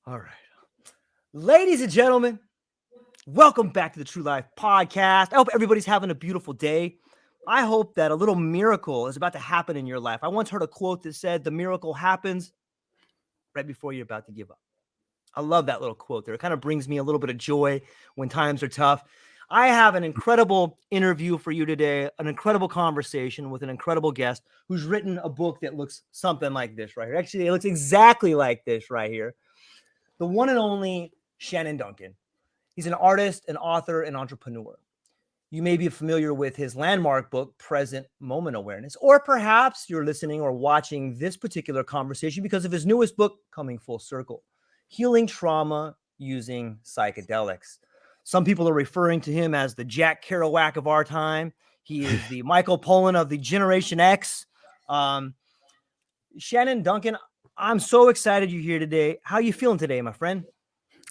All right. Ladies and gentlemen, welcome back to the True Life podcast. I hope everybody's having a beautiful day. I hope that a little miracle is about to happen in your life. I once heard a quote that said, "The miracle happens right before you're about to give up." I love that little quote there. It kind of brings me a little bit of joy when times are tough. I have an incredible interview for you today, an incredible conversation with an incredible guest who's written a book that looks something like this right here. Actually, it looks exactly like this right here. The one and only Shannon Duncan. He's an artist, an author, and entrepreneur. You may be familiar with his landmark book, Present Moment Awareness, or perhaps you're listening or watching this particular conversation because of his newest book, Coming Full Circle, Healing Trauma Using Psychedelics. Some people are referring to him as the Jack Kerouac of our time. He is the Michael Pollan of the Generation X. Shannon Duncan, I'm so excited you're here today. How are you feeling today, my friend?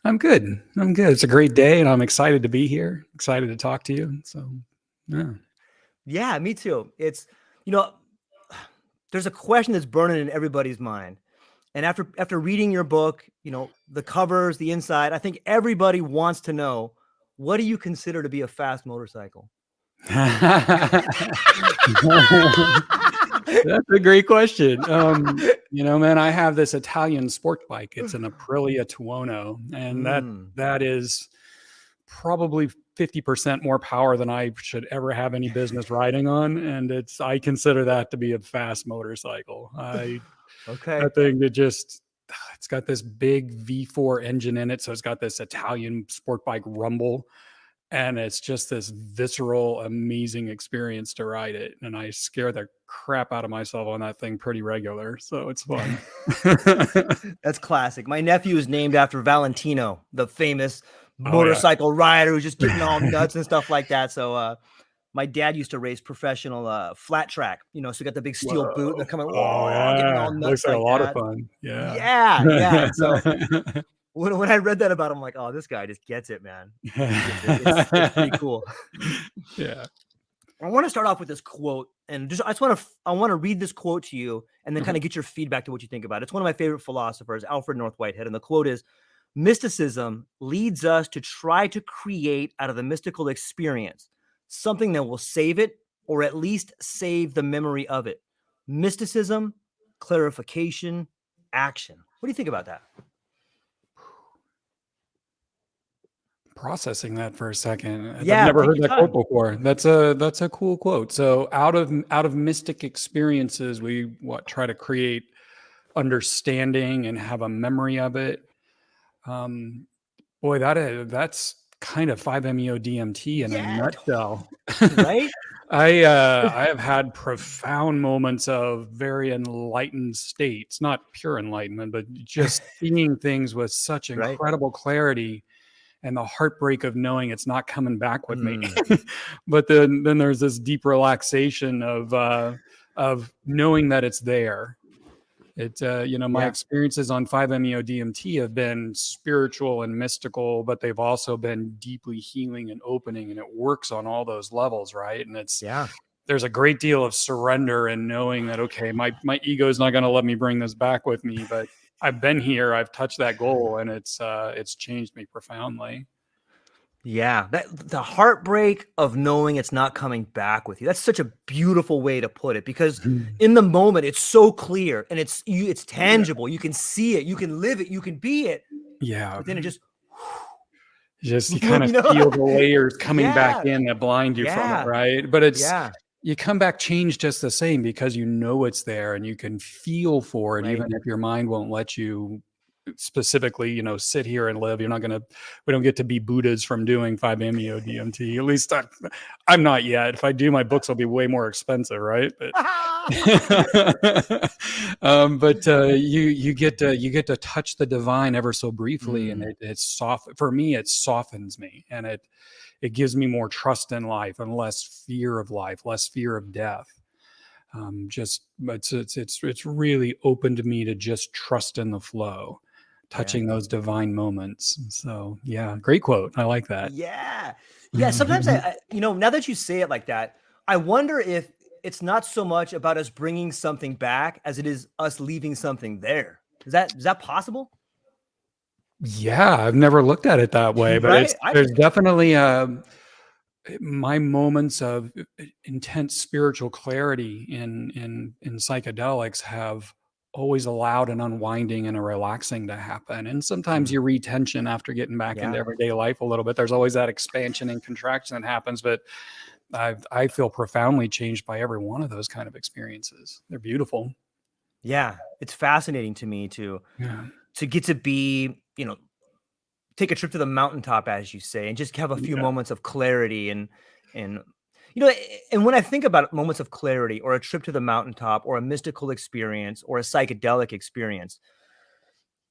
I'm good. It's a great day, and I'm excited to be here. Excited to talk to you. So, yeah. Yeah, me too. It's, you know, there's a question that's burning in everybody's mind. And after reading your book, the covers, the inside, I think everybody wants to know, what do you consider to be a fast motorcycle? That's a great question. Man, I have this Italian sport bike. It's an Aprilia Tuono, and that is probably 50% more power than I should ever have any business riding on. And I consider that to be a fast motorcycle. Okay. That thing that it's got this big V4 engine in it. So it's got this Italian sport bike rumble. And it's just this visceral, amazing experience to ride it. And I scare the crap out of myself on that thing pretty regular. So it's fun. That's classic. My nephew is named after Valentino, the famous motorcycle rider who's just getting all nuts and stuff like that. So my dad used to race professional flat track, so you got the big steel boot and they're coming, getting all nuts. Looks like a lot of fun. Yeah. So when I read that about him, I'm like, oh, this guy just gets it, man. It's pretty cool. Yeah. I want to start off with this quote, and I want to read this quote to you and then kind of get your feedback to what you think about it. It's one of my favorite philosophers, Alfred North Whitehead, and the quote is, "Mysticism leads us to try to create out of the mystical experience something that will save it, or at least save the memory of it. Mysticism, clarification, action." What do you think about that? Processing that for a second. Yeah, I've never take heard your that time. quote before. That's a cool quote. So out of mystic experiences, we try to create understanding and have a memory of it. Boy, that's kind of 5-MeO DMT in a nutshell. Right? I have had profound moments of very enlightened states, not pure enlightenment, but just seeing things with such incredible clarity, and the heartbreak of knowing it's not coming back with me. But then there's this deep relaxation of knowing that it's there. My experiences on 5-MeO DMT have been spiritual and mystical, but they've also been deeply healing and opening, and it works on all those levels, right? And there's a great deal of surrender and knowing that, okay, my ego is not going to let me bring this back with me, but I've been here, I've touched that goal, and it's changed me profoundly. Yeah, the heartbreak of knowing it's not coming back with you. That's such a beautiful way to put it, because in the moment it's so clear and it's tangible. You can see it, you can live it, you can be it. Yeah. But then it just you kind of feel the layers coming back in that blind you from it, right? But you come back changed just the same, because you know it's there and you can feel for it, even if your mind won't let you specifically, sit here and live. We don't get to be Buddhas from doing 5-MeO DMT. At least I'm not yet. If I do, my books will be way more expensive, right? But, you get to touch the divine ever so briefly, and it's soft. For me, it softens me, and it gives me more trust in life and less fear of life, less fear of death. It's really opened me to just trust in the flow, touching those divine moments. So great quote. I like that. Yeah. Sometimes now that you say it like that, I wonder if it's not so much about us bringing something back as it is us leaving something there. Is that possible? Yeah, I've never looked at it that way, but Right? there's definitely my moments of intense spiritual clarity in psychedelics have always allowed an unwinding and a relaxing to happen. And sometimes Mm, you retension after getting back into yeah. everyday life a little bit. There's always that expansion and contraction that happens, but I feel profoundly changed by every one of those kind of experiences. They're beautiful. Yeah. It's fascinating to me Yeah. to get to be, take a trip to the mountaintop, as you say, and just have a few Yeah. moments of clarity and and when I think about moments of clarity or a trip to the mountaintop or a mystical experience or a psychedelic experience,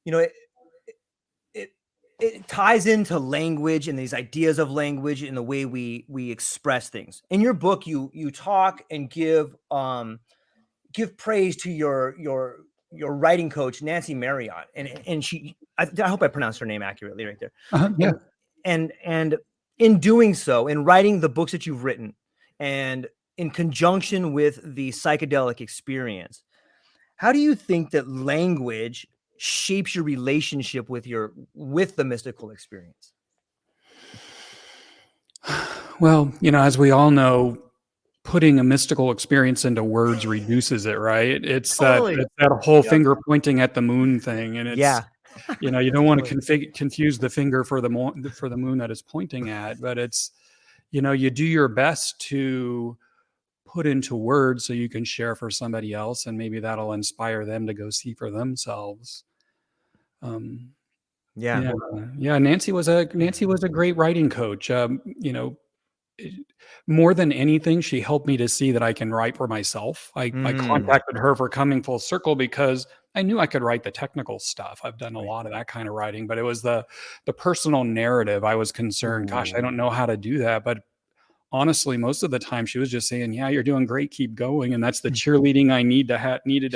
you know, it it ties into language and these ideas of language and the way we express things. In your book, you talk and give praise to your writing coach, Nancy Marriott, and I hope I pronounced her name accurately right there. Yeah. And and in doing so, in writing the books that you've written, and in conjunction with the psychedelic experience, how do you think that language shapes your relationship with the mystical experience? Well, as we all know, putting a mystical experience into words reduces it, right? Totally. It's that whole Yep. finger pointing at the moon thing, and Yeah. you don't want Totally. to confuse the finger for the moon that it's pointing at, but it's you do your best to put into words so you can share for somebody else, and maybe that'll inspire them to go see for themselves. Um, Yeah. yeah, yeah. Nancy was a great writing coach. More than anything, she helped me to see that I can write for myself. I Mm. contacted her for coming full circle because I knew I could write the technical stuff. I've done a Right. lot of that kind of writing, but it was the personal narrative. I was concerned, gosh, I Ooh. don't know how to do that. But honestly, most of the time she was just saying, "Yeah, you're doing great. Keep going." And that's the cheerleading I needed to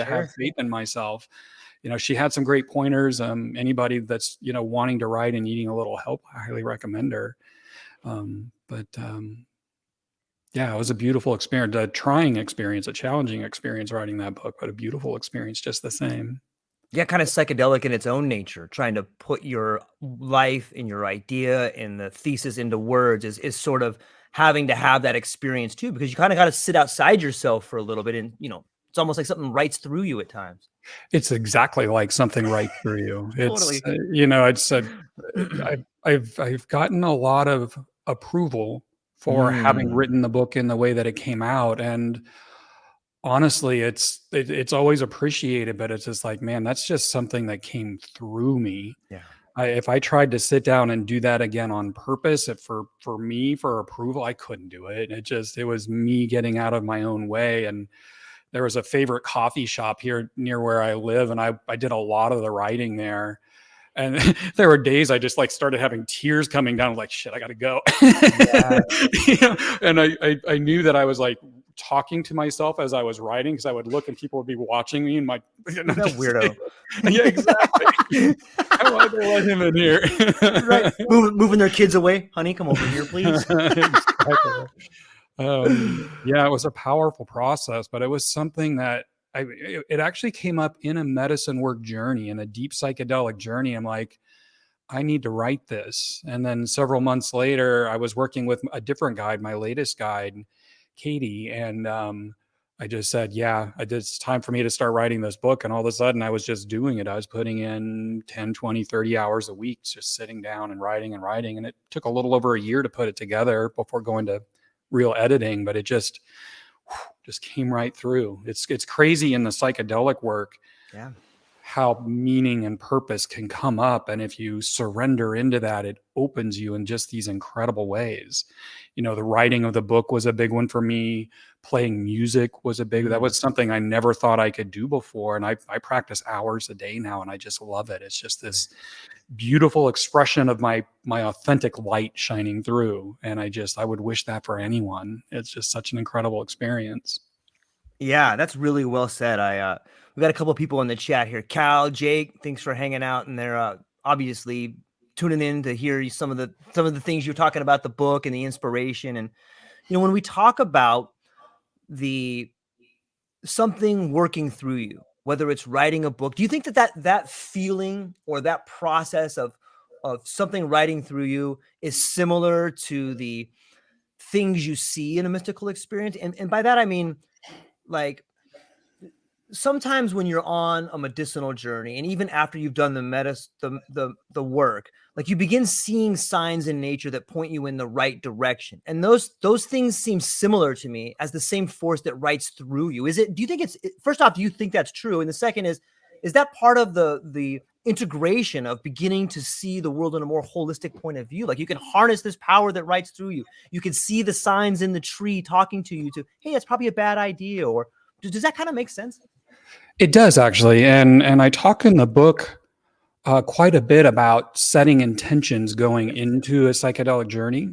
have Sure. faith in myself. She had some great pointers. Anybody that's wanting to write and needing a little help, I highly recommend her. But Yeah, it was a beautiful experience, a trying experience, a challenging experience writing that book, but a beautiful experience just the same. Yeah, kind of psychedelic in its own nature, trying to put your life and your idea and the thesis into words is sort of having to have that experience too, because you kind of got to sit outside yourself for a little bit and, it's almost like something writes through you at times. It's exactly like something right through you. It's, Totally. it's I've gotten a lot of approval for having Mm, written the book in the way that it came out, and honestly, it's always appreciated, but it's just like, man, that's just something that came through me. yeah. If I tried to sit down and do that again on purpose, for me, for approval, I couldn't do it. It was me getting out of my own way. And there was a favorite coffee shop here near where I live, and I did a lot of the writing there. And there were days I just like started having tears coming down. I'm like, shit, I got to go. Yeah. And I knew that I was like talking to myself as I was writing, because I would look and people would be watching me and my, Who's that weirdo? yeah, exactly. Why they let him in here? Right. Moving their kids away. Honey, come over here, please. Exactly. Yeah, it was a powerful process, but it was something that it actually came up in a medicine work journey, in a deep psychedelic journey. I'm like, I need to write this. And then several months later, I was working with a different guide, my latest guide, Katie. And I just said, yeah, it's time for me to start writing this book. And all of a sudden I was just doing it. I was putting in 10, 20, 30 hours a week, just sitting down and writing and writing. And it took a little over a year to put it together before going to real editing, but it just came right through. It's crazy in the psychedelic work Yeah. how meaning and purpose can come up, and if you surrender into that, it opens you in just these incredible ways. The writing of the book was a big one for me. Playing music was that Mm. was something I never thought I could do before, and I practice hours a day now, and I just love it. It's just this beautiful expression of my authentic light shining through, and I would wish that for anyone. It's just such an incredible experience. Yeah, that's really well said. We got a couple of people in the chat here. Cal, Jake, thanks for hanging out, and they're obviously tuning in to hear some of the things you're talking about the book and the inspiration. And when we talk about the something working through you, whether it's writing a book, do you think that feeling or that process of of something riding through you is similar to the things you see in a mystical experience. And by that, I mean, like, sometimes when you're on a medicinal journey, and even after you've done the work, like, you begin seeing signs in nature that point you in the right direction. And those things seem similar to me as the same force that writes through you. Do you think first off, do you think that's true? And the second is that part of the integration of beginning to see the world in a more holistic point of view? Like, you can harness this power that writes through you. You can see the signs in the tree talking to you hey, that's probably a bad idea. Or does that kind of make sense? It does, actually. And I talk in the book quite a bit about setting intentions going into a psychedelic journey,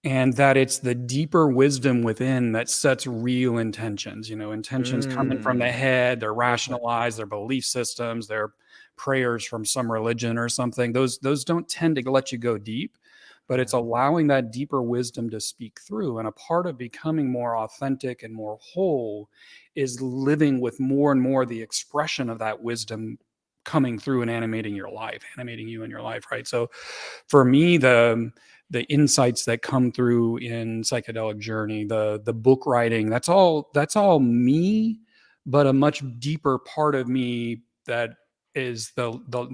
and that it's the deeper wisdom within that sets real intentions. Intentions coming from the head, they're rationalized, their belief systems, their prayers from some religion or something. Those don't tend to let you go deep, but it's allowing that deeper wisdom to speak through. And a part of becoming more authentic and more whole is living with more and more the expression of that wisdom coming through and animating you in your life, right? So for me, the insights that come through in psychedelic journey, the book writing, that's all me, but a much deeper part of me that is the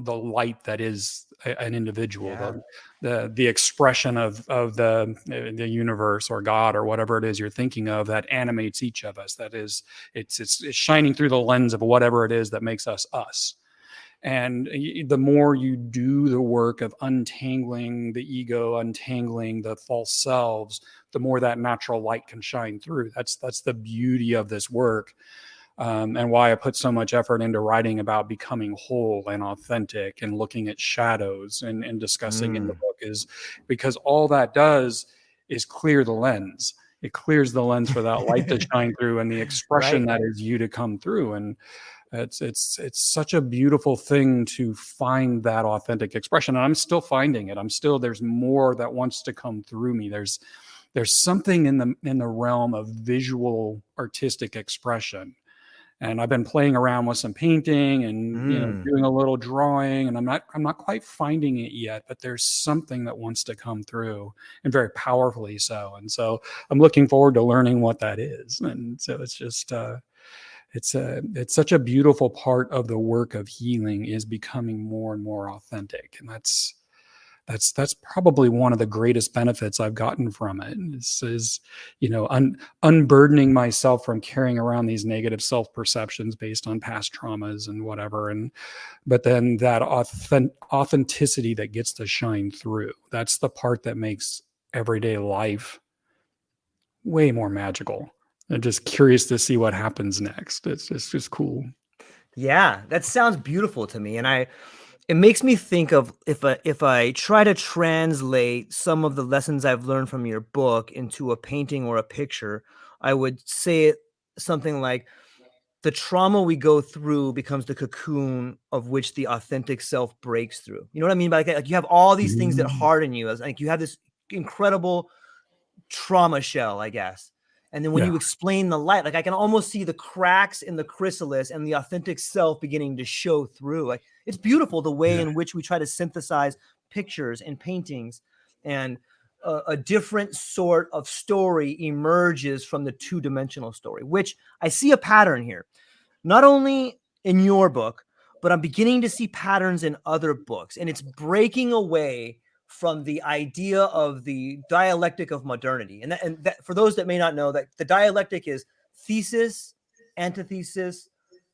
light that is an individual, the expression of the universe or God or whatever it is you're thinking of that animates each of us. That is, it's shining through the lens of whatever it is that makes us us. And the more you do the work of untangling the ego, untangling the false selves, the more that natural light can shine through. That's the beauty of this work. And why I put so much effort into writing about becoming whole and authentic and looking at shadows and discussing in the book is because all that does is clear the lens. It clears the lens for that light to shine through and the expression that is you to come through. And it's such a beautiful thing to find that authentic expression. And I'm still finding it. There's more that wants to come through me. There's something in the realm of visual artistic expression. And I've been playing around with some painting and doing a little drawing, and I'm not quite finding it yet, but there's something that wants to come through, and very powerfully so. And so I'm looking forward to learning what that is. And so it's just it's such a beautiful part of the work of healing is becoming more and more authentic, and that's probably one of the greatest benefits I've gotten from it is unburdening myself from carrying around these negative self-perceptions based on past traumas and whatever. But then that authenticity that gets to shine through, that's the part that makes everyday life way more magical. I'm just curious to see what happens next. It's just cool. Yeah, that sounds beautiful to me. And it makes me think of if I try to translate some of the lessons I've learned from your book into a painting or a picture, I would say it something like, the trauma we go through becomes the cocoon of which the authentic self breaks through. You know what I mean? Like you have all these things that harden you. As like you have this incredible trauma shell, I guess. And then when you explain the light, like I can almost see the cracks in the chrysalis and the authentic self beginning to show through. Like it's beautiful the way in which we try to synthesize pictures and paintings, and a different sort of story emerges from the two-dimensional story, which I see a pattern here, not only in your book, but I'm beginning to see patterns in other books, and it's breaking away from the idea of the dialectic of modernity. And that for those that may not know, that the dialectic is thesis, antithesis,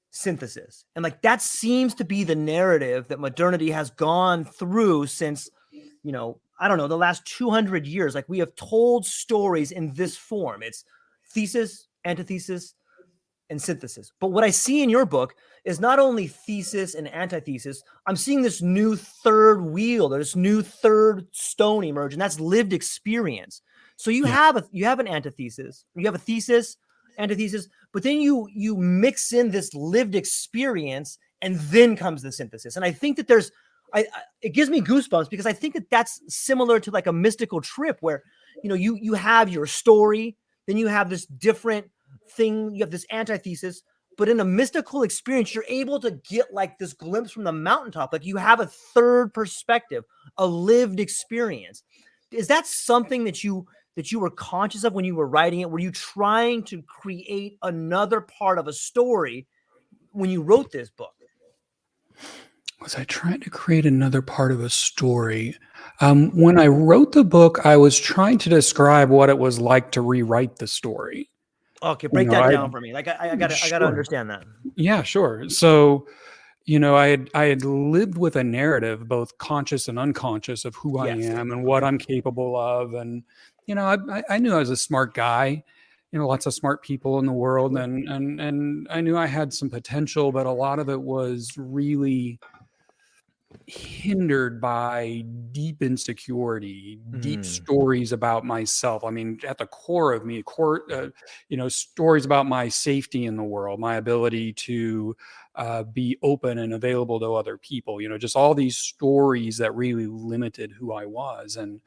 synthesis. And like that seems to be the narrative that modernity has gone through since, I don't know, the last 200 years. Like we have told stories in this form. It's thesis, antithesis, and synthesis. But what I see in your book is not only thesis and antithesis. I'm seeing this new third wheel, this new third stone emerge, and that's lived experience. So you have an antithesis, you have a thesis, antithesis, but then you mix in this lived experience, and then comes the synthesis. And I think that it gives me goosebumps, because I think that that's similar to like a mystical trip where, you have your story, then you have this different thing, you have this antithesis, but in a mystical experience, you're able to get like this glimpse from the mountaintop. Like you have a third perspective, a lived experience. Is that something that you were conscious of when you were writing it? Were you trying to create another part of a story when you wrote this book? Was I trying to create another part of a story? When I wrote the book, I was trying to describe what it was like to rewrite the story. Okay, You break know, that I down for me. Like I gotta sure. understand that. Yeah, sure. So, I had lived with a narrative, both conscious and unconscious, of who I Yes. am and what I'm capable of. And, I knew I was a smart guy, lots of smart people in the world. And I knew I had some potential, but a lot of it was really hindered by deep insecurity, deep stories about myself. I mean, at the core of me, stories about my safety in the world, my ability to be open and available to other people. Just all these stories that really limited who I was. And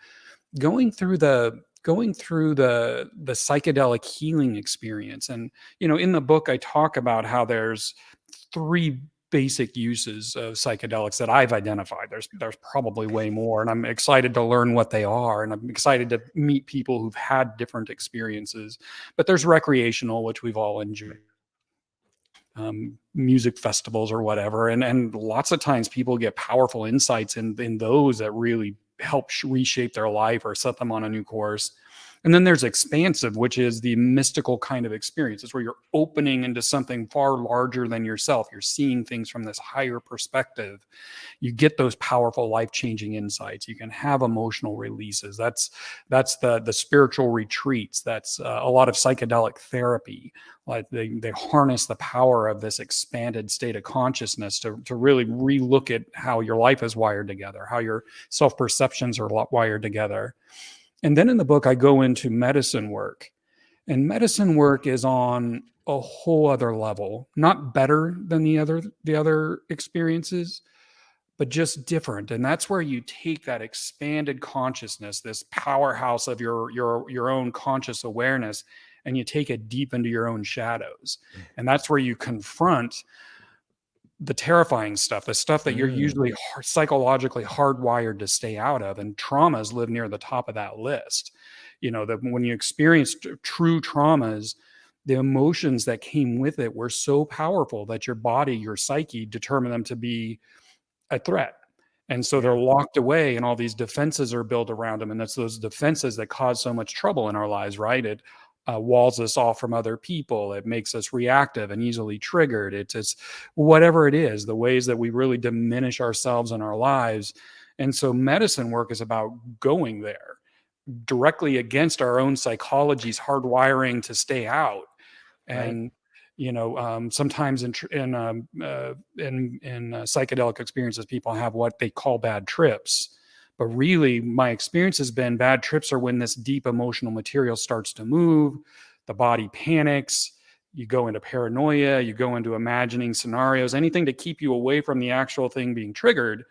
going through the psychedelic healing experience, and in the book I talk about how there's three basic uses of psychedelics that I've identified. There's probably way more, and I'm excited to learn what they are, and I'm excited to meet people who've had different experiences. But there's recreational, which we've all enjoyed, music festivals or whatever, and lots of times people get powerful insights in those that really help reshape their life or set them on a new course. And then there's expansive, which is the mystical kind of experience. It's where you're opening into something far larger than yourself. You're seeing things from this higher perspective. You get those powerful life-changing insights. You can have emotional releases. That's the spiritual retreats. That's a lot of psychedelic therapy. Like they harness the power of this expanded state of consciousness to really relook at how your life is wired together, how your self-perceptions are wired together. And then in the book, I go into medicine work. And medicine work is on a whole other level, not better than the other experiences, but just different. And that's where you take that expanded consciousness, this powerhouse of your own conscious awareness, and you take it deep into your own shadows. And that's where you confront the terrifying stuff, the stuff that you're usually psychologically hardwired to stay out of. And traumas live near the top of that list. That when you experience true traumas, the emotions that came with it were so powerful that your body, your psyche determined them to be a threat. And so they're locked away, and all these defenses are built around them. And that's those defenses that cause so much trouble in our lives, right? It walls us off from other people. It makes us reactive and easily triggered. It's whatever it is, the ways that we really diminish ourselves in our lives. And so medicine work is about going there directly against our own psychology's hardwiring to stay out. And sometimes in psychedelic experiences, people have what they call bad trips. But really, my experience has been bad trips are when this deep emotional material starts to move, the body panics, you go into paranoia, you go into imagining scenarios, anything to keep you away from the actual thing being triggered.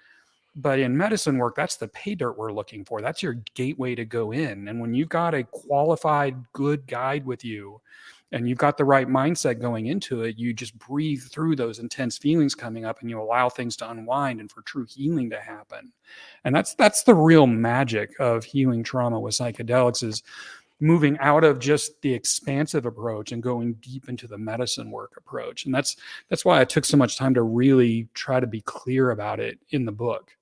But in medicine work, that's the pay dirt we're looking for. That's your gateway to go in. And when you've got a qualified, good guide with you, and you've got the right mindset going into it, you just breathe through those intense feelings coming up, and you allow things to unwind and for true healing to happen. And that's the real magic of healing trauma with psychedelics, is moving out of just the expansive approach and going deep into the medicine work approach. And that's why I took so much time to really try to be clear about it in the book.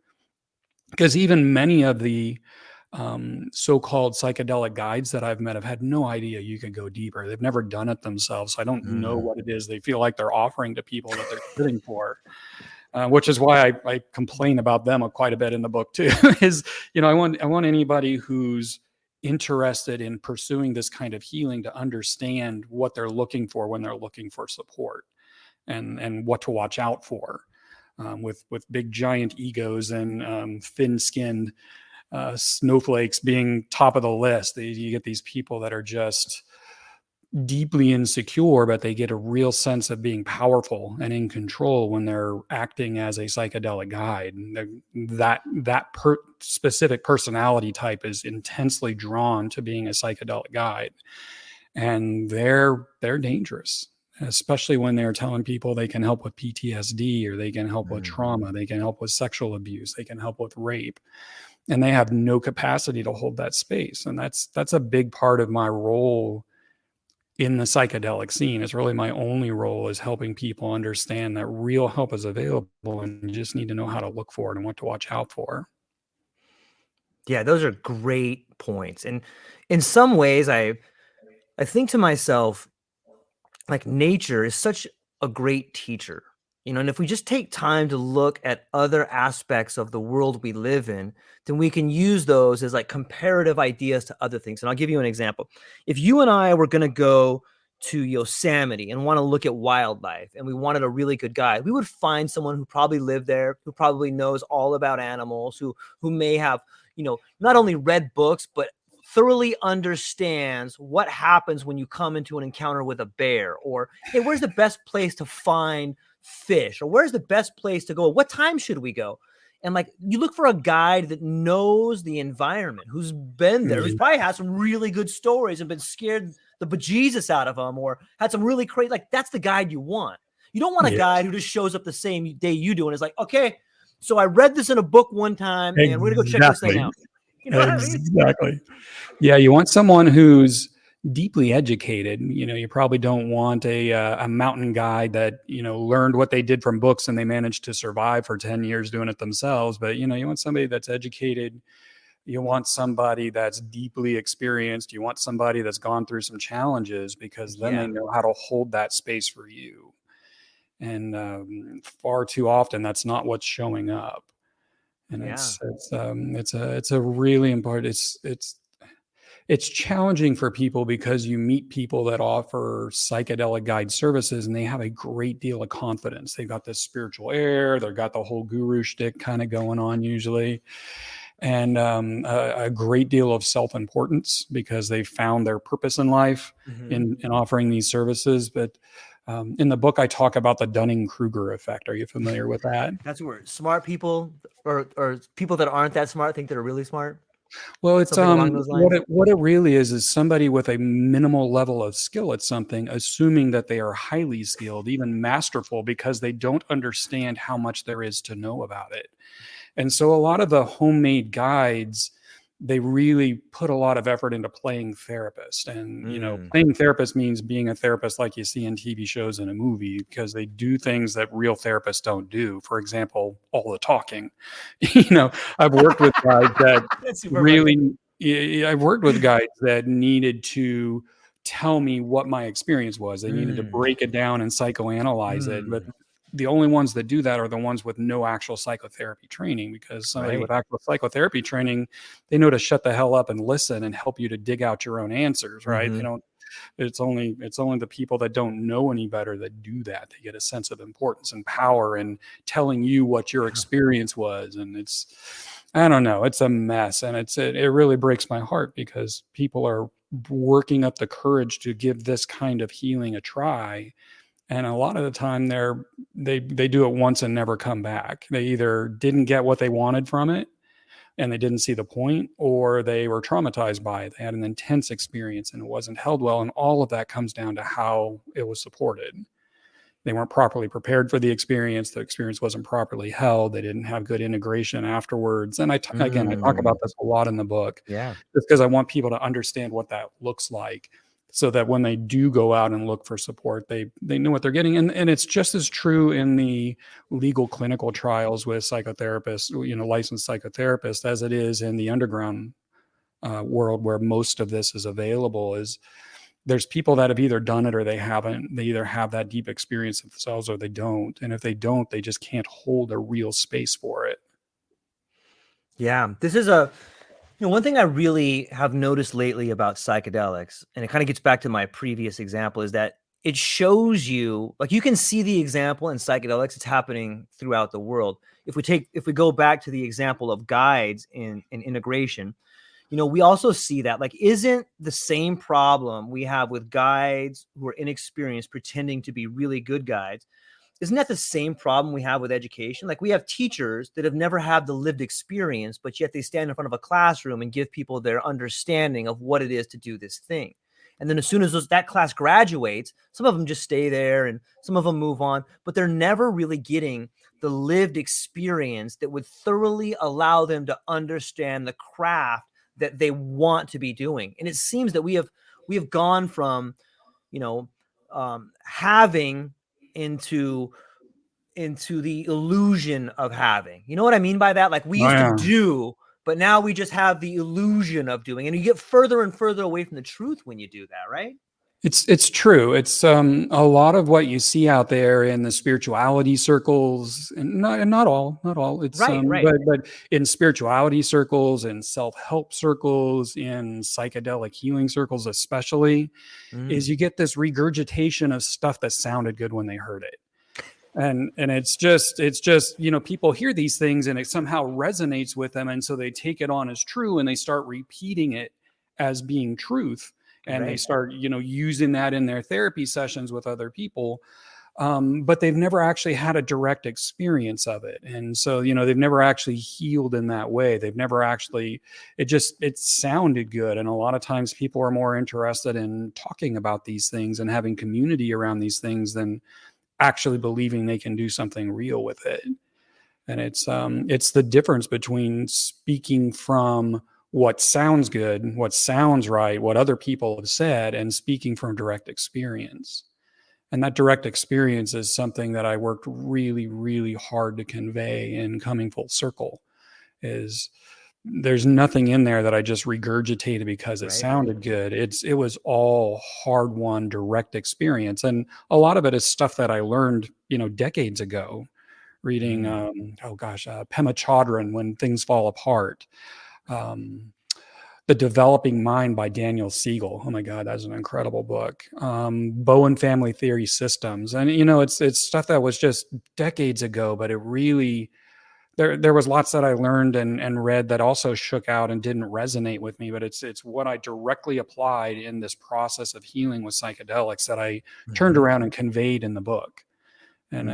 Because even many of the so-called psychedelic guides that I've met have had no idea you could go deeper. They've never done it themselves. So I don't know what it is they feel like they're offering to people that they're sitting for, which is why I complain about them quite a bit in the book too. Is I want anybody who's interested in pursuing this kind of healing to understand what they're looking for when they're looking for support, and what to watch out for. With big giant egos and thin-skinned snowflakes being top of the list. You get these people that are just deeply insecure, but they get a real sense of being powerful and in control when they're acting as a psychedelic guide. And specific personality type is intensely drawn to being a psychedelic guide, and they're dangerous. especially when they're telling people they can help with PTSD, or they can help with trauma, they can help with sexual abuse, they can help with rape, and they have no capacity to hold that space. And that's a big part of my role in the psychedelic scene. Is really my only role, is helping people understand that real help is available, and you just need to know how to look for it and what to watch out for. Yeah, those are great points. And in some ways, I think to myself, like, nature is such a great teacher, and if we just take time to look at other aspects of the world we live in, then we can use those as like comparative ideas to other things. And I'll give you an example. If you and I were going to go to Yosemite and want to look at wildlife, and we wanted a really good guide, we would find someone who probably lived there, who probably knows all about animals, who may have, not only read books, but thoroughly understands what happens when you come into an encounter with a bear, or hey, where's the best place to find fish, or where's the best place to go, what time should we go. And like, you look for a guide that knows the environment, who's been there, who's probably had some really good stories and been scared the bejesus out of them, or had some really crazy, like, that's the guide you want. You don't want a guide who just shows up the same day you do and is like, okay, so I read this in a book one time and we're gonna go check this thing out. You know what I mean? Exactly. Yeah, you want someone who's deeply educated. You probably don't want a mountain guide that learned what they did from books and they managed to survive for 10 years doing it themselves. But you want somebody that's educated. You want somebody that's deeply experienced. You want somebody that's gone through some challenges, because then they know how to hold that space for you. And far too often, that's not what's showing up. And it's a really important. It's challenging for people, because you meet people that offer psychedelic guide services and they have a great deal of confidence. They've got this spiritual air. They've got the whole guru shtick kind of going on usually. And a great deal of self-importance, because they found their purpose in life in offering these services. But in the book, I talk about the Dunning-Kruger effect. Are you familiar with that? That's where smart people or people that aren't that smart think they're really smart. Well, it's what it really is somebody with a minimal level of skill at something, assuming that they are highly skilled, even masterful, because they don't understand how much there is to know about it. And so a lot of the homemade guides, they really put a lot of effort into playing therapist. And, playing therapist means being a therapist like you see in TV shows and a movie, because they do things that real therapists don't do. For example, all the talking. I've worked with guides that I've worked with guides that needed to tell me what my experience was. They needed to break it down and psychoanalyze it. But the only ones that do that are the ones with no actual psychotherapy training, because somebody with actual psychotherapy training, they know to shut the hell up and listen and help you to dig out your own answers, right? They don't. It's only the people that don't know any better that do that. They get a sense of importance and power in telling you what your experience was. And I don't know, it's a mess. And it really breaks my heart, because people are working up the courage to give this kind of healing a try. And a lot of the time they do it once and never come back. They either didn't get what they wanted from it and they didn't see the point, or they were traumatized by it. They had an intense experience and it wasn't held well. And all of that comes down to how it was supported. They weren't properly prepared for the experience. The experience wasn't properly held. They didn't have good integration afterwards. And again, I talk about this a lot in the book. Yeah. Just because I want people to understand what that looks like, so that when they do go out and look for support, they know what they're getting. And it's just as true in the legal clinical trials with psychotherapists, licensed psychotherapists, as it is in the underground world where most of this is available. Is there's people that have either done it or they haven't. They either have that deep experience themselves or they don't. And if they don't, they just can't hold a real space for it. Yeah, this is one thing I really have noticed lately about psychedelics, and it kind of gets back to my previous example, is that it shows you, like, you can see the example in psychedelics. It's happening throughout the world. If we go back to the example of guides in integration, we also see that, like, isn't the same problem we have with guides who are inexperienced pretending to be really good guides? Isn't that the same problem we have with education? Like, we have teachers that have never had the lived experience, but yet they stand in front of a classroom and give people their understanding of what it is to do this thing. And then as soon as that class graduates, some of them just stay there and some of them move on, but they're never really getting the lived experience that would thoroughly allow them to understand the craft that they want to be doing. And it seems that we have gone from, having into the illusion of having. You know what I mean by that? Like we used to do, but now we just have the illusion of doing, and you get further and further away from the truth when you do that, right? It's true. It's a lot of what you see out there in the spirituality circles, and not all. It's right. But in spirituality circles, in self-help circles, in psychedelic healing circles, especially, is you get this regurgitation of stuff that sounded good when they heard it. And it's just people hear these things and it somehow resonates with them, and so they take it on as true and they start repeating it as being truth, and they start using that in their therapy sessions with other people, but they've never actually had a direct experience of it, and so they've never actually healed in that way. They've never actually, it sounded good, and a lot of times people are more interested in talking about these things and having community around these things than actually believing they can do something real with it. And it's the difference between speaking from what sounds good, what sounds right, what other people have said, and speaking from direct experience. And that direct experience is something that I worked really, really hard to convey in Coming Full Circle. Is there's nothing in there that I just regurgitated because it sounded good. It was all hard-won direct experience. And a lot of it is stuff that I learned, decades ago, reading, Pema Chodron, When Things Fall Apart, The Developing Mind by Daniel Siegel. Oh my God, that's an incredible book. Bowen Family Theory Systems. And, it's stuff that was just decades ago, but it really, there was lots that I learned and read that also shook out and didn't resonate with me, but it's what I directly applied in this process of healing with psychedelics that I turned around and conveyed in the book. And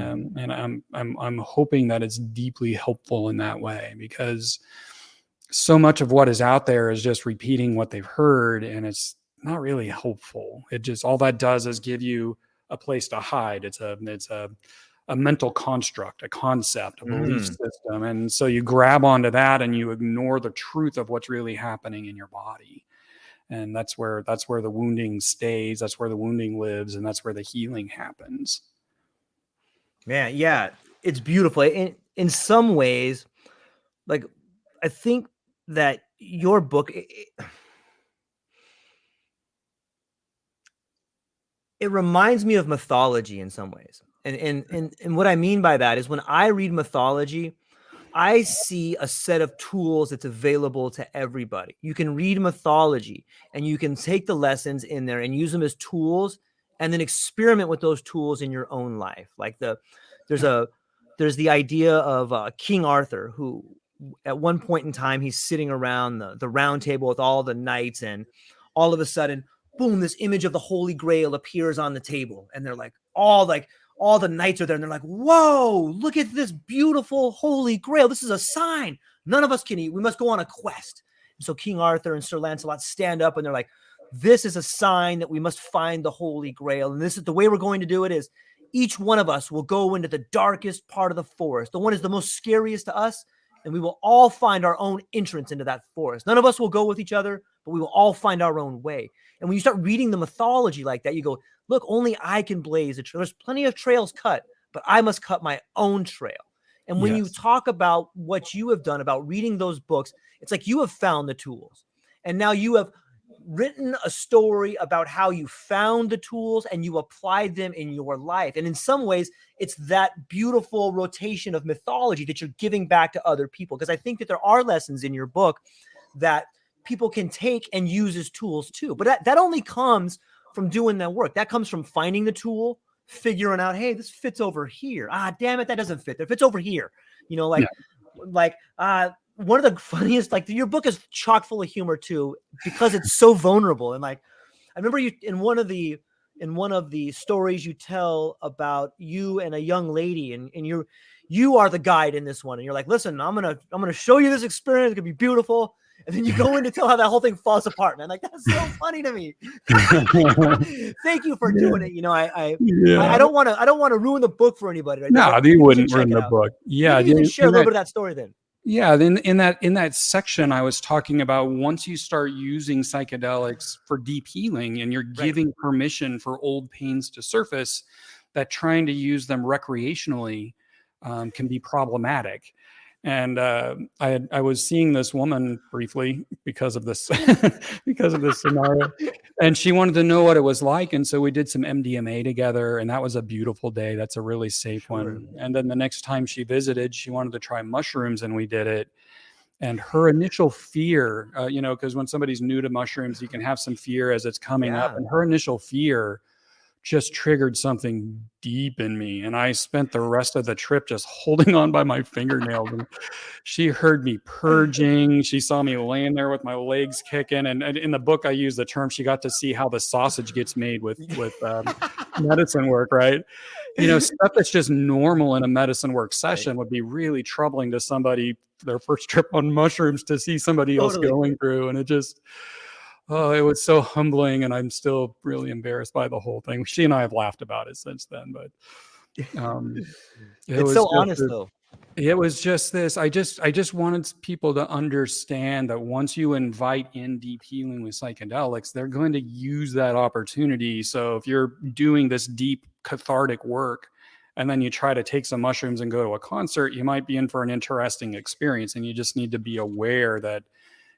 I'm hoping that it's deeply helpful in that way, because so much of what is out there is just repeating what they've heard, and it's not really helpful. It just, all that does is give you a place to hide. It's a mental construct, a concept, a belief system. And so you grab onto that and you ignore the truth of what's really happening in your body. And that's where the wounding stays. That's where the wounding lives. And that's where the healing happens. Man, yeah, it's beautiful. In some ways, like, I think that your book, it reminds me of mythology in some ways. And what I mean by that is, when I read mythology, I see a set of tools that's available to everybody. You can read mythology and you can take the lessons in there and use them as tools, and then experiment with those tools in your own life. Like there's the idea of King Arthur, who at one point in time, he's sitting around the round table with all the knights, and all of a sudden, boom, this image of the Holy Grail appears on the table. And they're like, all the knights are there, and they're like, whoa, look at this beautiful Holy Grail. This is a sign. None of us can eat. We must go on a quest. And so King Arthur and Sir Lancelot stand up, and they're like, this is a sign that we must find the Holy Grail. And this is the way we're going to do it, is each one of us will go into the darkest part of the forest. The one is the most scariest to us, and we will all find our own entrance into that forest. None of us will go with each other, but we will all find our own way. And when you start reading the mythology like that, you go, look, only I can blaze a trail. There's plenty of trails cut, but I must cut my own trail. And when you talk about what you have done about reading those books, it's like you have found the tools. And now you have written a story about how you found the tools and you applied them in your life. And in some ways, it's that beautiful rotation of mythology that you're giving back to other people. Because I think that there are lessons in your book that people can take and use as tools too. But that only comes from doing that work. That comes from finding the tool, figuring out, hey, this fits over here. Ah, damn it, that doesn't fit. It fits over here. One of the funniest, like, your book is chock full of humor too, because it's so vulnerable. And like, I remember you in one of the stories you tell about you and a young lady, and you are the guide in this one. And you're like, listen, I'm gonna show you this experience. It's gonna be beautiful. And then you go in to tell how that whole thing falls apart, man. Like, that's so funny to me. Thank you for doing it. You know, I don't want to ruin the book for anybody, right? No, they People wouldn't should check ruin it the out. book. Yeah, Maybe you can share a little bit of that story then. Yeah, then in that section, I was talking about once you start using psychedelics for deep healing and you're giving permission for old pains to surface, that trying to use them recreationally can be problematic. And I was seeing this woman briefly because of this because of this scenario, and she wanted to know what it was like, and so we did some MDMA together, and that was a beautiful day. That's a really safe one. And then the next time she visited, she wanted to try mushrooms, and we did it. And her initial fear, you know, because when somebody's new to mushrooms, you can have some fear as it's coming up, and her initial fear just triggered something deep in me. And I spent the rest of the trip just holding on by my fingernails. And she heard me purging. She saw me laying there with my legs kicking. And in the book, I use the term, she got to see how the sausage gets made with medicine work, right? You know, stuff that's just normal in a medicine work session would be really troubling to somebody, their first trip on mushrooms, to see somebody else going through. And it just... oh, it was so humbling, and I'm still really embarrassed by the whole thing. She and I have laughed about it since then, but it's so honest though. It was just this. I just wanted people to understand that once you invite in deep healing with psychedelics, they're going to use that opportunity. So if you're doing this deep cathartic work, and then you try to take some mushrooms and go to a concert, you might be in for an interesting experience, and you just need to be aware that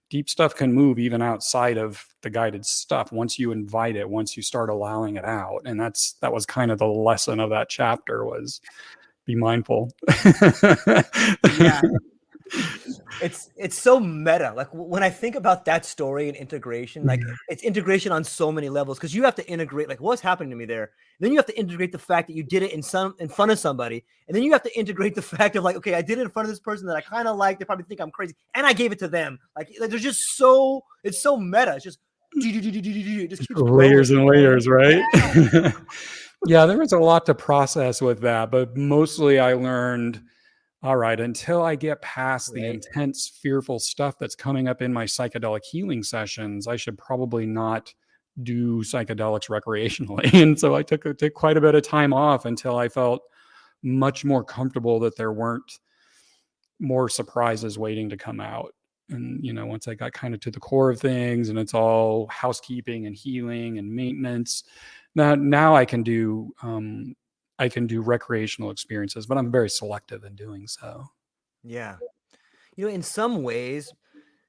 deep stuff can move even outside of the guided stuff once you invite it, once you start allowing it out. And that was kind of the lesson of that chapter, was be mindful. Yeah. It's so meta. Like when I think about that story and integration, like it's integration on so many levels, because you have to integrate like what's happening to me there. And then you have to integrate the fact that you did it in front of somebody. And then you have to integrate the fact of like, okay, I did it in front of this person that I kind of like. They probably think I'm crazy. And I gave it to them. Like there's just it's so meta. It's just keeps layers and layers, right? Yeah, there was a lot to process with that, but mostly I learned, all right, until I get past the intense, fearful stuff that's coming up in my psychedelic healing sessions, I should probably not do psychedelics recreationally. And so I took quite a bit of time off until I felt much more comfortable that there weren't more surprises waiting to come out. And, you know, once I got kind of to the core of things and it's all housekeeping and healing and maintenance, now I can do recreational experiences, but I'm very selective in doing so. Yeah. You know, in some ways,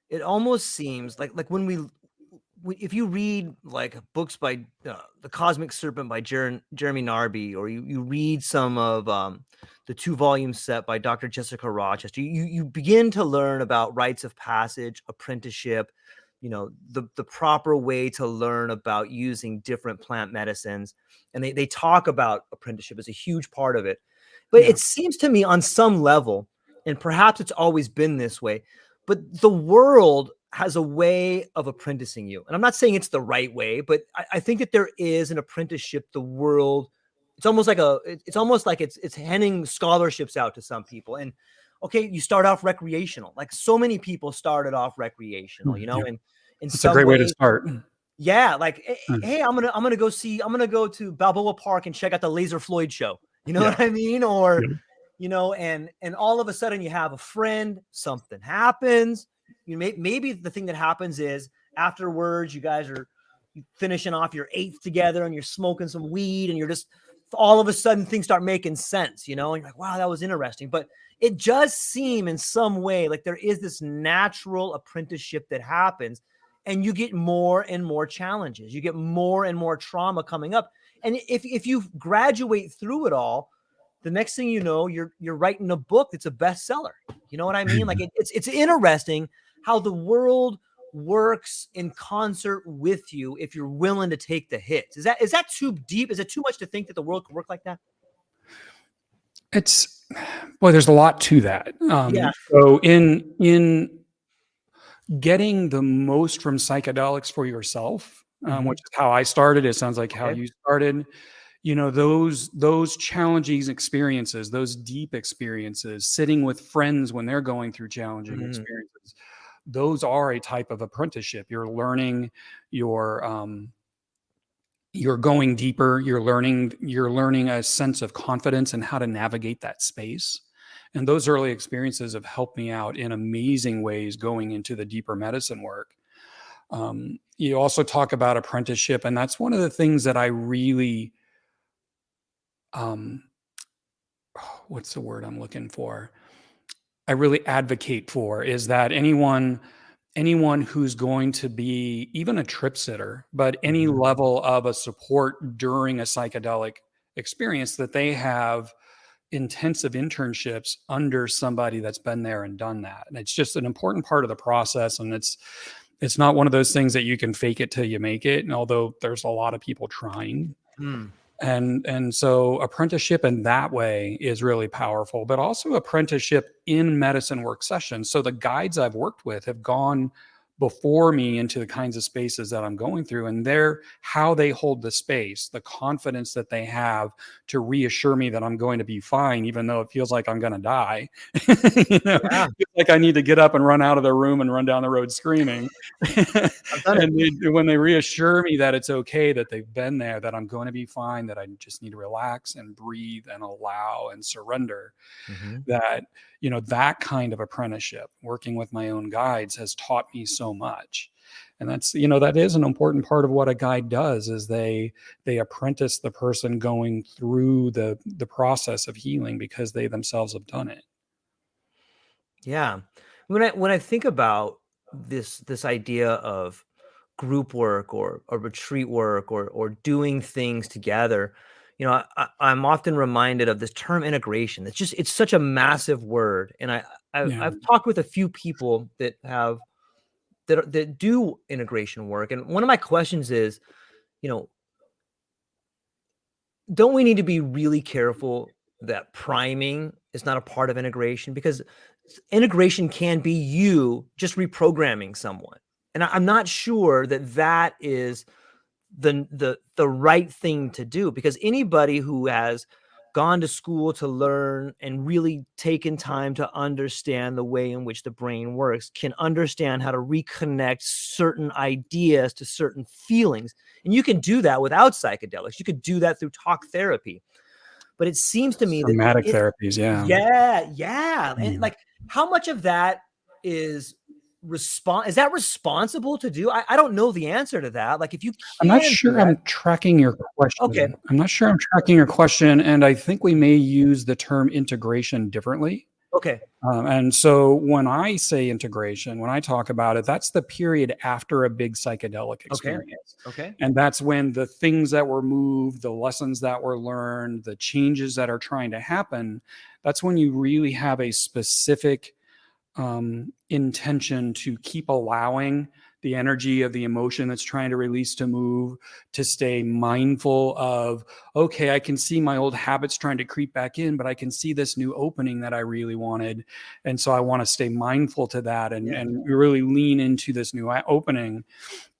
it almost seems like when if you read like books by The Cosmic Serpent by Jeremy Narby, or you read some of the 2-volume set by Dr. Jessica Rochester, you begin to learn about rites of passage, apprenticeship, you know, the proper way to learn about using different plant medicines. And they talk about apprenticeship as a huge part of it. But it seems to me on some level, and perhaps it's always been this way, but the world has a way of apprenticing you. And I'm not saying it's the right way, but I think that there is an apprenticeship. The world, it's almost like it's handing scholarships out to some people. And okay, you start off recreational. Like so many people started off recreational, you know, and in That's some a great way to ways, start. Yeah, like, hey, I'm gonna go to Balboa Park and check out the Laser Floyd show. You know what I mean? Or you know, and all of a sudden you have a friend, something happens. You maybe the thing that happens is afterwards you guys are finishing off your 8th together and you're smoking some weed and you're just all of a sudden things start making sense, you know, and you're like, wow, that was interesting. But it does seem in some way like there is this natural apprenticeship that happens, and you get more and more challenges. You get more and more trauma coming up. And if you graduate through it all, the next thing you know, you're writing a book that's a bestseller. You know what I mean? Like it's interesting how the world works in concert with you if you're willing to take the hits. Is that too deep? Is it too much to think that the world could work like that? There's a lot to that. So in getting the most from psychedelics for yourself, which is how I started. It sounds like how you started. You know, those challenging experiences, those deep experiences, sitting with friends when they're going through challenging experiences, those are a type of apprenticeship. You're learning, you're going deeper, you're learning a sense of confidence and how to navigate that space. And those early experiences have helped me out in amazing ways going into the deeper medicine work. You also talk about apprenticeship, and that's one of the things that I really, what's the word I'm looking for? I really advocate for, is that anyone who's going to be even a trip sitter, but any level of a support during a psychedelic experience, that they have intensive internships under somebody that's been there and done that. And it's just an important part of the process. And it's not one of those things that you can fake it till you make it. And although there's a lot of people trying, and so apprenticeship in that way is really powerful, but also apprenticeship in medicine work sessions. So the guides I've worked with have gone before me into the kinds of spaces that I'm going through, and how they hold the space, the confidence that they have to reassure me that I'm going to be fine, even though it feels like I'm going to die. Yeah. Feels like I need to get up and run out of the room and run down the road screaming. I've done it. When they reassure me that it's okay, that they've been there, that I'm going to be fine, that I just need to relax and breathe and allow and surrender, that, that kind of apprenticeship, working with my own guides, has taught me so much. And that's, that is an important part of what a guide does, is they apprentice the person going through the process of healing, because they themselves have done it. Yeah. When I think about this idea of group work or retreat work or doing things together, I'm often reminded of this term integration. It's such a massive word. And I've talked with a few people that do integration work. And one of my questions is, don't we need to be really careful that priming is not a part of integration? Because integration can be you just reprogramming someone. And I'm not sure that is the right thing to do, because anybody who has gone to school to learn and really taken time to understand the way in which the brain works can understand how to reconnect certain ideas to certain feelings. And you can do that without psychedelics. You could do that through talk therapy. But it seems to me that Somatic therapies, yeah. And like, how much of that is that responsible to do? I don't know the answer to that. Like, if you I'm not can do sure that. I'm tracking your question. Okay. I'm not sure I'm tracking your question, and I think we may use the term integration differently. Okay. And so when I say integration, when I talk about it, that's the period after a big psychedelic experience. Okay. And that's when the things that were moved, the lessons that were learned, the changes that are trying to happen, that's when you really have a specific intention to keep allowing the energy of the emotion that's trying to release to move, to stay mindful of, okay, I can see my old habits trying to creep back in, but I can see this new opening that I really wanted. And so I want to stay mindful to that and really lean into this new opening.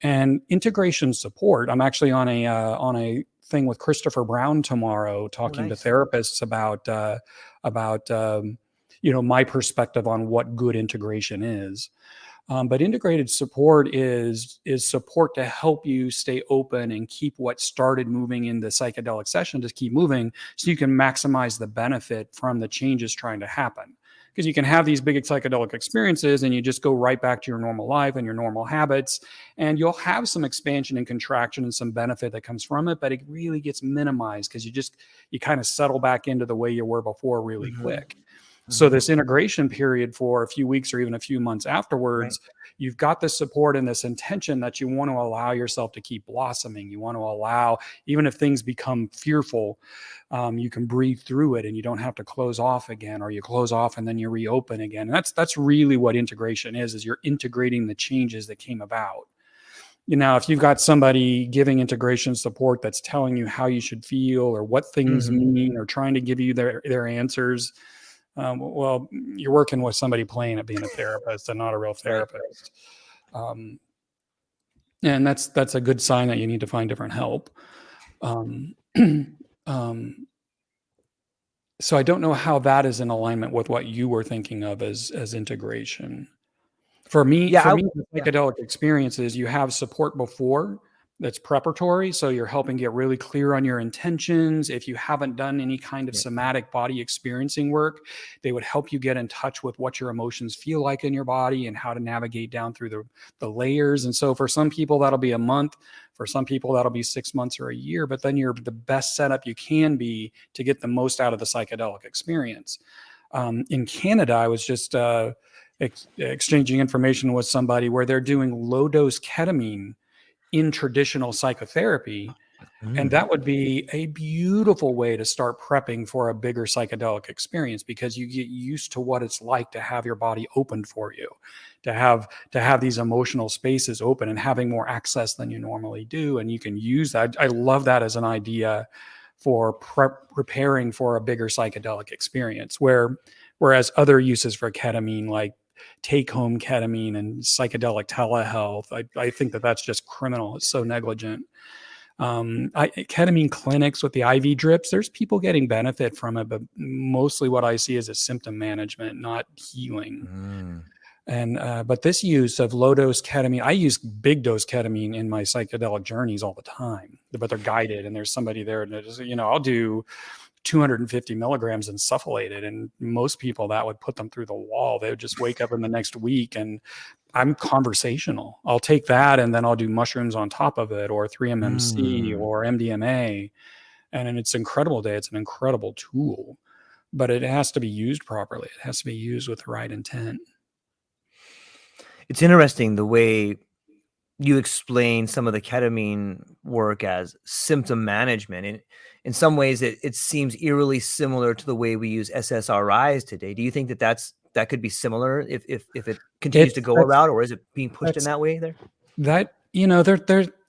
And integration support, I'm actually on a thing with Christopher Brown tomorrow, talking to therapists about my perspective on what good integration is. But integrated support is support to help you stay open and keep what started moving in the psychedelic session to keep moving, so you can maximize the benefit from the changes trying to happen. Because you can have these big psychedelic experiences and you just go right back to your normal life and your normal habits, and you'll have some expansion and contraction and some benefit that comes from it, but it really gets minimized because you kind of settle back into the way you were before really quick. So this integration period for a few weeks or even a few months afterwards, you've got this support and this intention that you want to allow yourself to keep blossoming. You want to allow, even if things become fearful, you can breathe through it and you don't have to close off again, or you close off and then you reopen again. And that's really what integration is you're integrating the changes that came about. If you've got somebody giving integration support that's telling you how you should feel or what things mean, or trying to give you their answers, well, you're working with somebody playing at being a therapist and not a real therapist. And that's a good sign that you need to find different help. So I don't know how that is in alignment with what you were thinking of as integration. For me, Yeah, the psychedelic experiences, you have support before that's preparatory. So you're helping get really clear on your intentions. If you haven't done any kind of somatic body experiencing work, they would help you get in touch with what your emotions feel like in your body and how to navigate down through the layers. And so for some people, that'll be a month. For some people, that'll be 6 months or a year. But then you're the best setup you can be to get the most out of the psychedelic experience. In Canada, I was just exchanging information with somebody where they're doing low dose ketamine in traditional psychotherapy. And that would be a beautiful way to start prepping for a bigger psychedelic experience, because you get used to what it's like to have your body opened for you, to have these emotional spaces open and having more access than you normally do. And you can use that. I love that as an idea for preparing for a bigger psychedelic experience, whereas other uses for ketamine, like take-home ketamine and psychedelic telehealth, I think that's just criminal. It's so negligent. Ketamine clinics with the IV drips, there's people getting benefit from it, but mostly what I see is a symptom management, not healing. And but this use of low dose ketamine, I use big dose ketamine in my psychedelic journeys all the time, but they're guided and there's somebody there, and I'll do 250 milligrams and suffolated, and most people that would put them through the wall. They would just wake up in the next week, and I'm conversational. I'll take that and then I'll do mushrooms on top of it, or 3-MMC or MDMA, and it's incredible day. It's an incredible tool, but it has to be used properly. It has to be used with the right intent. It's interesting the way you explain some of the ketamine work as symptom management. And in some ways, it seems eerily similar to the way we use SSRIs today. Do you think that could be similar if it continues to go around, or is it being pushed in that way there?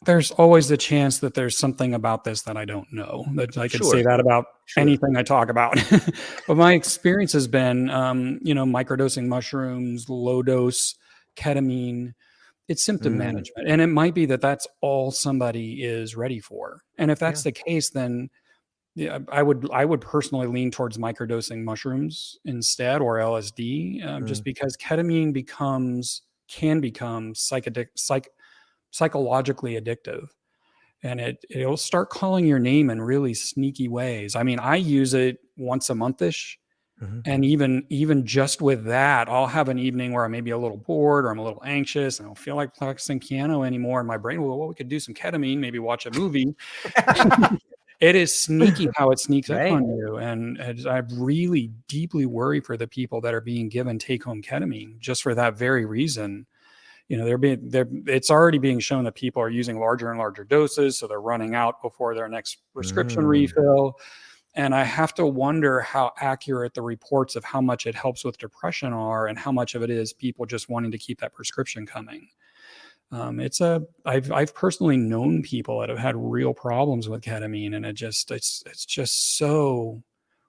There's always the chance that there's something about this that I don't know, that I could say that about anything I talk about. But my experience has been, microdosing mushrooms, low dose ketamine, it's symptom management. And it might be that that's all somebody is ready for. And if that's the case, then I would personally lean towards microdosing mushrooms instead, or LSD, just because ketamine can become psychologically addictive, and it'll start calling your name in really sneaky ways. I mean, I use it once a month-ish. And even just with that, I'll have an evening where I may be a little bored or I'm a little anxious and I don't feel like practicing piano anymore. And my brain will, well, we could do some ketamine, maybe watch a movie. It is sneaky how it sneaks up on you. And I really deeply worry for the people that are being given take-home ketamine just for that very reason. It's already being shown that people are using larger and larger doses, so they're running out before their next prescription refill. And I have to wonder how accurate the reports of how much it helps with depression are, and how much of it is people just wanting to keep that prescription coming. I've personally known people that have had real problems with ketamine, and it's just so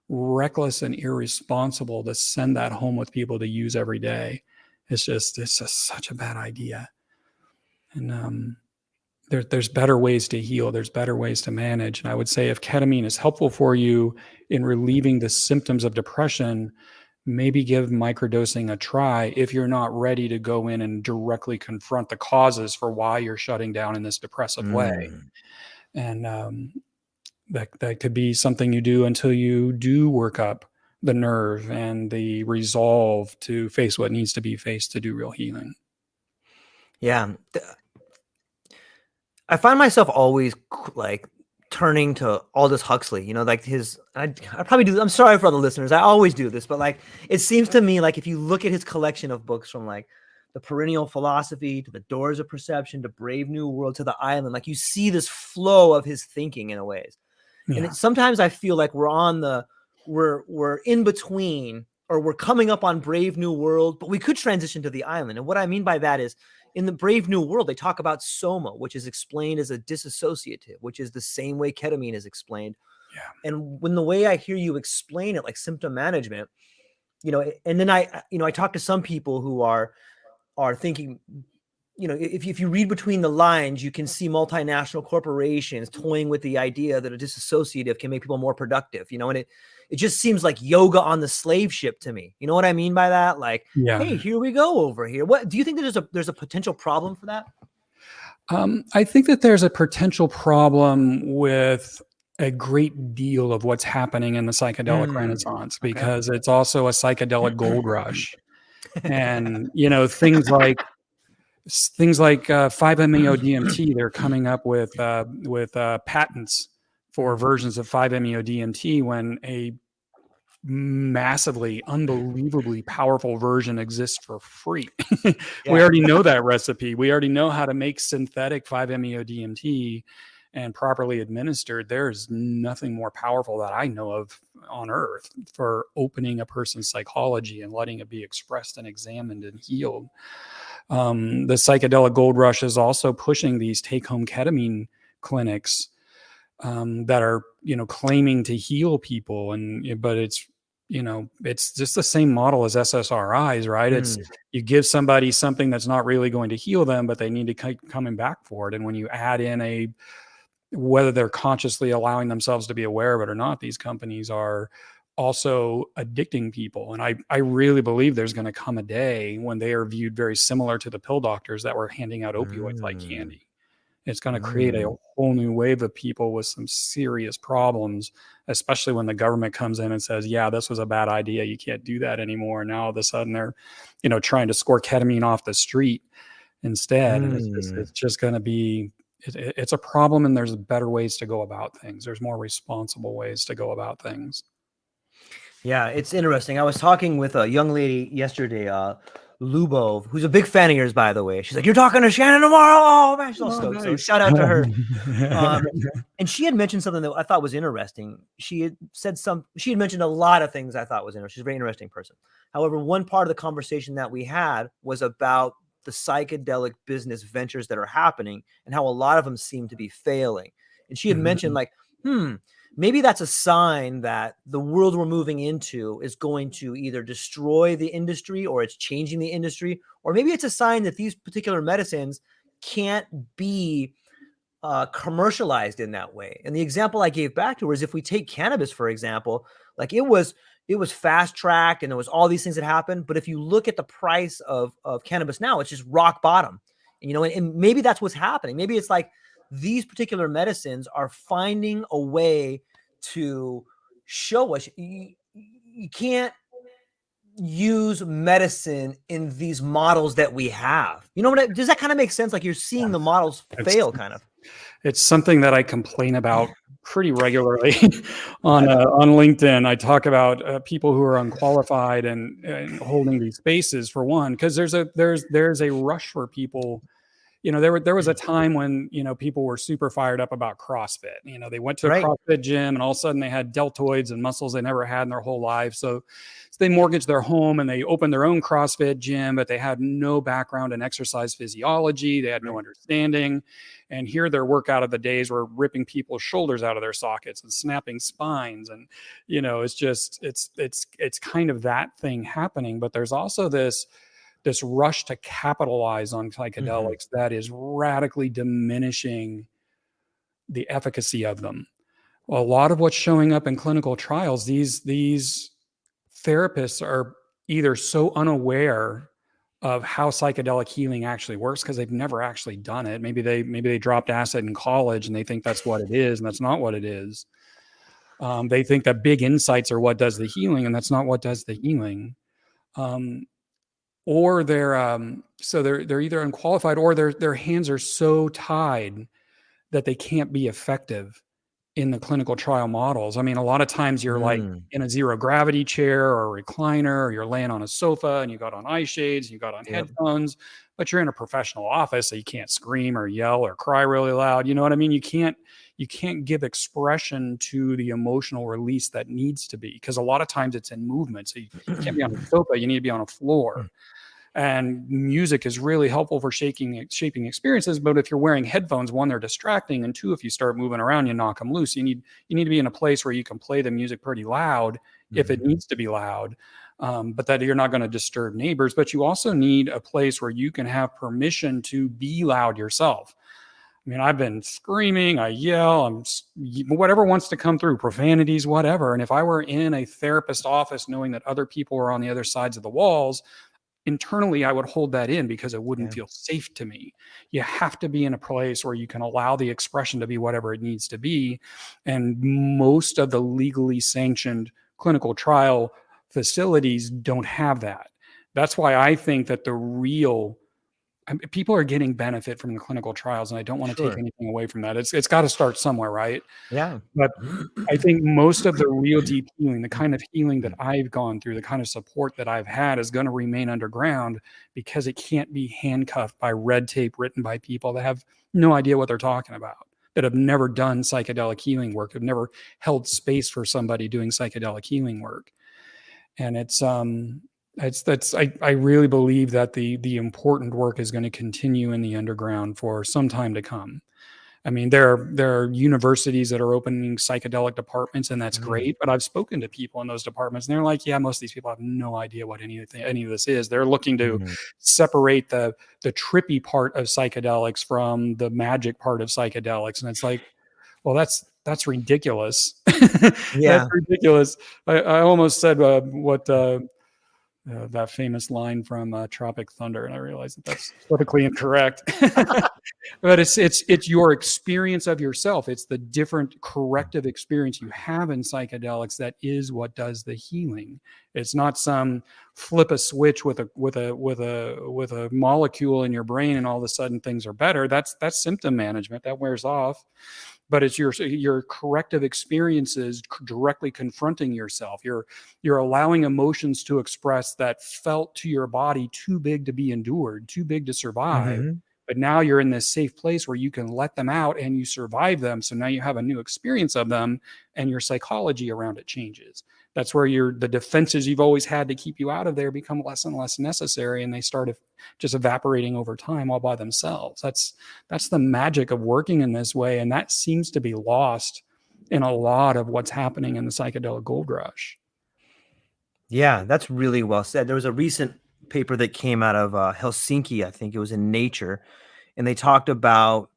reckless and irresponsible to send that home with people to use every day. It's just such a bad idea. And there's better ways to heal. There's better ways to manage. And I would say if ketamine is helpful for you in relieving the symptoms of depression, maybe give microdosing a try if you're not ready to go in and directly confront the causes for why you're shutting down in this depressive way. And that could be something you do until you do work up the nerve and the resolve to face what needs to be faced to do real healing. Yeah. I find myself always like turning to Aldous Huxley, like I probably do. I'm sorry for all the listeners. I always do this, but like, it seems to me like if you look at his collection of books, from like the Perennial Philosophy to the Doors of Perception to Brave New World to the Island, like you see this flow of his thinking in a ways. Yeah. And sometimes I feel like we're in between, or we're coming up on Brave New World, but we could transition to the Island. And what I mean by that is, in the Brave New World, they talk about soma, which is explained as a dissociative, which is the same way ketamine is explained. Yeah. And when the way I hear you explain it, like symptom management, and then I talk to some people who are thinking if you read between the lines, you can see multinational corporations toying with the idea that a disassociative can make people more productive, and it just seems like yoga on the slave ship to me. You know what I mean by that? Like, hey, here we go over here. What do you think that there's a potential problem for that? I think that there's a potential problem with a great deal of what's happening in the psychedelic renaissance, because it's also a psychedelic gold rush. And, things like 5-MeO-DMT, they're coming up with patents for versions of 5-MeO-DMT when a massively, unbelievably powerful version exists for free. We already know that recipe. We already know how to make synthetic 5-MeO-DMT, and properly administered, there's nothing more powerful that I know of on earth for opening a person's psychology and letting it be expressed and examined and healed. The psychedelic gold rush is also pushing these take-home ketamine clinics that are, claiming to heal people, but it's just the same model as SSRIs, right? It's you give somebody something that's not really going to heal them, but they need to keep coming back for it. And when you add in whether they're consciously allowing themselves to be aware of it or not, these companies are also addicting people. And I really believe there's going to come a day when they are viewed very similar to the pill doctors that were handing out opioids like candy. It's going to create a whole new wave of people with some serious problems, especially when the government comes in and says, yeah, this was a bad idea. You can't do that anymore. And now all of a sudden they're, trying to score ketamine off the street instead. And it's just going to be, it's a problem, and there's better ways to go about things. There's more responsible ways to go about things. Yeah, it's interesting. I was talking with a young lady yesterday, Lubov, who's a big fan of yours, by the way. She's like, "You're talking to Shannon tomorrow." Oh man, she's all stoked. Nice. So shout out to her. And she had mentioned something that I thought was interesting. She had mentioned a lot of things I thought was interesting. She's a very interesting person. However, one part of the conversation that we had was about the psychedelic business ventures that are happening and how a lot of them seem to be failing. And she had mentioned like, maybe that's a sign that the world we're moving into is going to either destroy the industry, or it's changing the industry, or maybe it's a sign that these particular medicines can't be commercialized in that way. And the example I gave back to her is, if we take cannabis, for example, like it was fast tracked and there was all these things that happened. But if you look at the price of cannabis now, it's just rock bottom, and maybe that's what's happening. Maybe it's like, these particular medicines are finding a way to show us you can't use medicine in these models that we have. Does that kind of make sense? Like, you're seeing the models fail kind of. It's something that I complain about pretty regularly on LinkedIn. I talk about people who are unqualified and holding these spaces, for one, because there's a rush for people. There was a time when, people were super fired up about CrossFit. They went to a CrossFit gym and all of a sudden they had deltoids and muscles they never had in their whole life. So they mortgaged their home and they opened their own CrossFit gym, but they had no background in exercise physiology. They had no understanding. And here their workout of the days were ripping people's shoulders out of their sockets and snapping spines. And, it's kind of that thing happening. But there's also this rush to capitalize on psychedelics that is radically diminishing the efficacy of them. A lot of what's showing up in clinical trials, these therapists are either so unaware of how psychedelic healing actually works because they've never actually done it. Maybe they dropped acid in college and they think that's what it is, and that's not what it is. They think that big insights are what does the healing, and that's not what does the healing. Or they're either unqualified, or their hands are so tied that they can't be effective in the clinical trial models. I mean, a lot of times you're like in a zero gravity chair or a recliner, or you're laying on a sofa and you got on eye shades, you got on headphones, but you're in a professional office, so you can't scream or yell or cry really loud. You know what I mean? You can't give expression to the emotional release that needs to be, because a lot of times it's in movement. So you can't be on a sofa, you need to be on a floor. And music is really helpful for shaping experiences. But if you're wearing headphones, one, they're distracting, and two, if you start moving around, you knock them loose. You need to be in a place where you can play the music pretty loud if it needs to be loud. but that you're not going to disturb neighbors. But you also need a place where you can have permission to be loud yourself. I mean, I've been screaming, I yell, whatever wants to come through, profanities, whatever. And if I were in a therapist office knowing that other people were on the other sides of the walls, internally I would hold that in because it wouldn't feel safe to me. You have to be in a place where you can allow the expression to be whatever it needs to be. And most of the legally sanctioned clinical trial facilities don't have that. That's why I think that people are getting benefit from the clinical trials, and I don't want to take anything away from that. It's got to start somewhere, right? Yeah. But I think most of the real deep healing, the kind of healing that I've gone through, the kind of support that I've had is going to remain underground because it can't be handcuffed by red tape written by people that have no idea what they're talking about, that have never done psychedelic healing work, have never held space for somebody doing psychedelic healing work. And I really believe that the important work is going to continue in the underground for some time to come. I mean, there are universities that are opening psychedelic departments, and that's great. But I've spoken to people in those departments, and they're like, "Yeah, most of these people have no idea what any of this is. They're looking to separate the trippy part of psychedelics from the magic part of psychedelics." And it's like, well, that's ridiculous. That's ridiculous. I almost said that famous line from Tropic Thunder, and I realized that that's politically incorrect. But it's your experience of yourself. It's the different corrective experience you have in psychedelics that is what does the healing. It's not some flip a switch with a molecule in your brain and all of a sudden things are better. That's symptom management that wears off. But it's your corrective experiences directly confronting yourself. You're allowing emotions to express that felt to your body too big to be endured, too big to survive. But now you're in this safe place where you can let them out and you survive them. So now you have a new experience of them and your psychology around it changes. That's where the defenses you've always had to keep you out of there become less and less necessary, and they start just evaporating over time all by themselves. That's the magic of working in this way, and that seems to be lost in a lot of what's happening in the psychedelic gold rush. Yeah, that's really well said. There was a recent paper that came out of Helsinki, I think it was in Nature, and they talked about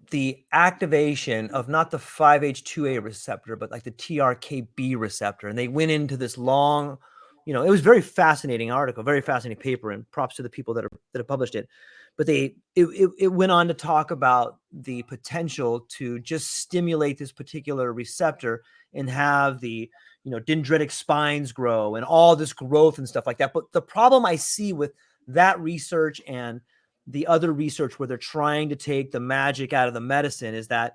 the activation of not the 5-HT2A receptor, but like the TRKB receptor. And they went into this long, it was very fascinating article, very fascinating paper, and props to the people that have published it. But it went on to talk about the potential to just stimulate this particular receptor and have the dendritic spines grow and all this growth and stuff like that. But the problem I see with that research and the other research where they're trying to take the magic out of the medicine is that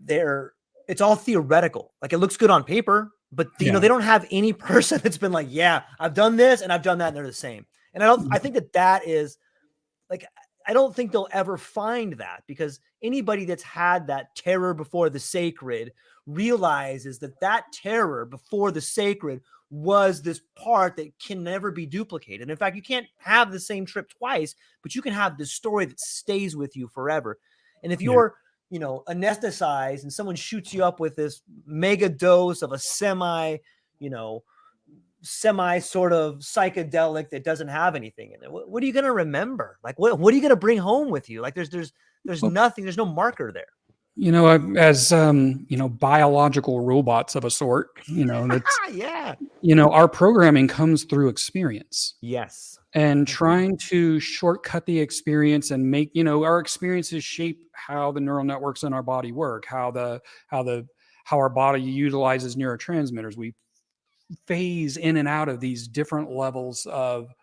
it's all theoretical. Like, it looks good on paper, but they don't have any person that's been like, yeah, I've done this and I've done that, and they're the same. And I think that is like, I don't think they'll ever find that, because anybody that's had that terror before the sacred realizes that terror before the sacred was this part that can never be duplicated. In fact, you can't have the same trip twice, but you can have this story that stays with you forever. And if you're, anesthetized and someone shoots you up with this mega dose of a semi sort of psychedelic that doesn't have anything in it, what are you going to remember? Like, what are you going to bring home with you? Like, there's nothing, there's no marker there. As biological robots of a sort, our programming comes through experience. Yes. And trying to shortcut the experience and make, our experiences shape how the neural networks in our body work, how our body utilizes neurotransmitters. We phase in and out of these different levels of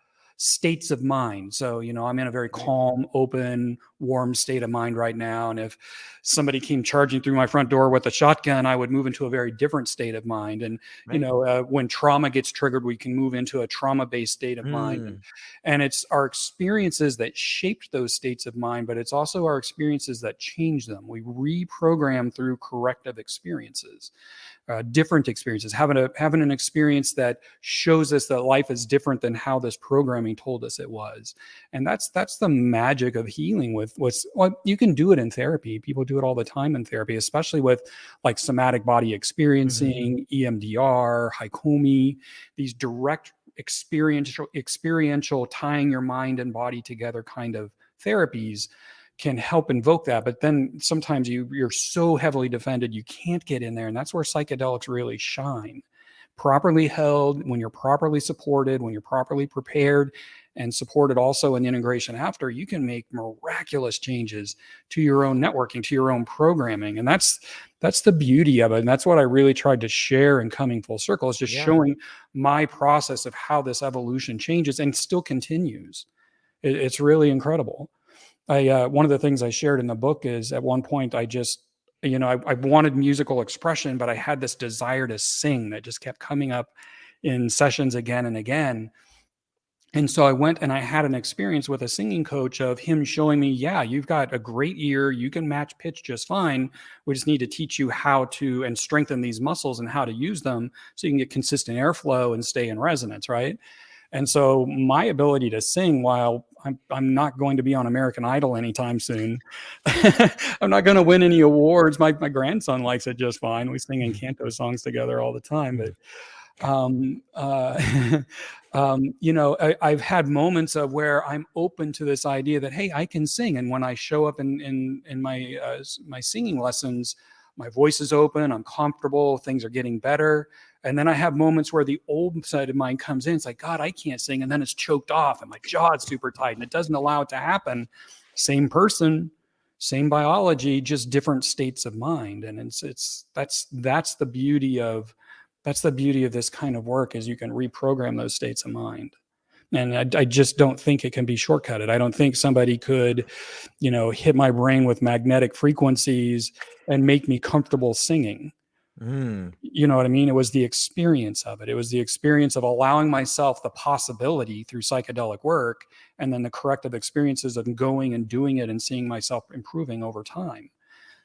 states of mind. So, I'm in a very calm, open, warm state of mind right now. And if somebody came charging through my front door with a shotgun, I would move into a very different state of mind. And, when trauma gets triggered, we can move into a trauma-based state of mind. And it's our experiences that shaped those states of mind, but it's also our experiences that change them. We reprogram through corrective experiences. different experiences, having an experience that shows us that life is different than how this programming told us it was. And that's the magic of healing with well, you can do it in therapy. People do it all the time in therapy, especially with like somatic body experiencing, EMDR, Haikomi, these direct experiential tying your mind and body together kind of therapies can help invoke that. But then sometimes you're so heavily defended, you can't get in there. And that's where psychedelics really shine. Properly held, when you're properly supported, when you're properly prepared and supported also in integration after, you can make miraculous changes to your own networking, to your own programming. And that's the beauty of it. And that's what I really tried to share in Coming Full Circle, is just showing my process of how this evolution changes and still continues. It's really incredible. One of the things I shared in the book is at one point I just, I wanted musical expression, but I had this desire to sing that just kept coming up in sessions again and again. And so I went and I had an experience with a singing coach of him showing me, yeah, you've got a great ear. You can match pitch just fine. We just need to teach you how to and strengthen these muscles and how to use them so you can get consistent airflow and stay in resonance, right? And so my ability to sing, while I'm not going to be on American Idol anytime soon, I'm not going to win any awards. My grandson likes it just fine. We sing in canto songs together all the time. But I've had moments of where I'm open to this idea that, hey, I can sing. And when I show up in my singing lessons, my voice is open, I'm comfortable, things are getting better. And then I have moments where the old side of mine comes in. It's like, God, I can't sing. And then it's choked off and my jaw is super tight and it doesn't allow it to happen. Same person, same biology, just different states of mind. And that's the beauty of this kind of work, is you can reprogram those states of mind. And I just don't think it can be shortcutted. I don't think somebody could, hit my brain with magnetic frequencies and make me comfortable singing. You know what I mean? It was the experience of it. It was the experience of allowing myself the possibility through psychedelic work, and then the corrective experiences of going and doing it and seeing myself improving over time.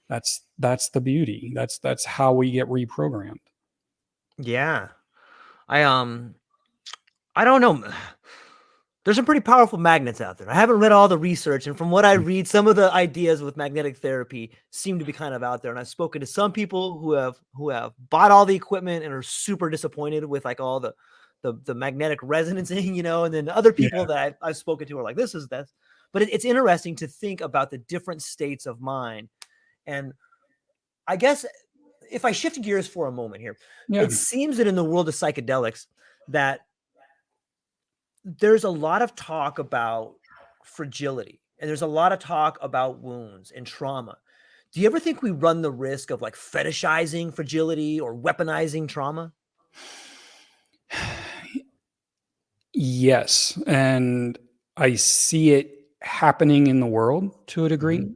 That's the beauty. That's how we get reprogrammed. Yeah. I don't know. There's some pretty powerful magnets out there. I haven't read all the research, and from what I read, some of the ideas with magnetic therapy seem to be kind of out there. And I've spoken to some people who have bought all the equipment and are super disappointed with like all the magnetic resonancing, and then other people that I've spoken to are like, this is this. But it's interesting to think about the different states of mind. And I guess if I shift gears for a moment here, it seems that in the world of psychedelics that there's a lot of talk about fragility, and there's a lot of talk about wounds and trauma. Do you ever think we run the risk of like fetishizing fragility or weaponizing trauma? Yes. And I see it happening in the world to a degree.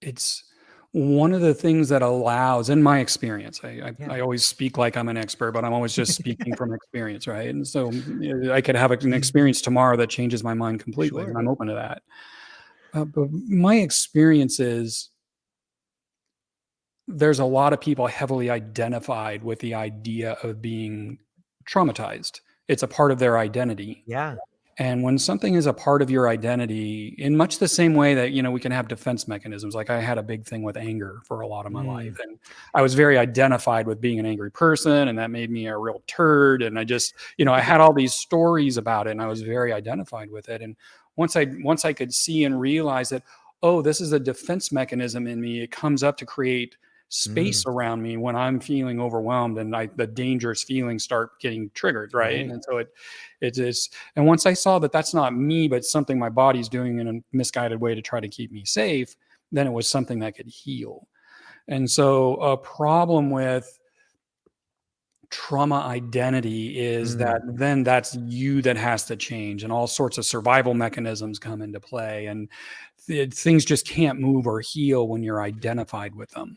It's one of the things that allows, in my experience, I always speak like I'm an expert, but I'm always just speaking from experience, right? And so I could have an experience tomorrow that changes my mind completely, and I'm open to that. But my experience is there's a lot of people heavily identified with the idea of being traumatized. It's a part of their identity. Yeah. And when something is a part of your identity, in much the same way that, we can have defense mechanisms, like I had a big thing with anger for a lot of my life. And I was very identified with being an angry person, and that made me a real turd. And I just, I had all these stories about it, and I was very identified with it. And once I could see and realize that, oh, this is a defense mechanism in me, it comes up to create space around me when I'm feeling overwhelmed and the dangerous feelings start getting triggered. Right. And so it is. And once I saw that that's not me, but something my body's doing in a misguided way to try to keep me safe, then it was something that could heal. And so a problem with trauma identity is that then that's you that has to change, and all sorts of survival mechanisms come into play, and things just can't move or heal when you're identified with them.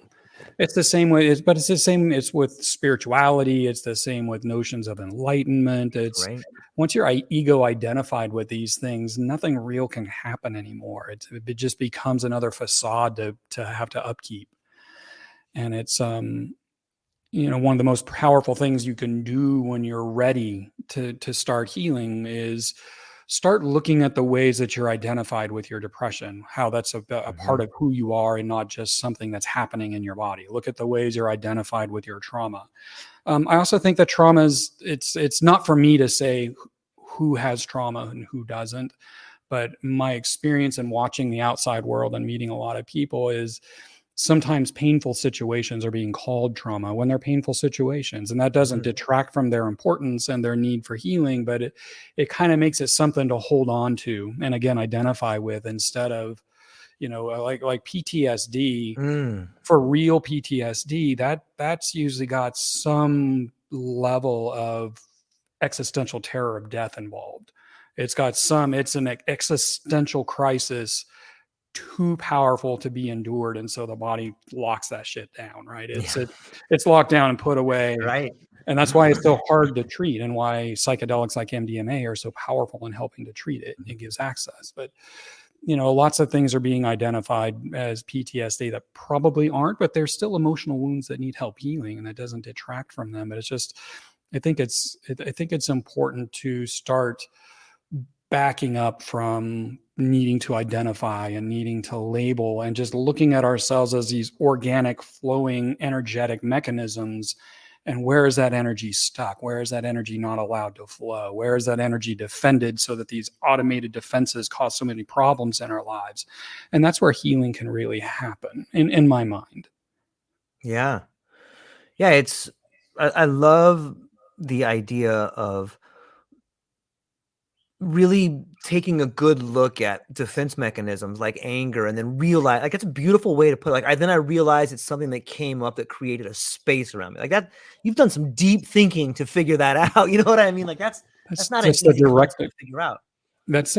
It's the same way, but it's the same. It's with spirituality. It's the same with notions of enlightenment. It's once you're ego identified with these things, nothing real can happen anymore. It just becomes another facade to have to upkeep. And it's one of the most powerful things you can do when you're ready to start healing is start looking at the ways that you're identified with your depression, how that's a part of who you are and not just something that's happening in your body. Look at the ways you're identified with your trauma. I also think that trauma is, it's not for me to say who has trauma and who doesn't, but my experience in watching the outside world and meeting a lot of people is sometimes painful situations are being called trauma when they're painful situations, and that doesn't detract from their importance and their need for healing, but it kind of makes it something to hold on to and again identify with, instead of like PTSD. For real PTSD, that's usually got some level of existential terror of death involved. It's an existential crisis too powerful to be endured, and so the body locks that shit down, right? It's locked down and put away, Right. and that's why it's so hard to treat, and why psychedelics like MDMA are so powerful in helping to treat it. It gives access, but lots of things are being identified as PTSD that probably aren't, but there's still emotional wounds that need help healing, and that doesn't detract from them. But it's just, I think it's important to start backing up from needing to identify and needing to label, and just looking at ourselves as these organic, flowing, energetic mechanisms. And where is that energy stuck? Where is that energy not allowed to flow? Where is that energy defended so that these automated defenses cause so many problems in our lives? And that's where healing can really happen, in my mind. Yeah. Yeah. I love the idea of really taking a good look at defense mechanisms like anger, and then realize, like, it's a beautiful way to put it. Like, then I realized it's something that came up that created a space around me. Like that, you've done some deep thinking to figure that out. You know what I mean? Like that's not an just the easy direct concept to figure out. That's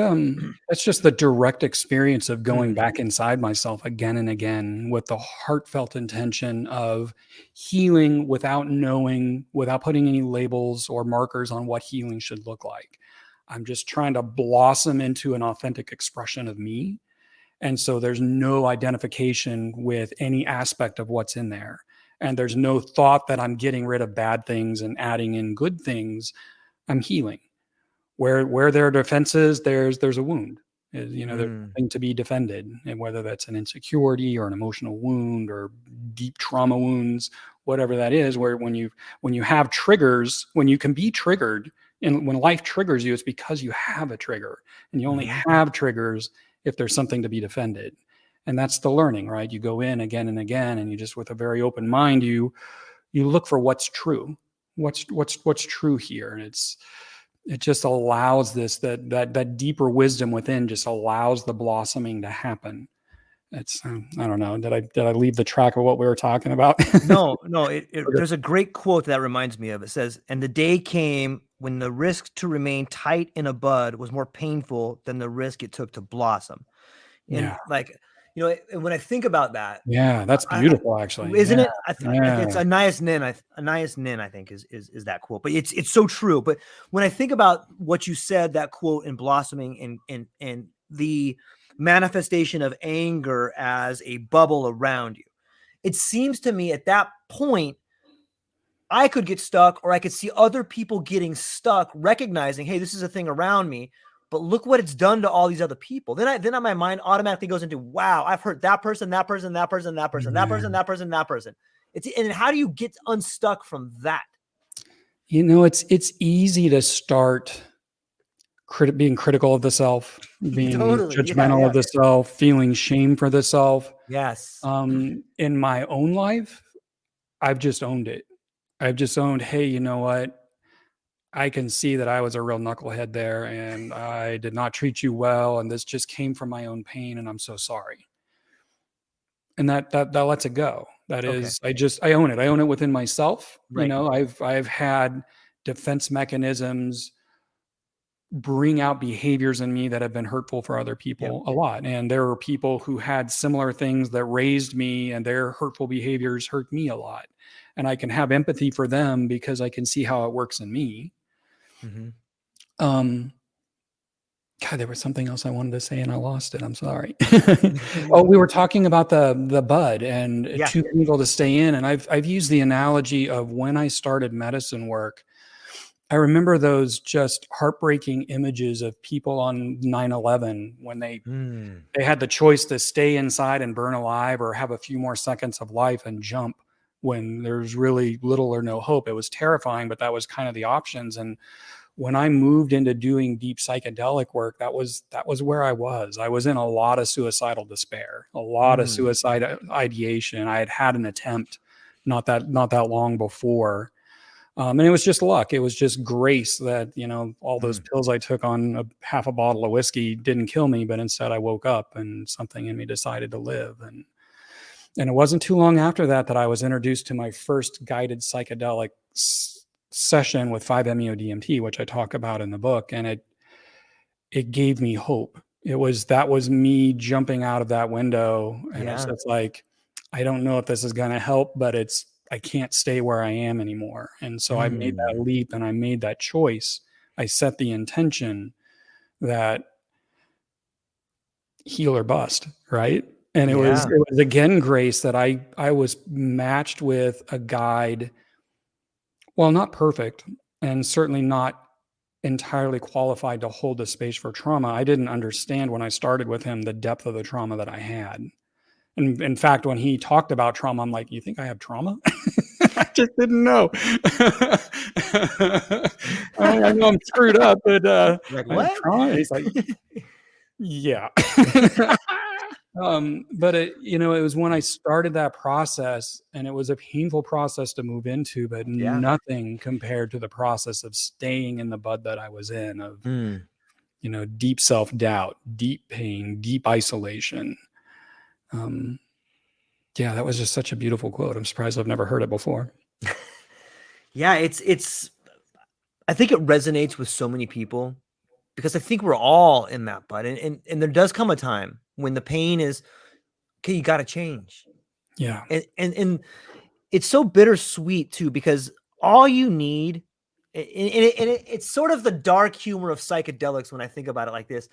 just the direct experience of going back inside myself again and again with the heartfelt intention of healing without knowing, without putting any labels or markers on what healing should look like. I'm just trying to blossom into an authentic expression of me. And so there's no identification with any aspect of what's in there. And there's no thought that I'm getting rid of bad things and adding in good things. I'm healing. Where there are defenses, there's a wound. There's something to be defended, and whether that's an insecurity or an emotional wound or deep trauma wounds, whatever that is. Where when you have triggers, when you can be triggered, and when life triggers you, it's because you have a trigger, and you only have triggers if there's something to be defended. And that's the learning, right? You go in again and again, and you just, with a very open mind, you look for what's true, what's true here, and it just allows that deeper wisdom within, just allows the blossoming to happen. It's I don't know. Did I leave the track of what we were talking about? No. There's a great quote that reminds me of. It says, "And the day came when the risk to remain tight in a bud was more painful than the risk it took to blossom." And Yeah. like, and when I think about that, Yeah, that's beautiful, actually. isn't it? Yeah. It's Anais Nin. Anais Nin, I think, is that quote. But it's so true. But when I think about what you said, that quote, in blossoming, and the manifestation of anger as a bubble around you, it seems to me at that point I could get stuck, or I could see other people getting stuck, recognizing, hey, this is a thing around me, but look what it's done to all these other people. Then my mind automatically goes into, wow, I've hurt that person, that person, that person, that person, that person, that person, that person. And how do you get unstuck from that? It's easy to start being critical of the self, being Totally. judgmental of the self, feeling shame for the self. Yes. In my own life, I've just owned it. I've just owned, hey, you know what? I can see that I was a real knucklehead there, and I did not treat you well, and this just came from my own pain, and I'm so sorry. And that lets it go. That is, I own it. I own it within myself. Right. I've had defense mechanisms bring out behaviors in me that have been hurtful for other people a lot. And there are people who had similar things that raised me, and their hurtful behaviors hurt me a lot. And I can have empathy for them because I can see how it works in me. God, there was something else I wanted to say and I lost it. I'm sorry. Oh, we were talking about the bud and Yeah. too painful to stay in. And I've used the analogy of when I started medicine work. I remember those just heartbreaking images of people on 9/11 when they had the choice to stay inside and burn alive or have a few more seconds of life and jump when there's really little or no hope. It was terrifying, but that was kind of the options. And when I moved into doing deep psychedelic work, that was where I was. I was in a lot of suicidal despair, a lot of suicide ideation. I had had an attempt not that long before. And it was just luck. It was just grace that, all those pills I took on half a bottle of whiskey didn't kill me, but instead I woke up and something in me decided to live. And it wasn't too long after that I was introduced to my first guided psychedelic session with 5-MeO-DMT, which I talk about in the book. And it gave me hope. That was me jumping out of that window. And it's just like, I don't know if this is going to help, but I can't stay where I am anymore. And so I made that leap and I made that choice. I set the intention that heal or bust, right? And it was again grace that I was matched with a guide, well, not perfect and certainly not entirely qualified to hold the space for trauma. I didn't understand when I started with him the depth of the trauma that I had. And in fact, when he talked about trauma, I'm like, you think I have trauma? I just didn't know. I know I'm screwed up, but Like, I have what? trauma. And he's like, yeah. But it was when I started that process, and it was a painful process to move into, but nothing compared to the process of staying in the bud that I was in, of deep self-doubt, deep pain, deep isolation. Yeah, that was just such a beautiful quote. I'm surprised I've never heard it before. Yeah, I think it resonates with so many people because I think we're all in that bud. And there does come a time when the pain is, okay, you got to change. Yeah. And it's so bittersweet too, because all you need, it's sort of the dark humor of psychedelics when I think about it like this.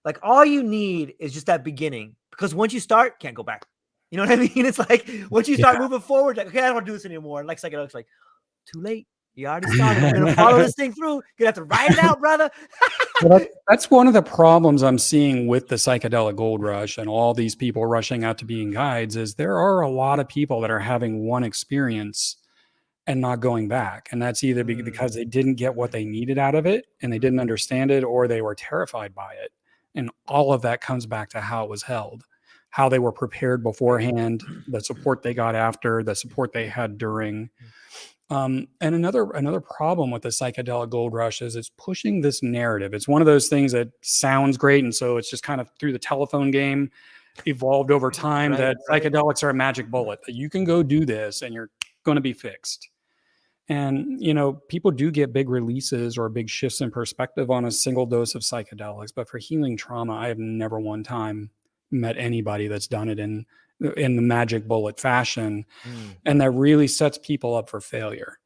Like, all you need is just that beginning, because once you start, can't go back. You know what I mean? It's like once you start moving forward, like, okay, I don't want to do this anymore. And like psychedelics, like, too late. You already started. We're gonna follow this thing through. You're gonna have to ride it out, brother. Well, that's one of the problems I'm seeing with the psychedelic gold rush and all these people rushing out to being guides, is there are a lot of people that are having one experience and not going back. And that's either because they didn't get what they needed out of it and they didn't understand it, or they were terrified by it. And all of that comes back to how it was held, how they were prepared beforehand, the support they got after, the support they had during. And another problem with the psychedelic gold rush is it's pushing this narrative. It's one of those things that sounds great, and so it's just kind of through the telephone game evolved over time, that psychedelics are a magic bullet, that you can go do this and you're going to be fixed. And people do get big releases or big shifts in perspective on a single dose of psychedelics, but for healing trauma, I have never one time met anybody that's done it in the magic bullet fashion. And that really sets people up for failure.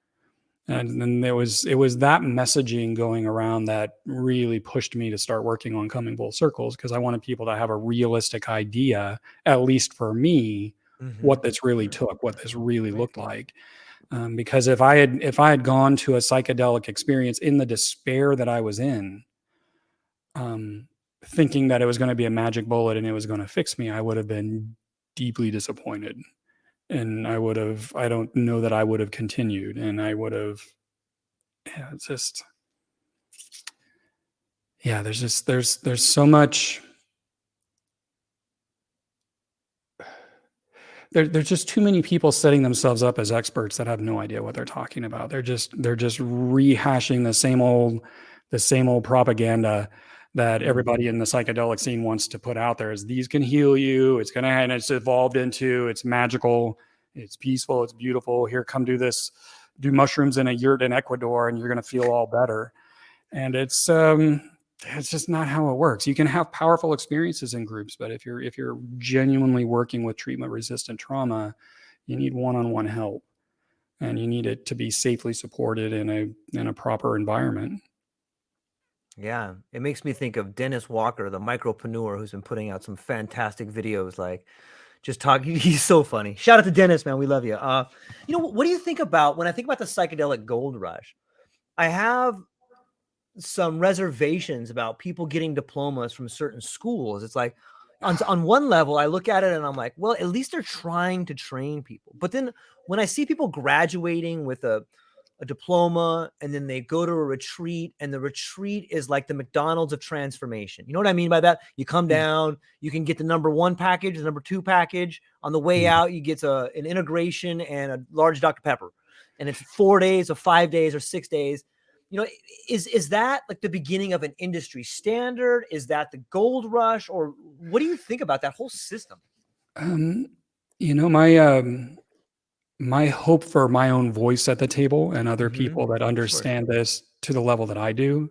And then it was that messaging going around that really pushed me to start working on coming full circles, because I wanted people to have a realistic idea, at least for me, what this really took, what this really looked like. Because if I had gone to a psychedelic experience in the despair that I was in, thinking that it was going to be a magic bullet and it was going to fix me, I would have been deeply disappointed. And I don't know that I would have continued, and I would have, it's just, there's so much, there's just too many people setting themselves up as experts that have no idea what they're talking about. They're just rehashing the same old propaganda that everybody in the psychedelic scene wants to put out there, is these can heal you. And it's evolved into, it's magical, it's peaceful, it's beautiful. Here, come do mushrooms in a yurt in Ecuador and you're going to feel all better. And it's just not how it works. You can have powerful experiences in groups, but if you're genuinely working with treatment resistant trauma, you need one-on-one help, and you need it to be safely supported in a proper environment. Yeah, it makes me think of Dennis Walker, the micropreneur, who's been putting out some fantastic videos, like just talking. He's so funny. Shout out to Dennis, man. We love you. What do you think about when I think about the psychedelic gold rush? I have some reservations about people getting diplomas from certain schools. It's like on one level, I look at it and I'm like, well, at least they're trying to train people. But then when I see people graduating with a diploma and then they go to a retreat, and the retreat is like the McDonald's of transformation. You know what I mean by that? You come down, you can get the number 1 package, the number 2 package. On the way out, you get an integration and a large Dr. Pepper. And it's 4 days or 5 days or 6 days. Is that like the beginning of an industry standard? Is that the gold rush? Or what do you think about that whole system? My hope for my own voice at the table and other people that understand this to the level that I do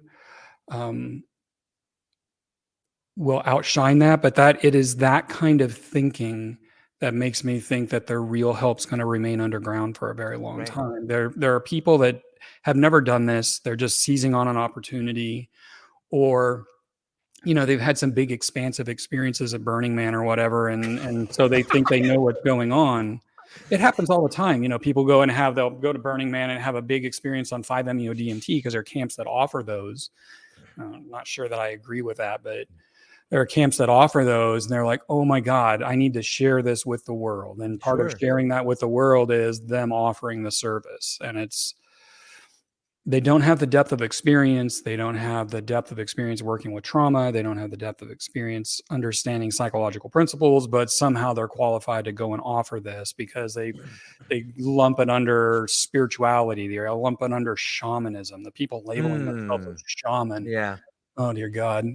will outshine that. But that it is that kind of thinking that makes me think that their real help's going to remain underground for a very long time. There are people that have never done this. They're just seizing on an opportunity, or they've had some big expansive experiences at Burning Man or whatever, and so they think they know what's going on. It happens all the time. People they'll go to Burning Man and have a big experience on 5-MeO DMT because there are camps that offer those. I'm not sure that I agree with that, but there are camps that offer those, and they're like, oh my God, I need to share this with the world. And part of sharing that with the world is them offering the service. And they don't have the depth of experience. They don't have the depth of experience working with trauma. They don't have the depth of experience understanding psychological principles, but somehow they're qualified to go and offer this because they lump it under spirituality. They lump it under shamanism. The people labeling themselves as shaman. Yeah. Oh dear God.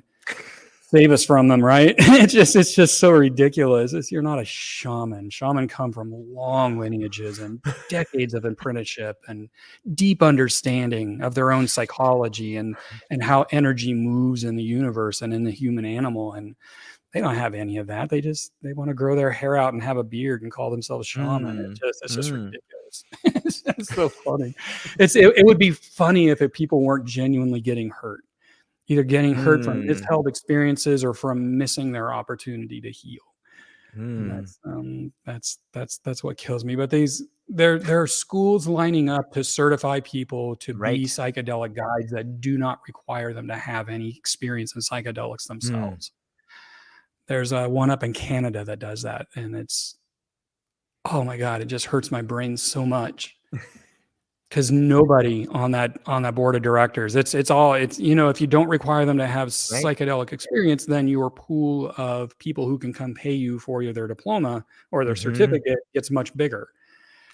Save us from them, right? It's just so ridiculous. You're not a shaman. Shaman come from long lineages and decades of apprenticeship and deep understanding of their own psychology and how energy moves in the universe and in the human animal. And they don't have any of that. They want to grow their hair out and have a beard and call themselves shaman. It's just ridiculous. It's just so funny. It would be funny if people weren't genuinely getting hurt. Either getting hurt from misheld experiences or from missing their opportunity to heal. And that's what kills me. But there are schools lining up to certify people to be psychedelic guides that do not require them to have any experience in psychedelics themselves. There's one up in Canada that does that, and it's, oh my God, it just hurts my brain so much. Because nobody on that board of directors, it's if you don't require them to have psychedelic experience, then your pool of people who can come pay you for their diploma or their certificate gets much bigger.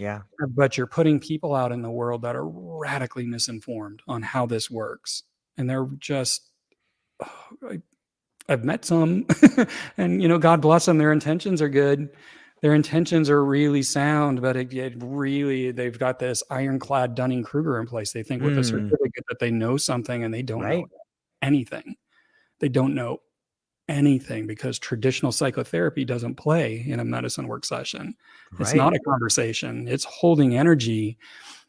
Yeah. But you're putting people out in the world that are radically misinformed on how this works. And they're just, I've met some and, God bless them. Their intentions are good. Their intentions are really sound, but they've got this ironclad Dunning-Kruger in place. They think with a certificate that they know something, and they don't know anything. They don't know anything because traditional psychotherapy doesn't play in a medicine work session. It's not a conversation. It's holding energy.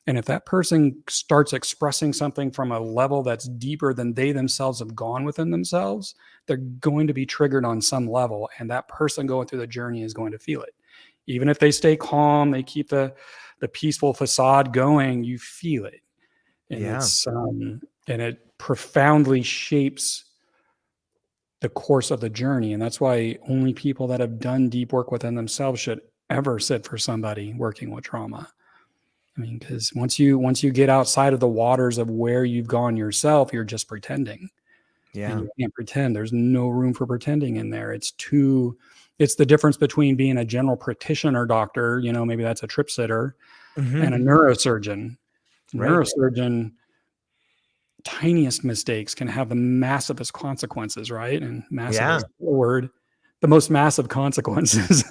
And if that person starts expressing something from a level that's deeper than they themselves have gone within themselves, they're going to be triggered on some level. And that person going through the journey is going to feel it. Even if they stay calm, they keep the peaceful facade going, you feel it. And and it profoundly shapes the course of the journey. And that's why only people that have done deep work within themselves should ever sit for somebody working with trauma. I mean, because once you get outside of the waters of where you've gone yourself, you're just pretending. Yeah. And you can't pretend. There's no room for pretending in there. It's the difference between being a general practitioner doctor, maybe that's a trip sitter, and a neurosurgeon. Neurosurgeon, tiniest mistakes can have the massivest consequences, right? And massive is the word. The most massive consequences.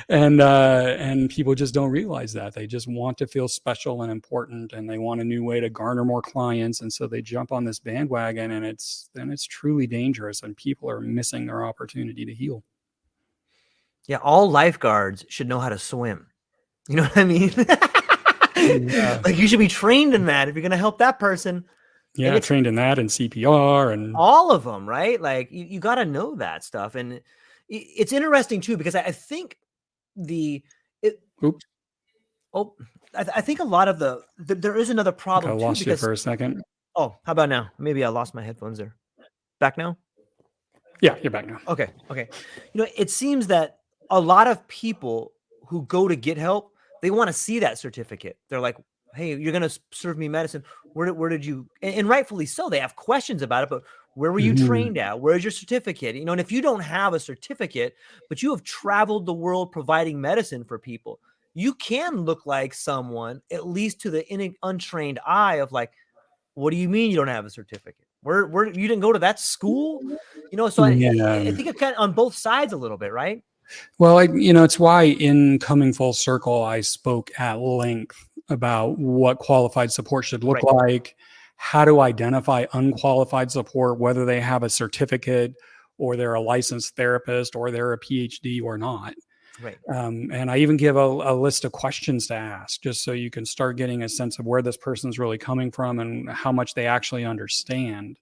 And people just don't realize that. They just want to feel special and important, and they want a new way to garner more clients. And so they jump on this bandwagon, and it's truly dangerous, and people are missing their opportunity to heal. Yeah, all lifeguards should know how to swim. You know what I mean? Like, you should be trained in that if you're going to help that person Yeah, trained in that and CPR and all of them, right? Like you got to know that stuff. And it's interesting too, because I think oops. Oh, I think a lot of there is another problem I too, lost you because for a second. how about now? Maybe I lost my headphones there. Back now? Yeah, you're back now. Okay. It seems that a lot of people who go to get help, they want to see that certificate. They're like, hey, you're going to serve me medicine. Where did you, and rightfully so, they have questions about it, but where were you trained at? Where's your certificate? And if you don't have a certificate, but you have traveled the world providing medicine for people, you can look like someone, at least to the untrained eye, of like, what do you mean you don't have a certificate? Where you didn't go to that school? So I think it kind of on both sides a little bit, right? Well, it's why in coming full circle, I spoke at length about what qualified support should look like, how to identify unqualified support, whether they have a certificate or they're a licensed therapist or they're a PhD or not. Right. And I even give a list of questions to ask, just so you can start getting a sense of where this person's really coming from and how much they actually understand.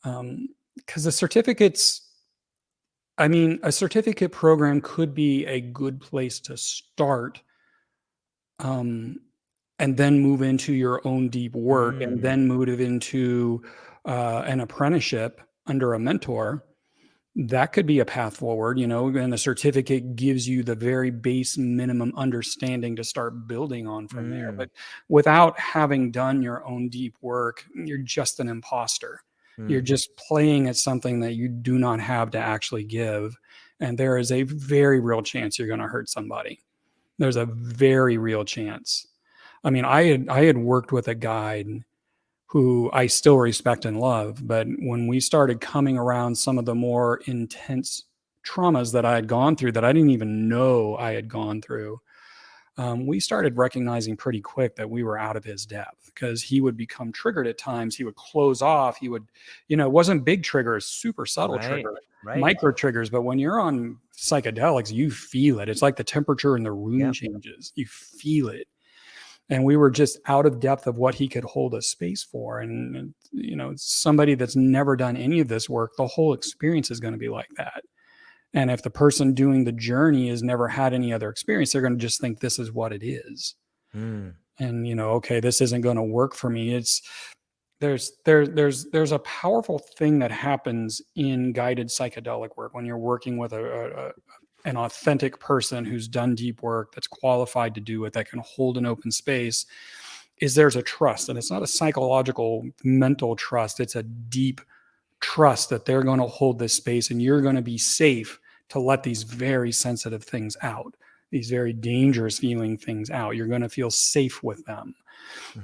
Because the certificates, a certificate program could be a good place to start, and then move into your own deep work, and then move into an apprenticeship under a mentor. That could be a path forward, and the certificate gives you the very base minimum understanding to start building on from there. But without having done your own deep work, you're just an imposter. You're just playing at something that you do not have to actually give. And there is a very real chance you're going to hurt somebody. There's a very real chance. I had worked with a guide who I still respect and love, but when we started coming around some of the more intense traumas that I had gone through that I didn't even know I had gone through, we started recognizing pretty quick that we were out of his depth, because he would become triggered at times. He would close off. He would, it wasn't big triggers, super subtle trigger, micro triggers. But when you're on psychedelics, you feel it. It's like the temperature in the room changes. You feel it. And we were just out of depth of what he could hold a space for. And, somebody that's never done any of this work, the whole experience is going to be like that. And if the person doing the journey has never had any other experience, they're going to just think this is what it is. And, okay, this isn't going to work for me. There's a powerful thing that happens in guided psychedelic work when you're working with an authentic person who's done deep work, that's qualified to do it, that can hold an open space, is there's a trust. And it's not a psychological mental trust. It's a deep trust that they're going to hold this space and you're going to be safe to let these very sensitive things out, these very dangerous feeling things out. You're going to feel safe with them.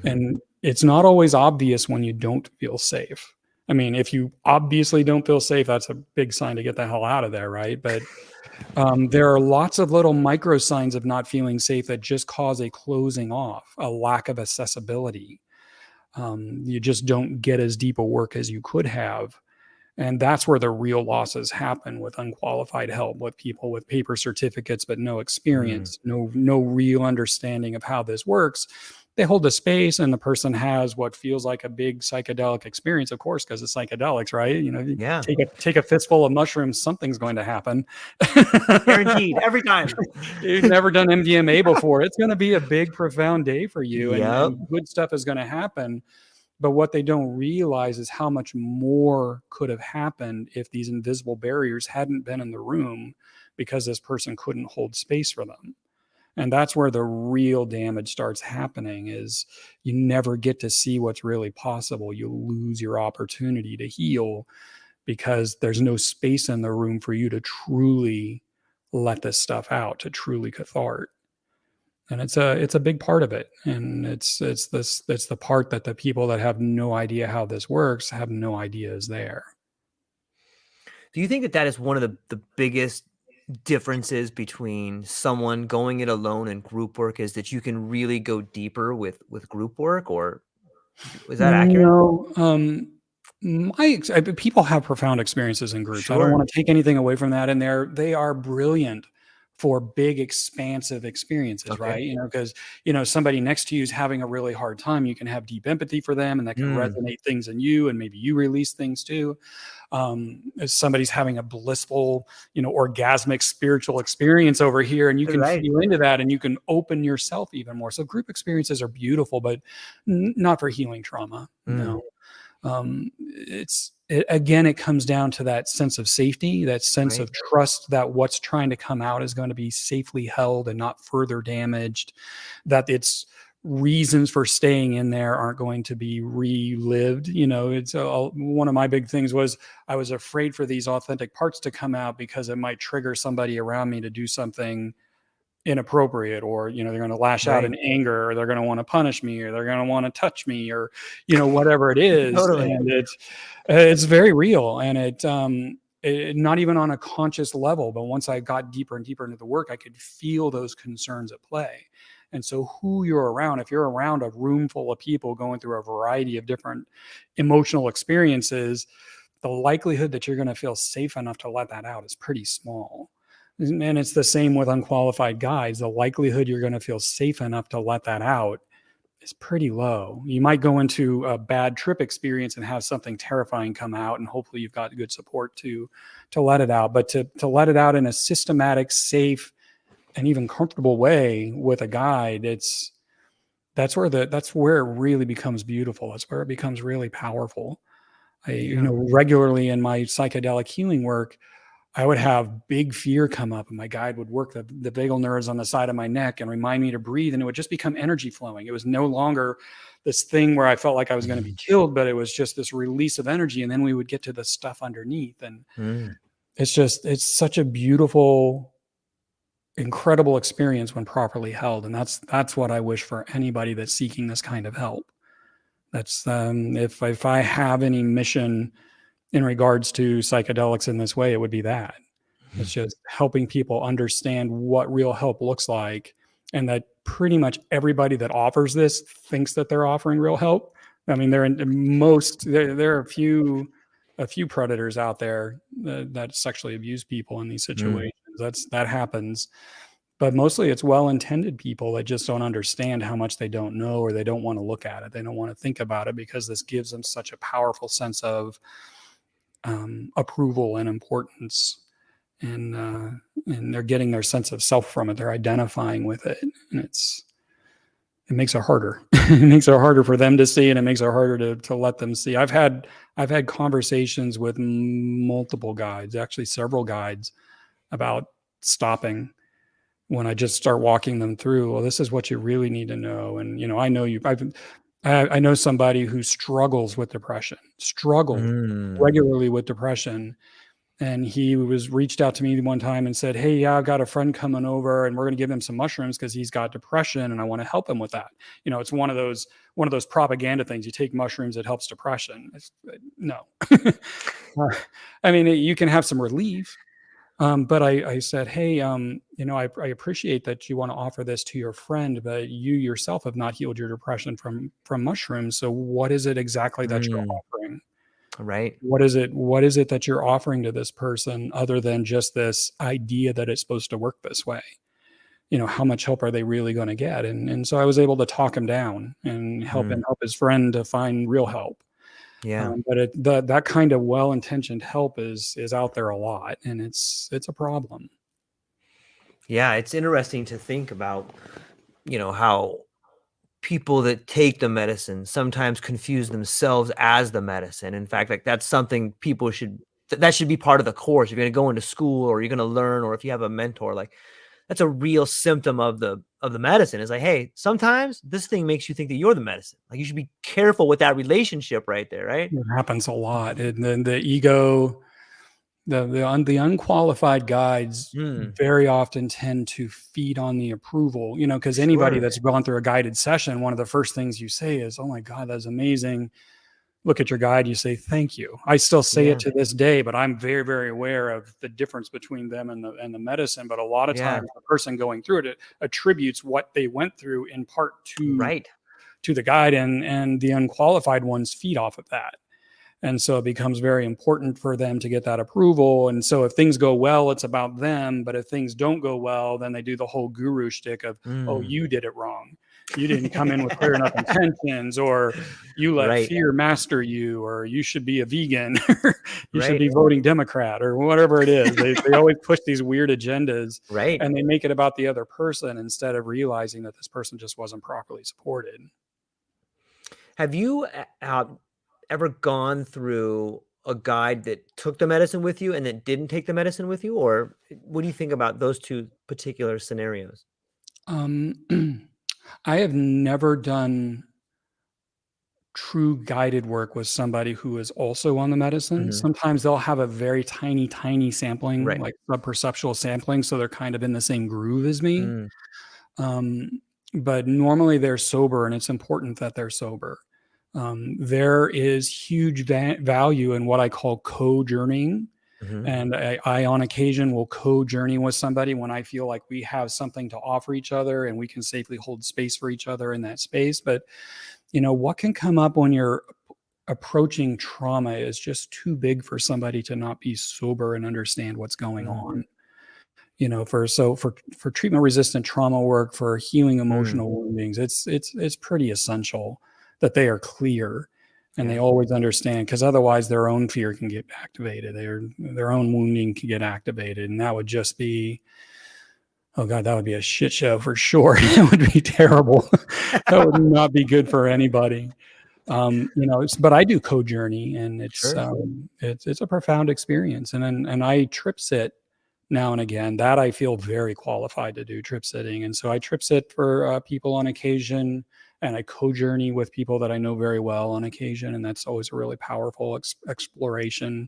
And it's not always obvious when you don't feel safe. If you obviously don't feel safe, that's a big sign to get the hell out of there, right? But there are lots of little micro signs of not feeling safe that just cause a closing off, a lack of accessibility. You just don't get as deep a work as you could have. And that's where the real losses happen with unqualified help, with people with paper certificates, but no experience, no real understanding of how this works. They hold the space and the person has what feels like a big psychedelic experience, of course, because it's psychedelics, right? Take a fistful of mushrooms, something's going to happen. Guaranteed, every time. You've never done MDMA before. It's going to be a big, profound day for you, and good stuff is going to happen. But what they don't realize is how much more could have happened if these invisible barriers hadn't been in the room, because this person couldn't hold space for them. And that's where the real damage starts happening, is you never get to see what's really possible. You lose your opportunity to heal because there's no space in the room for you to truly let this stuff out, to truly cathart. And it's a big part of it. And it's the part that the people that have no idea how this works have no idea is there. Do you think that is one of the biggest differences between someone going it alone and group work, is that you can really go deeper with group work, or is that accurate? No, people have profound experiences in groups. Sure. I don't want to take anything away from that. And they are brilliant for big, expansive experiences, right? You know, because, you know, somebody next to you is having a really hard time. You can have deep empathy for them, and that can resonate things in you, and maybe you release things too. If somebody's having a blissful, you know, orgasmic spiritual experience over here, and you can feel into that, and you can open yourself even more. So group experiences are beautiful, but not for healing trauma. No. Again, it comes down to that sense of safety, that sense of trust that what's trying to come out is going to be safely held and not further damaged, that its reasons for staying in there aren't going to be relived. You know, it's one of my big things was I was afraid for these authentic parts to come out because it might trigger somebody around me to do something inappropriate, or, you know, they're going to lash out in anger, or they're going to want to punish me, or they're going to want to touch me, or, you know, whatever it is. And it's very real. And it not even on a conscious level, but once I got deeper and deeper into the work, I could feel those concerns at play. And so who you're around, if you're around a room full of people going through a variety of different emotional experiences, the likelihood that you're going to feel safe enough to let that out is pretty small. And it's the same with unqualified guides. The likelihood you're going to feel safe enough to let that out is pretty low. You might go into a bad trip experience and have something terrifying come out, and hopefully you've got good support to let it out. But to let it out in a systematic, safe, and even comfortable way with a guide, that's where it really becomes beautiful. That's where it becomes really powerful. You know, regularly in my psychedelic healing work, I would have big fear come up, and my guide would work the vagal nerves on the side of my neck and remind me to breathe. And it would just become energy flowing. It was no longer this thing where I felt like I was going to be killed, but it was just this release of energy. And then we would get to the stuff underneath. And it's such a beautiful, incredible experience when properly held. And that's what I wish for anybody that's seeking this kind of help. That's if I have any mission in regards to psychedelics in this way, it would be that. It's just helping people understand what real help looks like, and that pretty much everybody that offers this thinks that they're offering real help. I mean, there are a few predators out there that sexually abuse people in these situations. That happens. But mostly it's well-intended people that just don't understand how much they don't know, or they don't want to look at it. They don't want to think about it, because this gives them such a powerful sense of approval and importance, and they're getting their sense of self from it. They're identifying with it, and it makes it harder. It makes it harder for them to see, and it makes it harder to let them see. I've had conversations with multiple guides, actually several guides, about stopping when I just start walking them through. Well, this is what you really need to know. And, you know, I know somebody who struggles with depression, regularly with depression. And he reached out to me one time and said, "Hey, yeah, I've got a friend coming over, and we're going to give him some mushrooms because he's got depression, and I want to help him with that." You know, it's one of those propaganda things. You take mushrooms, it helps depression. No. I mean, you can have some relief. But I said, "Hey, you know, I appreciate that you want to offer this to your friend, but you yourself have not healed your depression from mushrooms. So what is it exactly that you're offering? Right. What is it that you're offering to this person, other than just this idea that it's supposed to work this way? You know, how much help are they really going to get?" And so I was able to talk him down and help his friend to find real help. Yeah. But that kind of well-intentioned help is out there a lot, and it's a problem. Yeah, it's interesting to think about, you know, how people that take the medicine sometimes confuse themselves as the medicine. In fact, like that's something people that should be part of the course. If you're going to go into school, or you're going to learn, or if you have a mentor, like that's a real symptom of the medicine. Is like, hey, sometimes this thing makes you think that you're the medicine. Like you should be careful with that relationship right there, right? It happens a lot. And then the ego, the unqualified guides very often tend to feed on the approval, you know, because anybody that's gone through a guided session, one of the first things you say is, "Oh my God, that's amazing." Look at your guide, you say, "Thank you." I still say it to this day, but I'm very, very aware of the difference between them and the medicine. But a lot of times the person going through it attributes what they went through in part to the guide, and the unqualified ones feed off of that. And so it becomes very important for them to get that approval. And so if things go well, it's about them. But if things don't go well, then they do the whole guru shtick of, oh, you did it wrong. You didn't come in with clear enough intentions, or you let fear master you, or you should be a vegan, or you should be voting Democrat, or whatever it is. They always push these weird agendas, and they make it about the other person instead of realizing that this person just wasn't properly supported. Have you ever gone through a guide that took the medicine with you and that didn't take the medicine with you? Or what do you think about those two particular scenarios? I have never done true guided work with somebody who is also on the medicine. Sometimes they'll have a very tiny sampling, like subperceptual sampling, so they're kind of in the same groove as me. But normally they're sober, and it's important that they're sober. There is huge value in what I call co-journeying. And I, on occasion, will co-journey with somebody when I feel like we have something to offer each other and we can safely hold space for each other in that space. But, what can come up when you're approaching trauma is just too big for somebody to not be sober and understand what's going on. For treatment-resistant trauma work, for healing emotional woundings, it's pretty essential that they are clear. And they always understand, because otherwise their own fear can get activated. Their own wounding can get activated. And that would just be, oh God, that would be a shit show for sure. It would be terrible. That would not be good for anybody. But I do co-journey, and it's a profound experience. And I trip sit now and again. That I feel very qualified to do, trip sitting. And so I trip sit for people on occasion. And I co-journey with people that I know very well on occasion. And that's always a really powerful exploration.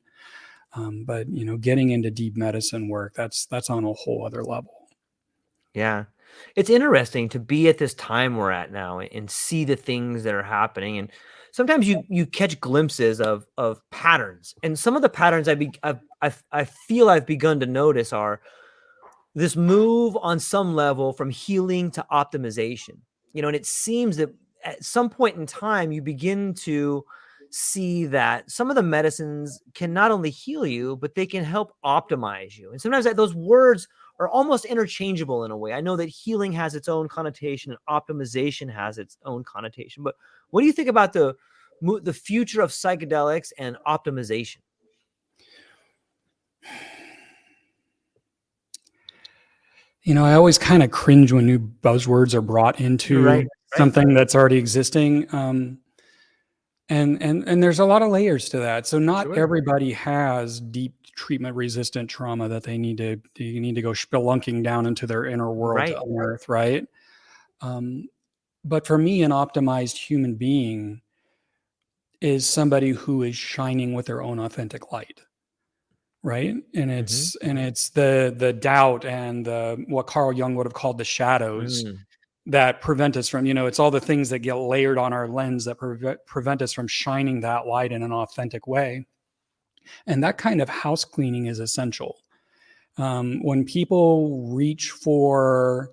But, getting into deep medicine work, that's on a whole other level. Yeah. It's interesting to be at this time we're at now and see the things that are happening. And sometimes you catch glimpses of patterns. And some of the patterns I feel I've begun to notice are this move on some level from healing to optimization. And it seems that at some point in time, you begin to see that some of the medicines can not only heal you, but they can help optimize you. And sometimes those words are almost interchangeable in a way. I know that healing has its own connotation and optimization has its own connotation. But what do you think about the future of psychedelics and optimization? I always kind of cringe when new buzzwords are brought into something that's already existing. And there's a lot of layers to that. So not everybody has deep treatment-resistant trauma that you need to go spelunking down into their inner world to unearth, right? But for me, an optimized human being is somebody who is shining with their own authentic light. Right. And it's the doubt and what Carl Jung would have called the shadows that prevent us from, it's all the things that get layered on our lens that prevent us from shining that light in an authentic way. And that kind of house cleaning is essential. When people reach for,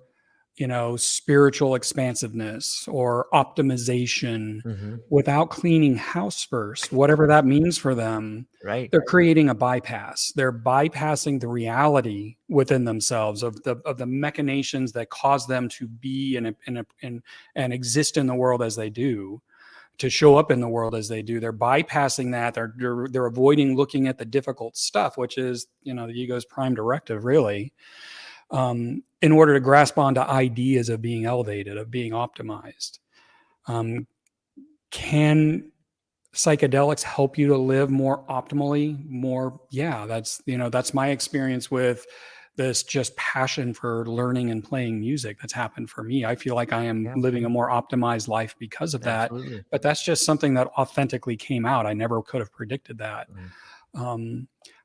spiritual expansiveness or optimization without cleaning house first, whatever that means for them, they're creating a bypass. They're bypassing the reality within themselves of the machinations that cause them to be and exist in the world as they do, to show up in the world as they do. They're bypassing that. They're avoiding looking at the difficult stuff, which is, the ego's prime directive, really. In order to grasp onto ideas of being elevated, of being optimized. Can psychedelics help you to live more optimally? That's my experience with this just passion for learning and playing music that's happened for me. I feel like I am living a more optimized life because of that. Absolutely. But that's just something that authentically came out. I never could have predicted that.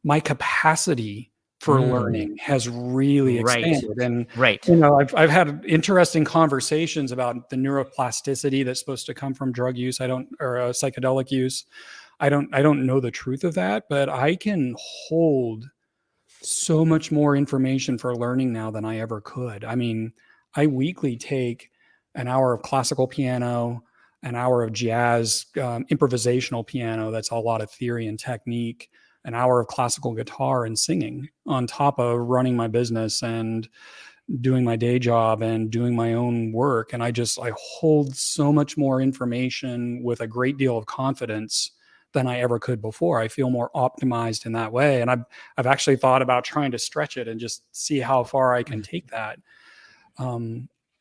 My capacity for learning has really expanded. And, I've had interesting conversations about the neuroplasticity that's supposed to come from drug use. Or psychedelic use. I don't know the truth of that, but I can hold so much more information for learning now than I ever could. I mean, I weekly take an hour of classical piano, an hour of jazz, improvisational piano that's a lot of theory and technique, an hour of classical guitar and singing on top of running my business and doing my day job and doing my own work. And I hold so much more information with a great deal of confidence than I ever could before. I feel more optimized in that way. And I've actually thought about trying to stretch it and just see how far I can take that.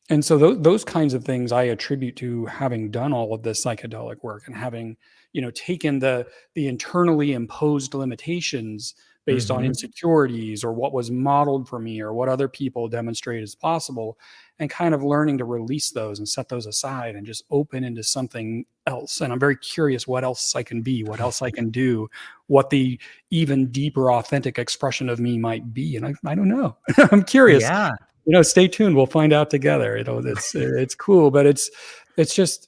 And so those kinds of things I attribute to having done all of this psychedelic work and having, taken the internally imposed limitations based on insecurities or what was modeled for me or what other people demonstrate as possible, and kind of learning to release those and set those aside and just open into something else. And I'm very curious what else I can be, what else I can do, what the even deeper authentic expression of me might be. And I don't know. I'm curious. Yeah. Stay tuned. We'll find out together. It's cool, but it's just,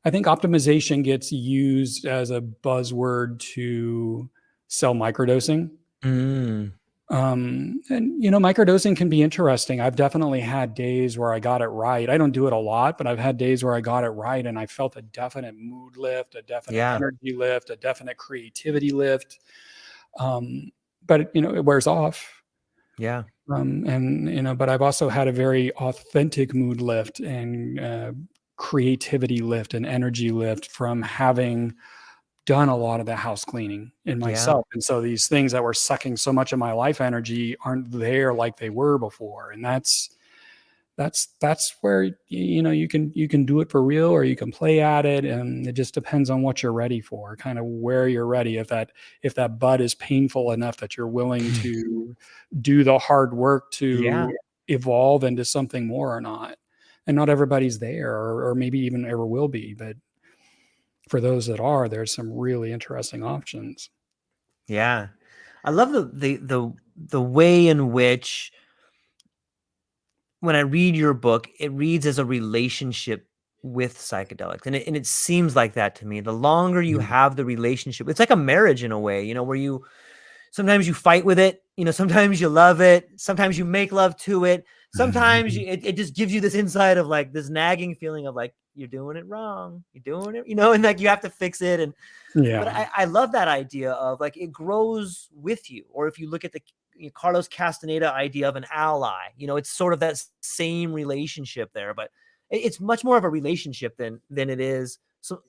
I think optimization gets used as a buzzword to sell microdosing. And microdosing can be interesting. I've definitely had days where I got it right. I don't do it a lot, but I've had days where I got it right and I felt a definite mood lift, a definite energy lift, a definite creativity lift. But it wears off. Yeah. But I've also had a very authentic mood lift and creativity lift and energy lift from having done a lot of the house cleaning in myself. And so these things that were sucking so much of my life energy aren't there like they were before. And that's where, you can do it for real or you can play at it. And it just depends on what you're ready for, kind of where you're ready. If that bud is painful enough that you're willing to do the hard work to evolve into something more or not. And not everybody's there or maybe even ever will be, but for those that are, there's some really interesting options. Yeah. I love the way in which when I read your book, it reads as a relationship with psychedelics. And it seems like that to me. The longer you have the relationship, it's like a marriage in a way, where sometimes you fight with it, sometimes you love it, sometimes you make love to it. Sometimes it just gives you this insight of like this nagging feeling of like, you're doing it wrong, you're doing it, and like you have to fix it. And but I love that idea of like it grows with you. Or if you look at the Carlos Castaneda idea of an ally, it's sort of that same relationship there, but it's much more of a relationship than it is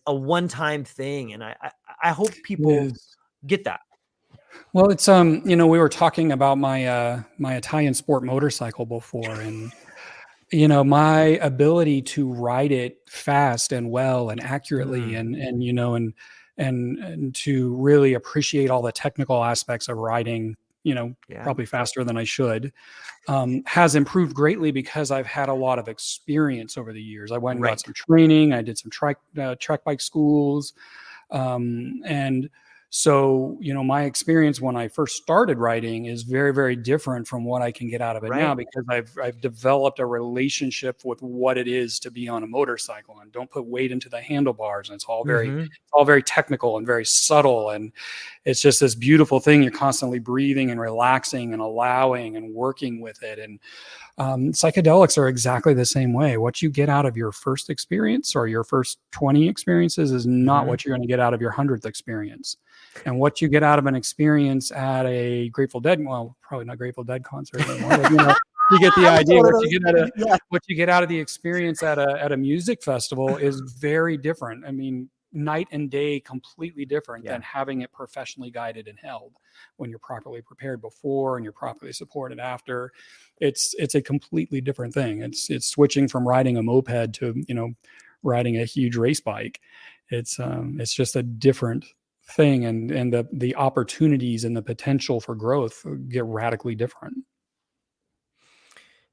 a one-time thing. And I hope people get that. Well, it's we were talking about my my Italian sport motorcycle before, and my ability to ride it fast and well and accurately and to really appreciate all the technical aspects of riding, probably faster than I should, has improved greatly because I've had a lot of experience over the years. I went and got some training. I did some trek bike schools. And so, my experience when I first started writing is very, very different from what I can get out of it now, because I've developed a relationship with what it is to be on a motorcycle and don't put weight into the handlebars. And it's all very technical and very subtle. And it's just this beautiful thing. You're constantly breathing and relaxing and allowing and working with it. And psychedelics are exactly the same way. What you get out of your first experience or your first 20 experiences is not what you're going to get out of your 100th experience. And what you get out of an experience at a Grateful Dead, well, probably not Grateful Dead concert anymore, but you get the idea. What you get out of the experience at a music festival is very different. I mean, night and day, completely different than having it professionally guided and held. When you're properly prepared before and you're properly supported after, it's a completely different thing. It's switching from riding a moped to riding a huge race bike. It's just a different thing, and the opportunities and the potential for growth get radically different.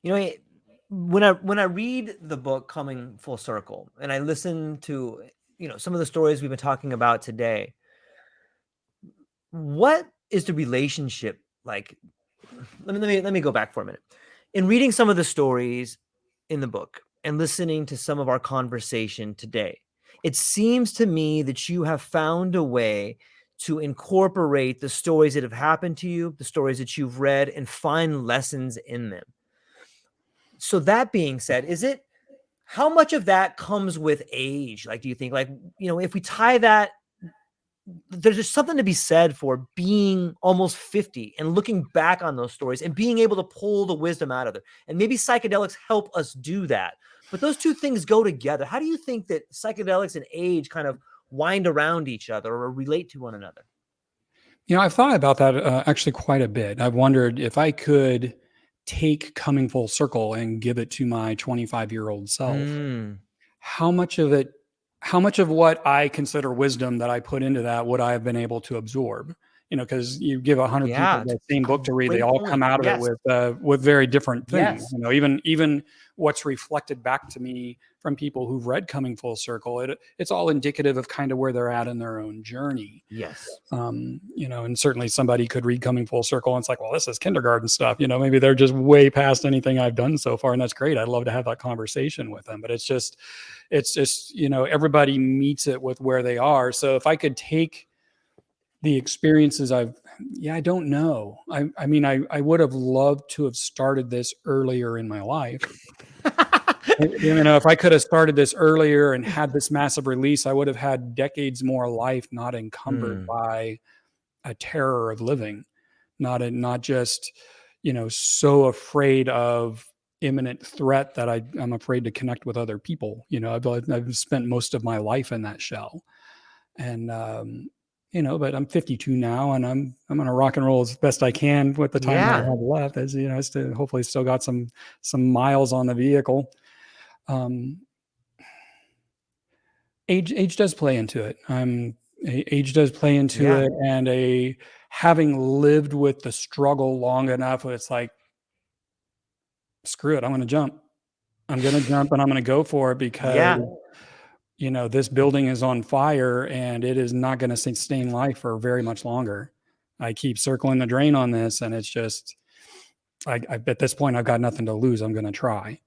When I read the book Coming Full Circle and I listen to some of the stories we've been talking about today, what is the relationship like? Let me go back for a minute. In reading some of the stories in the book and listening to some of our conversation today, it seems to me that you have found a way to incorporate the stories that have happened to you, the stories that you've read, and find lessons in them. So that being said, is it How much of that comes with age? Like, do you think, like, if we tie that, there's just something to be said for being almost 50 and looking back on those stories and being able to pull the wisdom out of it. And maybe psychedelics help us do that. But those two things go together. How do you think that psychedelics and age kind of wind around each other or relate to one another? I've thought about that actually quite a bit. I've wondered if I could take coming full circle and give it to my 25-year-old self, how much of what I consider wisdom that I put into that would I have been able to absorb? Because you give 100 people the same book to read, they all come out of it with very different things. Even what's reflected back to me from people who've read Coming Full Circle, it's all indicative of kind of where they're at in their own journey. And certainly somebody could read Coming Full Circle and it's like, well, this is kindergarten stuff. Maybe they're just way past anything I've done so far, and that's great. I'd love to have that conversation with them, but it's just everybody meets it with where they are. So if I could take the experiences I don't know. I would have loved to have started this earlier in my life. If I could have started this earlier and had this massive release, I would have had decades more life, not encumbered by a terror of living, not just, so afraid of imminent threat that I'm afraid to connect with other people. I've spent most of my life in that shell, and but I'm 52 now, and I'm gonna rock and roll as best I can with the time that I have left. As I still hopefully still got some miles on the vehicle. Age does play into it. Age does play into it, and having lived with the struggle long enough, it's like, screw it, I'm gonna jump, and I'm gonna go for it because this building is on fire and it is not going to sustain life for very much longer. I keep circling the drain on this, and it's just, at this point, I've got nothing to lose. I'm going to try.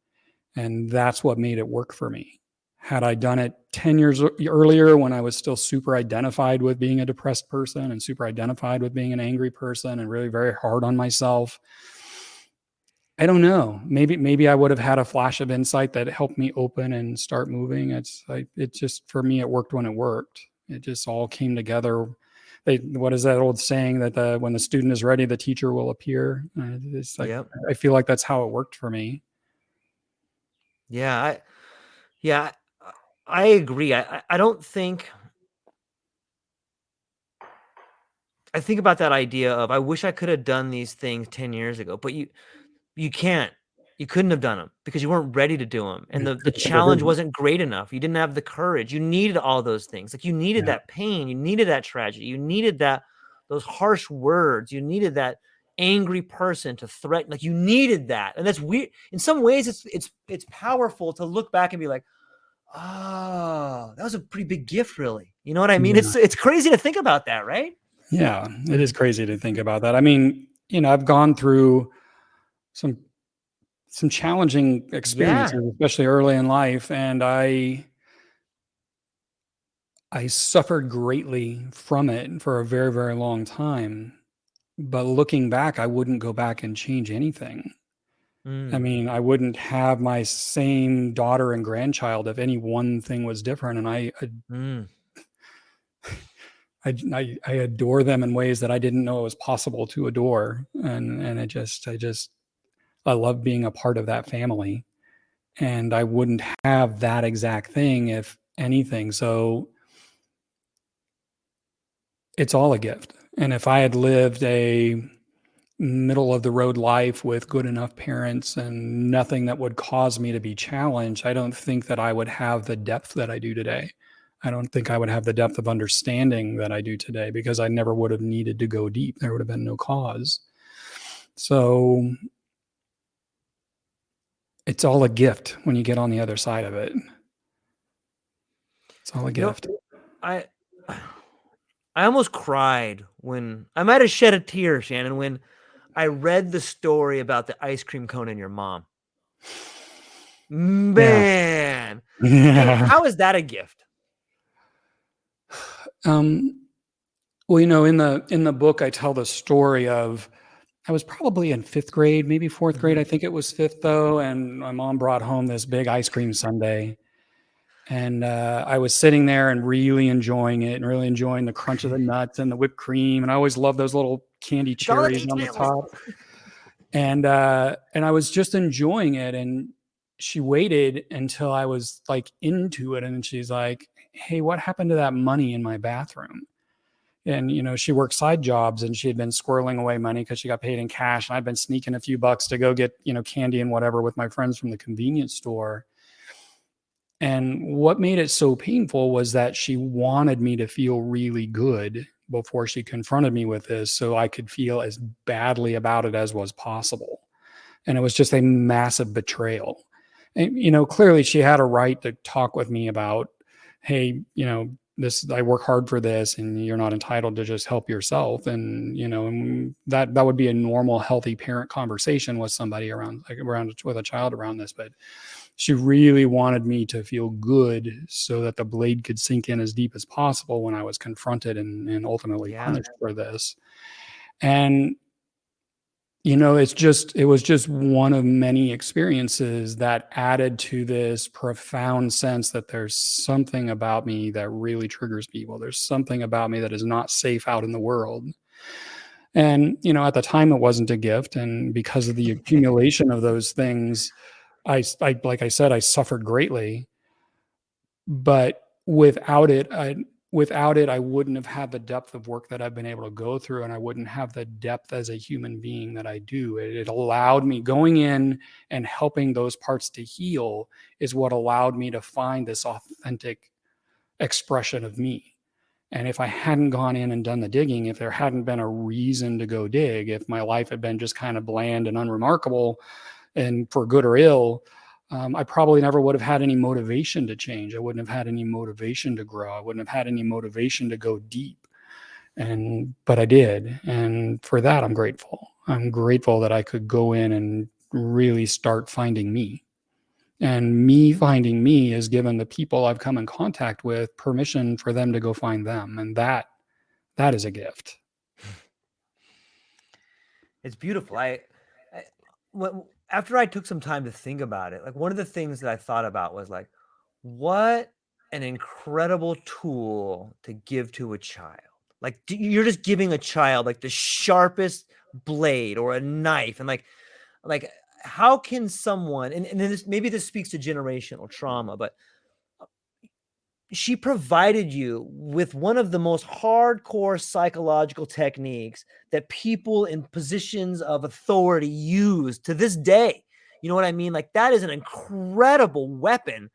And that's what made it work for me. Had I done it 10 years earlier, when I was still super identified with being a depressed person and super identified with being an angry person and really very hard on myself, I don't know. Maybe I would have had a flash of insight that helped me open and start moving. It just, for me, it worked when it worked. It just all came together. What is that old saying that when the student is ready, the teacher will appear? It's like, I feel like that's how it worked for me. I agree. I don't think. I think about that idea of, I wish I could have done these things 10 years ago, but you can't. You couldn't have done them because you weren't ready to do them. And the challenge wasn't great enough. You didn't have the courage. You needed all those things. Like, you needed that pain. You needed that tragedy. You needed those harsh words. You needed that angry person to threaten. Like, you needed that. And that's weird. In some ways, it's powerful to look back and be like, oh, that was a pretty big gift, really. You know what I mean? It's crazy to think about that, right? Yeah, it is crazy to think about that. I mean, I've gone through some challenging experiences, especially early in life, and I suffered greatly from it for a very, very long time. But looking back, I wouldn't go back and change anything. I mean, I wouldn't have my same daughter and grandchild if any one thing was different. And I adore them in ways that I didn't know it was possible to adore. And I love being a part of that family. And I wouldn't have that exact thing if anything. So it's all a gift. And if I had lived a middle of the road life with good enough parents and nothing that would cause me to be challenged, I don't think that I would have the depth that I do today. I don't think I would have the depth of understanding that I do today, because I never would have needed to go deep. There would have been no cause. So it's all a gift when you get on the other side of it. It's all a gift. I almost cried when I might have shed a tear, Shannon, when I read the story about the ice cream cone and your mom. Man, how is that a gift? Well, in the book, I tell the story of I was probably in 5th grade, maybe 4th grade. I think it was 5th though. And my mom brought home this big ice cream sundae. And I was sitting there and really enjoying it and really enjoying the crunch of the nuts and the whipped cream. And I always love those little candy It's all the cherries on the details. top. And I was just enjoying it. And she waited until I was like into it. And then she's like, hey, what happened to that money in my bathroom? And, you know, she worked side jobs and she had been squirreling away money because she got paid in cash. And I'd been sneaking a few bucks to go get, you know, candy and whatever with my friends from the convenience store. And what made it so painful was that she wanted me to feel really good before she confronted me with this so I could feel as badly about it as was possible. And it was just a massive betrayal. And, you know, clearly she had a right to talk with me about, hey, you know, this, I work hard for this and you're not entitled to just help yourself. And, you know, and that would be a normal, healthy parent conversation with somebody around, like around with a child around this. But she really wanted me to feel good so that the blade could sink in as deep as possible when I was confronted and ultimately punished for this. And, you know, it was just one of many experiences that added to this profound sense that there's something about me that really triggers people. There's something about me that is not safe out in the world. And, you know, at the time it wasn't a gift. And because of the accumulation of those things, I like I said, I suffered greatly, but without it, I wouldn't have had the depth of work that I've been able to go through, and I wouldn't have the depth as a human being that I do. It allowed me, going in and helping those parts to heal is what allowed me to find this authentic expression of me. And if I hadn't gone in and done the digging, if there hadn't been a reason to go dig, if my life had been just kind of bland and unremarkable, and for good or ill, I probably never would have had any motivation to change. I wouldn't have had any motivation to grow. I wouldn't have had any motivation to go deep. But I did. And for that, I'm grateful. I'm grateful that I could go in and really start finding me. And me finding me has given the people I've come in contact with permission for them to go find them. And that is a gift. It's beautiful. After I took some time to think about it, like one of the things that I thought about was like, what an incredible tool to give to a child. Like you're just giving a child like the sharpest blade or a knife, and like how can someone, and this, maybe this speaks to generational trauma, but she provided you with one of the most hardcore psychological techniques that people in positions of authority use to this day. You know what I mean? Like that is an incredible weapon.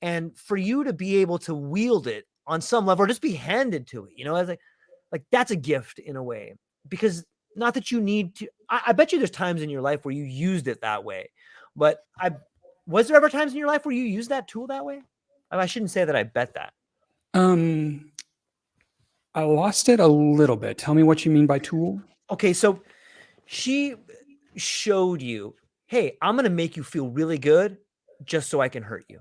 And for you to be able to wield it on some level or just be handed to it, you know, as like that's a gift in a way, because not that you need to, I bet you there's times in your life where you used it that way, but was there ever times in your life where you used that tool that way? I shouldn't say that I bet that. I lost it a little bit. Tell me what you mean by tool. Okay, so she showed you, hey, I'm going to make you feel really good just so I can hurt you.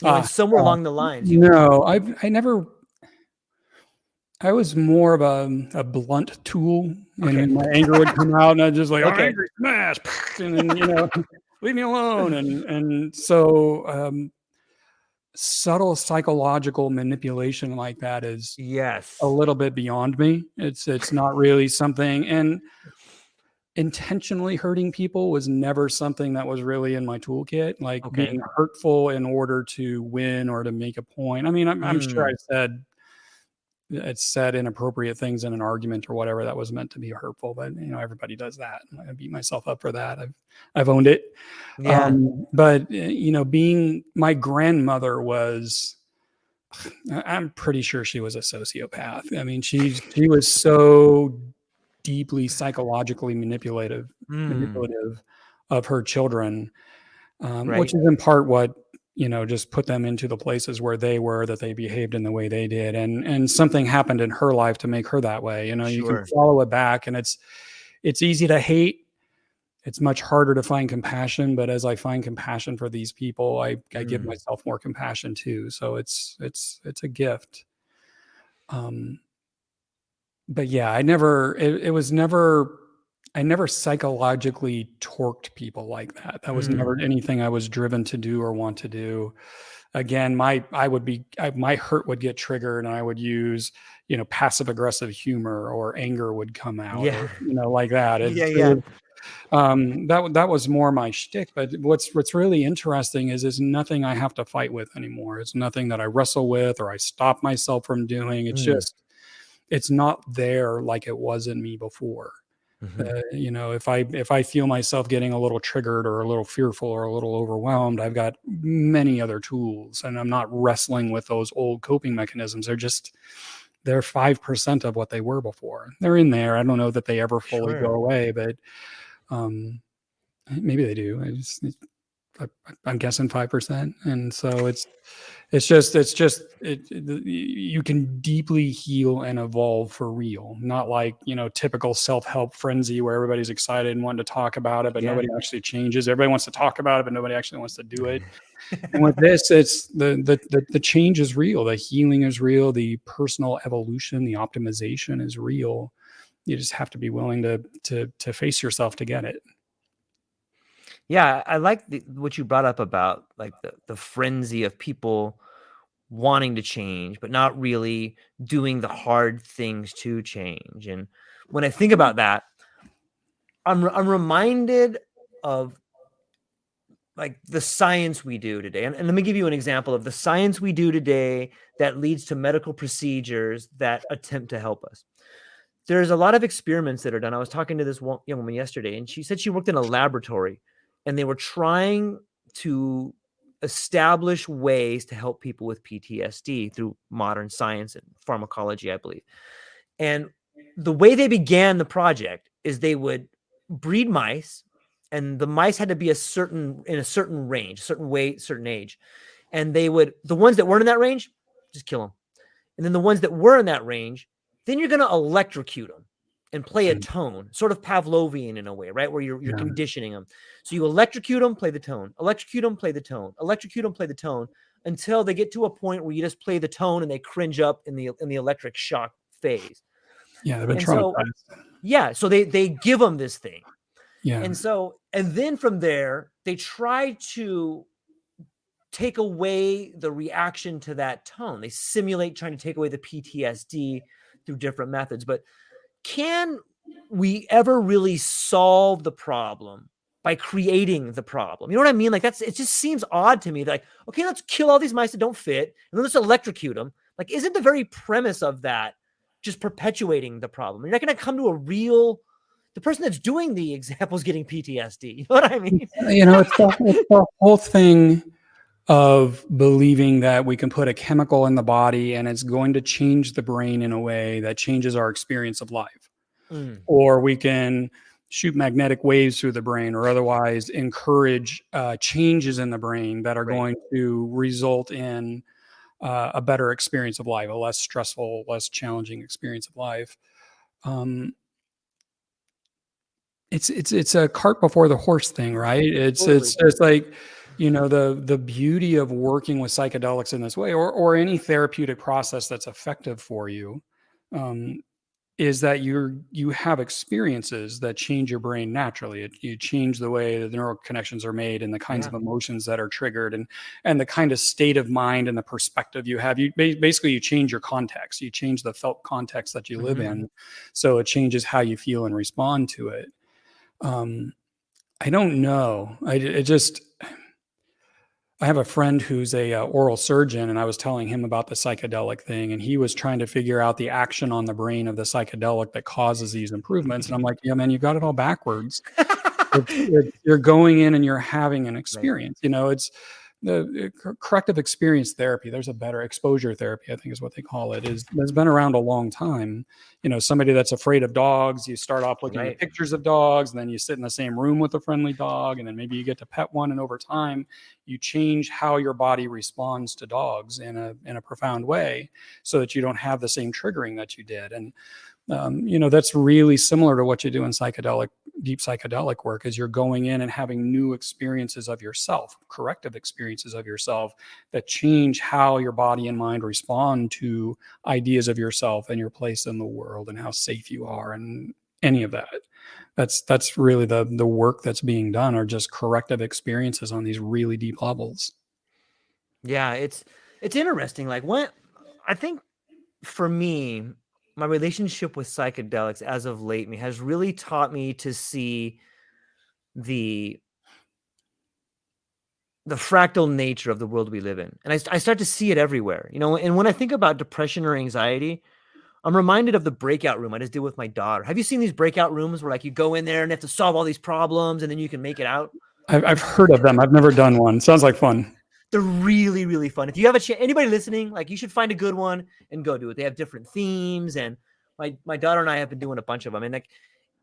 You know, and somewhere along the lines. No, I never. I was more of a blunt tool, and my anger would come out, and I just like, okay, angry smash, and then, you know, leave me alone. And so subtle psychological manipulation like that is a little bit beyond me. It's not really something, and intentionally hurting people was never something that was really in my toolkit, like being hurtful in order to win or to make a point. I mean, I'm sure I said inappropriate things in an argument or whatever that was meant to be hurtful, but you know, everybody does that. I beat myself up for that. I've owned it. But you know, being my grandmother was, I'm pretty sure she was a sociopath. I mean, she was so deeply psychologically manipulative of her children, which is in part what, you know, just put them into the places where they were, that they behaved in the way they did. And something happened in her life to make her that way. You know, you can follow it back, and it's easy to hate. It's much harder to find compassion, but as I find compassion for these people, I give myself more compassion too. So it's a gift. But yeah, it was never I never psychologically torqued people like that. That was never anything I was driven to do or want to do. Again, my hurt would get triggered, and I would use, passive aggressive humor, or anger would come out, Yeah. or like that. Yeah. Yeah. That was more my shtick. But what's really interesting is it's nothing I have to fight with anymore. It's nothing that I wrestle with or I stop myself from doing. It's just, it's not there like it was in me before. If I feel myself getting a little triggered or a little fearful or a little overwhelmed, I've got many other tools, and I'm not wrestling with those old coping mechanisms. They're 5% of what they were before. They're in there. I don't know that they ever fully go away, but maybe they do. I'm guessing 5%. And so you can deeply heal and evolve for real. Not like, typical self-help frenzy where everybody's excited and wanting to talk about it, but nobody actually changes. Everybody wants to talk about it, but nobody actually wants to do it. And with this, it's the change is real. The healing is real. The personal evolution, the optimization is real. You just have to be willing to face yourself to get it. Yeah, I like what you brought up about like the frenzy of people wanting to change, but not really doing the hard things to change. And when I think about that, I'm reminded of like the science we do today. And let me give you an example of the science we do today that leads to medical procedures that attempt to help us. There's a lot of experiments that are done. I was talking to this young woman yesterday, and she said she worked in a laboratory, and they were trying to establish ways to help people with PTSD through modern science and pharmacology, I believe. And the way they began the project is they would breed mice, and the mice had to be in a certain range, certain weight, certain age. And the ones that weren't in that range, just kill them. And then the ones that were in that range, then you're going to electrocute them and play a tone, sort of Pavlovian in a way, right? Where you're conditioning them. So you electrocute them, play the tone, electrocute them, play the tone, electrocute them, play the tone, until they get to a point where you just play the tone and they cringe up in the electric shock phase. Yeah, they've been traumatized. So they give them this thing. Yeah. And then from there, they try to take away the reaction to that tone. They simulate trying to take away the PTSD through different methods. But can we ever really solve the problem by creating the problem? You know what I mean? Like it just seems odd to me. Like, okay, let's kill all these mice that don't fit, and then let's electrocute them. Like, isn't the very premise of that just perpetuating the problem? You're not going to come to the person that's doing the example is getting PTSD. You know what I mean? It's the whole thing of believing that we can put a chemical in the body and it's going to change the brain in a way that changes our experience of life. Or we can shoot magnetic waves through the brain or otherwise encourage changes in the brain that are going to result in a better experience of life, a less stressful, less challenging experience of life. It's a cart before the horse thing, right? It's just like, the beauty of working with psychedelics in this way, or any therapeutic process that's effective for you, is that you have experiences that change your brain naturally. You change the way the neural connections are made and the kinds of emotions that are triggered, and the kind of state of mind and the perspective you have. You basically change your context. You change the felt context that you live in, so it changes how you feel and respond to it. I don't know. I have a friend who's a oral surgeon, and I was telling him about the psychedelic thing, and he was trying to figure out the action on the brain of the psychedelic that causes these improvements. And I'm like, yeah, man, you got it all backwards. You're going in and you're having an experience. It's the corrective experience therapy. There's a better exposure therapy, I think is what they call it, has been around a long time. Somebody that's afraid of dogs, you start off looking at pictures of dogs, and then you sit in the same room with a friendly dog, and then maybe you get to pet one, and over time you change how your body responds to dogs in a profound way, so that you don't have the same triggering that you did. And that's really similar to what you do in deep psychedelic work, is you're going in and having new experiences of yourself, corrective experiences of yourself that change how your body and mind respond to ideas of yourself and your place in the world and how safe you are. And any of that. That's really the work that's being done, are just corrective experiences on these really deep levels. Yeah, it's interesting. Like, when I think for me, my relationship with psychedelics as of late has really taught me to see the fractal nature of the world we live in. And I start to see it everywhere, and when I think about depression or anxiety, I'm reminded of the breakout room I just did with my daughter. Have you seen these breakout rooms where like you go in there and have to solve all these problems and then you can make it out? I've heard of them. I've never done one. Sounds like fun. They're really, really fun. If you have anybody listening, like, you should find a good one and go do it. They have different themes, and my daughter and I have been doing a bunch of them. And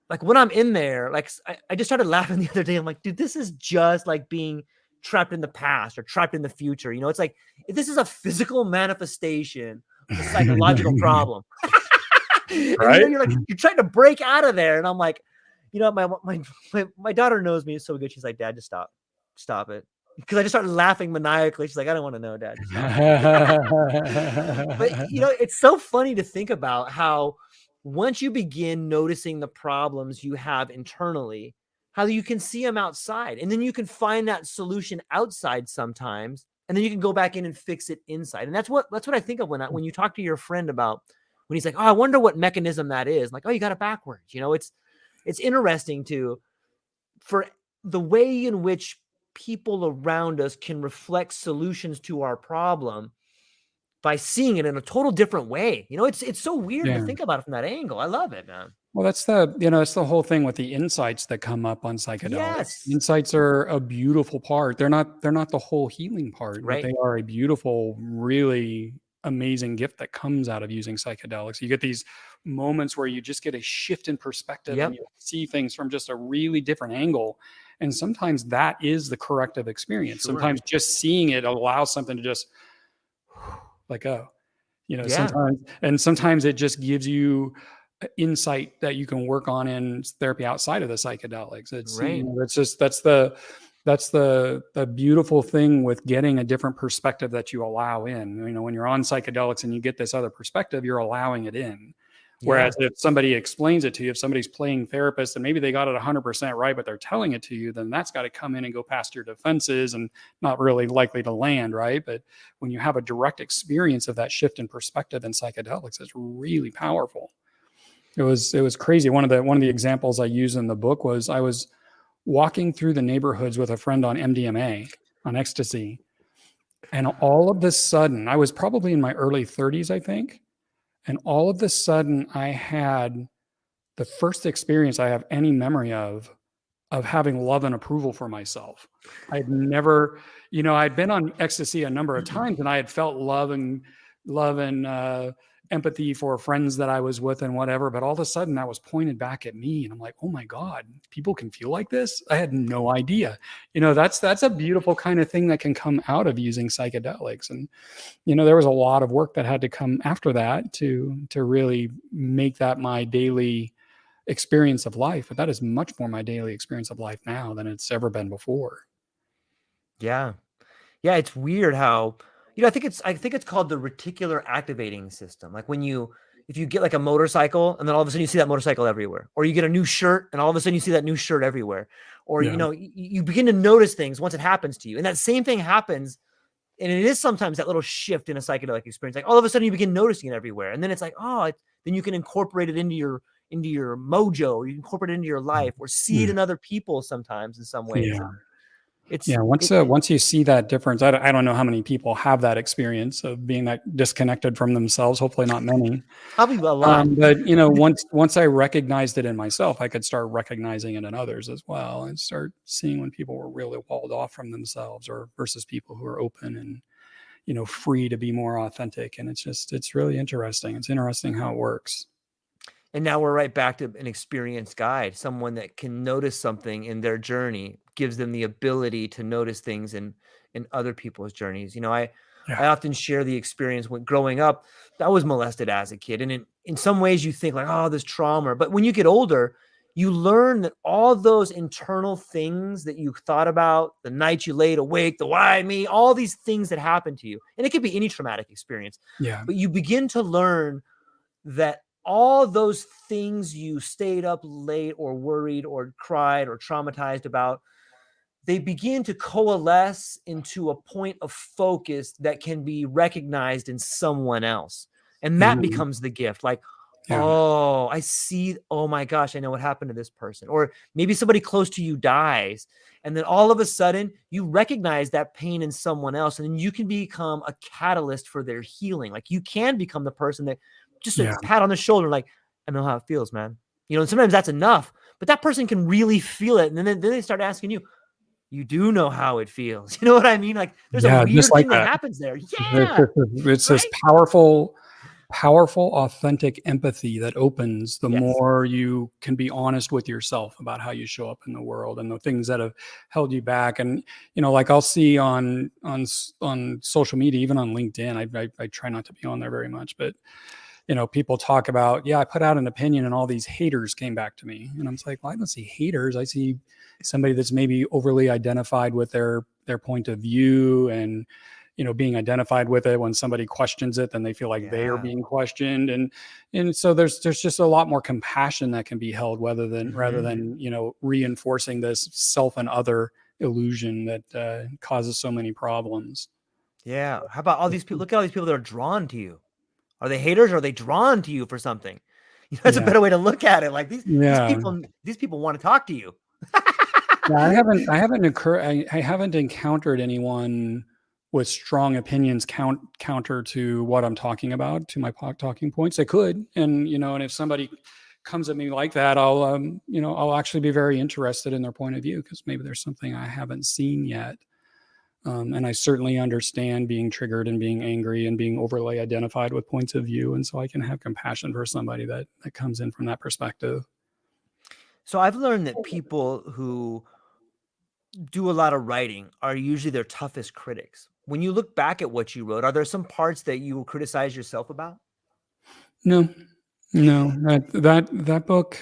like when I'm in there, like I just started laughing the other day. I'm like, dude, this is just like being trapped in the past or trapped in the future. It's like, this is a physical manifestation of a psychological problem. And Right? you're trying to break out of there. And I'm like, my daughter knows me so good. She's like, Dad, just stop it. Because I just started laughing maniacally. She's like, I don't want to know, Dad. Just stop it. But it's so funny to think about how once you begin noticing the problems you have internally, how you can see them outside, and then you can find that solution outside sometimes, and then you can go back in and fix it inside. And that's what I think of when you talk to your friend about, when he's like, oh, I wonder what mechanism that is. I'm like, oh, you got it backwards. It's interesting for the way in which people around us can reflect solutions to our problem by seeing it in a total different way. It's so weird to think about it from that angle. I love it, man. Well, it's the whole thing with the insights that come up on psychedelics. Yes. Insights are a beautiful part. They're not the whole healing part, right? But they are a beautiful, really amazing gift that comes out of using psychedelics. You get these moments where you just get a shift in perspective, and you see things from just a really different angle. And sometimes that is the corrective experience. Sure. Sometimes just seeing it allows something to just like, sometimes it just gives you insight that you can work on in therapy outside of the psychedelics. It's right. That's the beautiful thing with getting a different perspective that you allow in. When you're on psychedelics and you get this other perspective, you're allowing it in. Whereas if somebody explains it to you, if somebody's playing therapist and maybe they got it 100% right, but they're telling it to you, then that's got to come in and go past your defenses and not really likely to land, right? But when you have a direct experience of that shift in perspective in psychedelics, it's really powerful. It was crazy. One of the examples I use in the book was I was walking through the neighborhoods with a friend on MDMA, on ecstasy, and all of a sudden, I was probably in my early 30s, I think. And all of a sudden, I had the first experience I have any memory of having love and approval for myself. I'd never, I'd been on ecstasy a number of times, and I had felt love and empathy for friends that I was with and whatever. But all of a sudden, that was pointed back at me, and I'm like, oh my God, people can feel like this? I had no idea. That's a beautiful kind of thing that can come out of using psychedelics. And there was a lot of work that had to come after that to really make that my daily experience of life. But that is much more my daily experience of life now than it's ever been before. Yeah. It's weird how, I think it's called the reticular activating system. Like if you get like a motorcycle and then all of a sudden you see that motorcycle everywhere, or you get a new shirt and all of a sudden you see that new shirt everywhere, or, you begin to notice things once it happens to you. And that same thing happens. And it is sometimes that little shift in a psychedelic experience. Like all of a sudden you begin noticing it everywhere. And then it's like, then you can incorporate it into your mojo, or you can incorporate it into your life, or see it in other people sometimes in some ways. Yeah. Once you see that difference, I don't know how many people have that experience of being that disconnected from themselves. Hopefully not many. Probably a lot. But once I recognized it in myself, I could start recognizing it in others as well, and start seeing when people were really walled off from themselves, or versus people who are open and free to be more authentic. And it's really interesting. It's interesting how it works. And now we're right back to an experienced guide, someone that can notice something in their journey, gives them the ability to notice things in other people's journeys. I often share the experience when growing up. I was molested as a kid. And in some ways you think like, oh, this trauma. But when you get older, you learn that all those internal things that you thought about, the night you laid awake, the why me, all these things that happen to you. And it could be any traumatic experience. Yeah. But you begin to learn that all those things you stayed up late or worried or cried or traumatized about, they begin to coalesce into a point of focus that can be recognized in someone else. And that Mm-hmm. becomes the gift. Like, Yeah. oh, I see. Oh my gosh, I know what happened to this person. Or maybe somebody close to you dies. And then all of a sudden you recognize that pain in someone else. And then you can become a catalyst for their healing. Like you can become the person that just a Yeah. pat on the shoulder, like, I know how it feels, man. And sometimes that's enough, but that person can really feel it. And then they start asking you, you do know how it feels. You know what I mean? Like there's a Yeah. Just weird like thing that that. happens there. Yeah. It's this Right? powerful, authentic empathy that opens the Yes. more you can be honest with yourself about how you show up in the world and the things that have held you back. And like I'll see on social media, even on LinkedIn. I try not to be on there very much, but people talk about, I put out an opinion and all these haters came back to me, and I'm like, well, I don't see haters. I see somebody that's maybe overly identified with their point of view, and being identified with it. When somebody questions it, then they feel like they are being questioned, and so there's just a lot more compassion that can be held, rather than reinforcing this self and other illusion that causes so many problems. Yeah. How about all these people? Look at all these people that are drawn to you. Are they haters or are they drawn to you for something? That's a Yeah. better way to look at it. Like these Yeah. people want to talk to you. Yeah, I haven't encountered anyone with strong opinions counter to what I'm talking about, to my talking points. They could, and if somebody comes at me like that, I'll actually be very interested in their point of view, because maybe there's something I haven't seen yet. And I certainly understand being triggered and being angry and being overly identified with points of view, and so I can have compassion for somebody that comes in from that perspective. So I've learned that people who do a lot of writing are usually their toughest critics. When you look back at what you wrote, are there some parts that you will criticize yourself about? No, no, that book,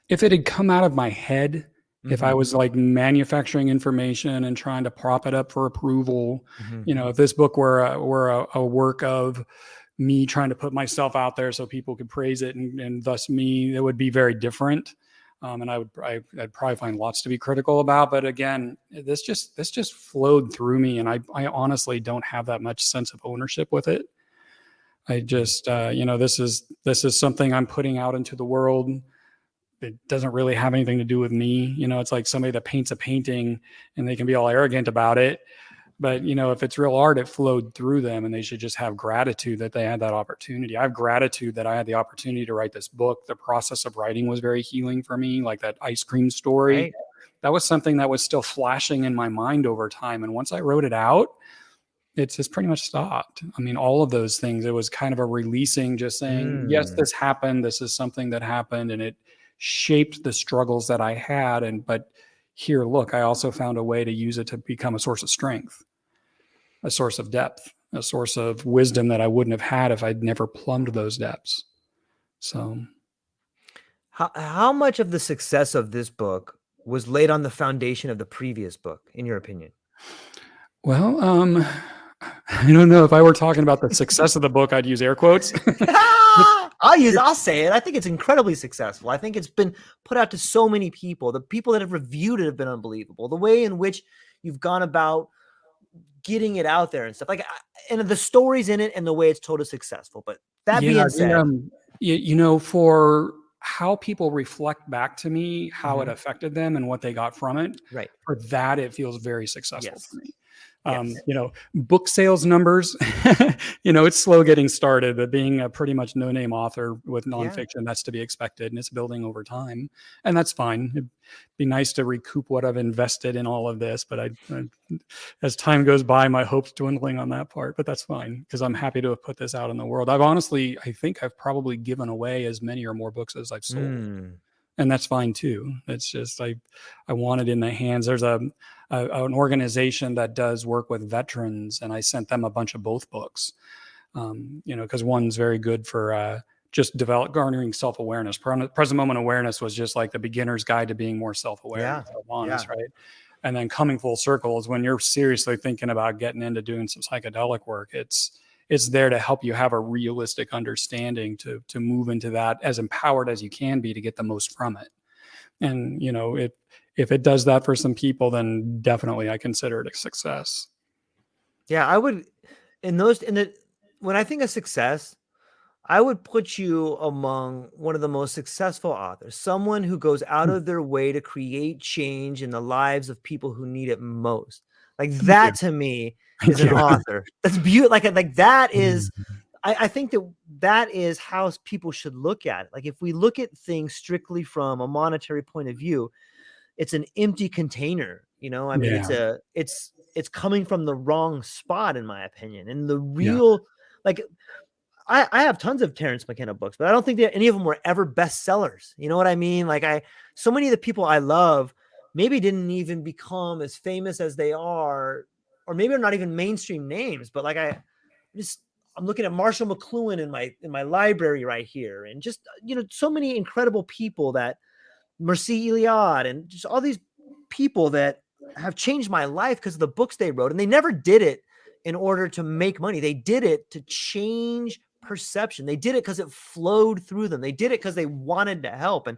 if it had come out of my head, if I was like manufacturing information and trying to prop it up for approval, if this book were a work of me trying to put myself out there so people could praise it, and thus me, it would be very different. And I'd probably find lots to be critical about. But again, this just flowed through me, and I honestly don't have that much sense of ownership with it. I just, this is something I'm putting out into the world. It doesn't really have anything to do with me. It's like somebody that paints a painting and they can be all arrogant about it. But, if it's real art, it flowed through them, and they should just have gratitude that they had that opportunity. I have gratitude that I had the opportunity to write this book. The process of writing was very healing for me, like that ice cream story. Right. That was something that was still flashing in my mind over time. And once I wrote it out, it's just pretty much stopped. I mean, all of those things, it was kind of a releasing, just saying, yes, this happened. This is something that happened, and it shaped the struggles that I had. But here, look, I also found a way to use it to become a source of strength, a source of depth, a source of wisdom that I wouldn't have had if I'd never plumbed those depths. So, How much of the success of this book was laid on the foundation of the previous book, in your opinion? well, I don't know. If I were talking about the success of the book, I'd use air quotes. I'll say it. I think it's incredibly successful. I think it's been put out to so many people. The people that have reviewed it have been unbelievable. The way in which you've gone about getting it out there and stuff, like, and the stories in it and the way it's told is successful. But that being said, for how people reflect back to me, how it affected them and what they got from it, right? for that, it feels very successful for me. Yes. Book sales numbers, it's slow getting started, but being a pretty much no-name author with nonfiction, that's to be expected, and it's building over time, and that's fine. It'd be nice to recoup what I've invested in all of this, but as time goes by, my hope's dwindling on that part, but that's fine, because I'm happy to have put this out in the world. I think I've probably given away as many or more books as I've sold. And that's fine too. It's just, I want it in the hands. There's an organization that does work with veterans, and I sent them a bunch of both books, because one's very good for just garnering self-awareness. Present moment awareness was just like the beginner's guide to being more self-aware, right? And then coming full circle is when you're seriously thinking about getting into doing some psychedelic work. It's it's there to help you have a realistic understanding to move into that as empowered as you can be to get the most from it. And, you know, if it does that for some people, then definitely I consider it a success. Yeah, I would, when I think of success, I would put you among one of the most successful authors, someone who goes out of their way to create change in the lives of people who need it most. Like Thank you. that to me is Thank an you. author. That's beautiful. Like that is, I think that is how people should look at it. Like if we look at things strictly from a monetary point of view, it's an empty container. You know, I mean, Yeah. it's coming from the wrong spot, in my opinion. And the Yeah. real, like, I have tons of Terrence McKenna books, but I don't think that any of them were ever bestsellers. You know what I mean? Like so many of the people I love maybe didn't even become as famous as they are, or maybe they're not even mainstream names, but like I'm looking at Marshall McLuhan in my library right here. And just, you know, so many incredible people, that Mercy Iliad and just all these people that have changed my life because of the books they wrote. And they never did it in order to make money. They did it to change perception. They did it because it flowed through them. They did it because they wanted to help. And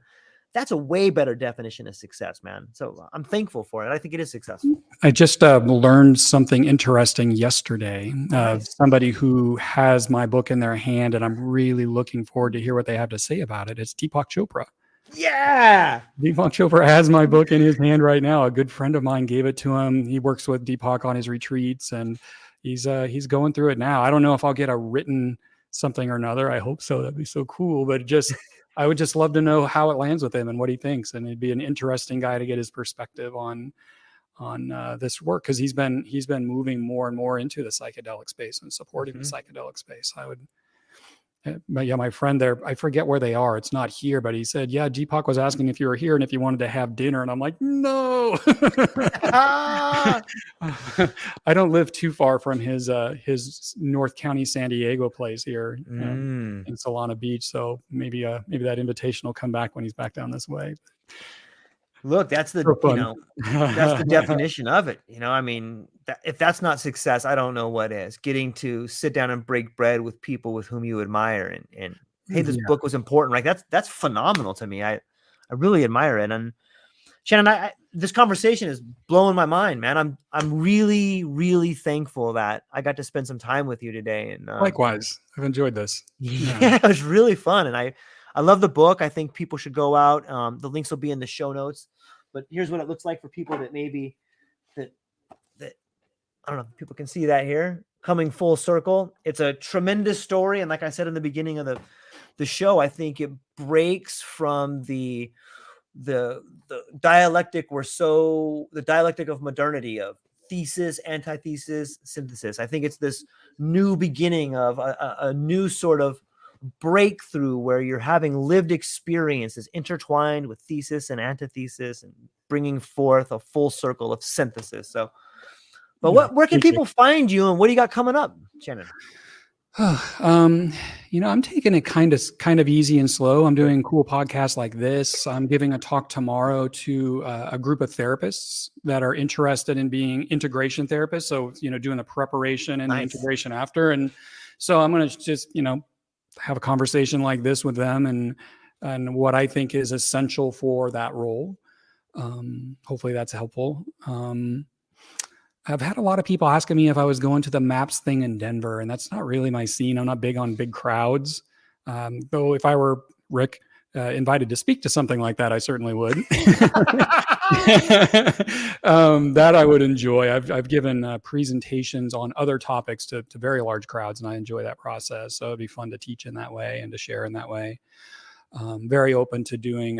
that's a way better definition of success, man. So I'm thankful for it. I think it is successful. I just learned something interesting yesterday. Nice. Somebody who has my book in their hand, and I'm really looking forward to hear what they have to say about it. It's Deepak Chopra. Yeah. Deepak Chopra has my book in his hand right now. A good friend of mine gave it to him. He works with Deepak on his retreats, and he's going through it now. I don't know if I'll get a written something or another. I hope so. That'd be so cool. But just I would just love to know how it lands with him and what he thinks. And it'd be an interesting guy to get his perspective on this work, because he's been moving more and more into the psychedelic space and supporting the psychedelic space. But yeah, my friend there, I forget where they are. It's not here, but he said, yeah, Deepak was asking if you were here and if you wanted to have dinner. And I'm like, no. I don't live too far from his North County, San Diego place here in Solana Beach. So maybe that invitation will come back when he's back down this way. Look, that's the, you know, that's the definition of it. You know, I mean, if that's not success, I don't know what is. Getting to sit down and break bread with people with whom you admire, and hey, this book was important. Like that's phenomenal to me. I really admire it. And Shannon, this conversation is blowing my mind, man. I'm really, really thankful that I got to spend some time with you today. And likewise, I've enjoyed this. Yeah, it was really fun. And I love the book. I think people should go out. The links will be in the show notes. But here's what it looks like for people that maybe that I don't know if people can see that here, coming full circle. It's a tremendous story. And like I said in the beginning of the show, I think it breaks from the dialectic the dialectic of modernity, of thesis, antithesis, synthesis. I think it's this new beginning of a new sort of breakthrough where you're having lived experiences intertwined with thesis and antithesis and bringing forth a full circle of synthesis. So, but where can people find you, and what do you got coming up, Shannon? You know, I'm taking it kind of easy and slow. I'm doing cool podcasts like this. I'm giving a talk tomorrow to a group of therapists that are interested in being integration therapists. So, you know, doing the preparation and the integration after. And so I'm going to just, you know, have a conversation like this with them and what I think is essential for that role. Hopefully that's helpful. I've had a lot of people asking me if I was going to the MAPS thing in Denver, and that's not really my scene. I'm not big on big crowds. Though if I were Rick invited to speak to something like that, I certainly would. That I would enjoy. I've given presentations on other topics to very large crowds, and I enjoy that process. So it'd be fun to teach in that way and to share in that way. Very open to doing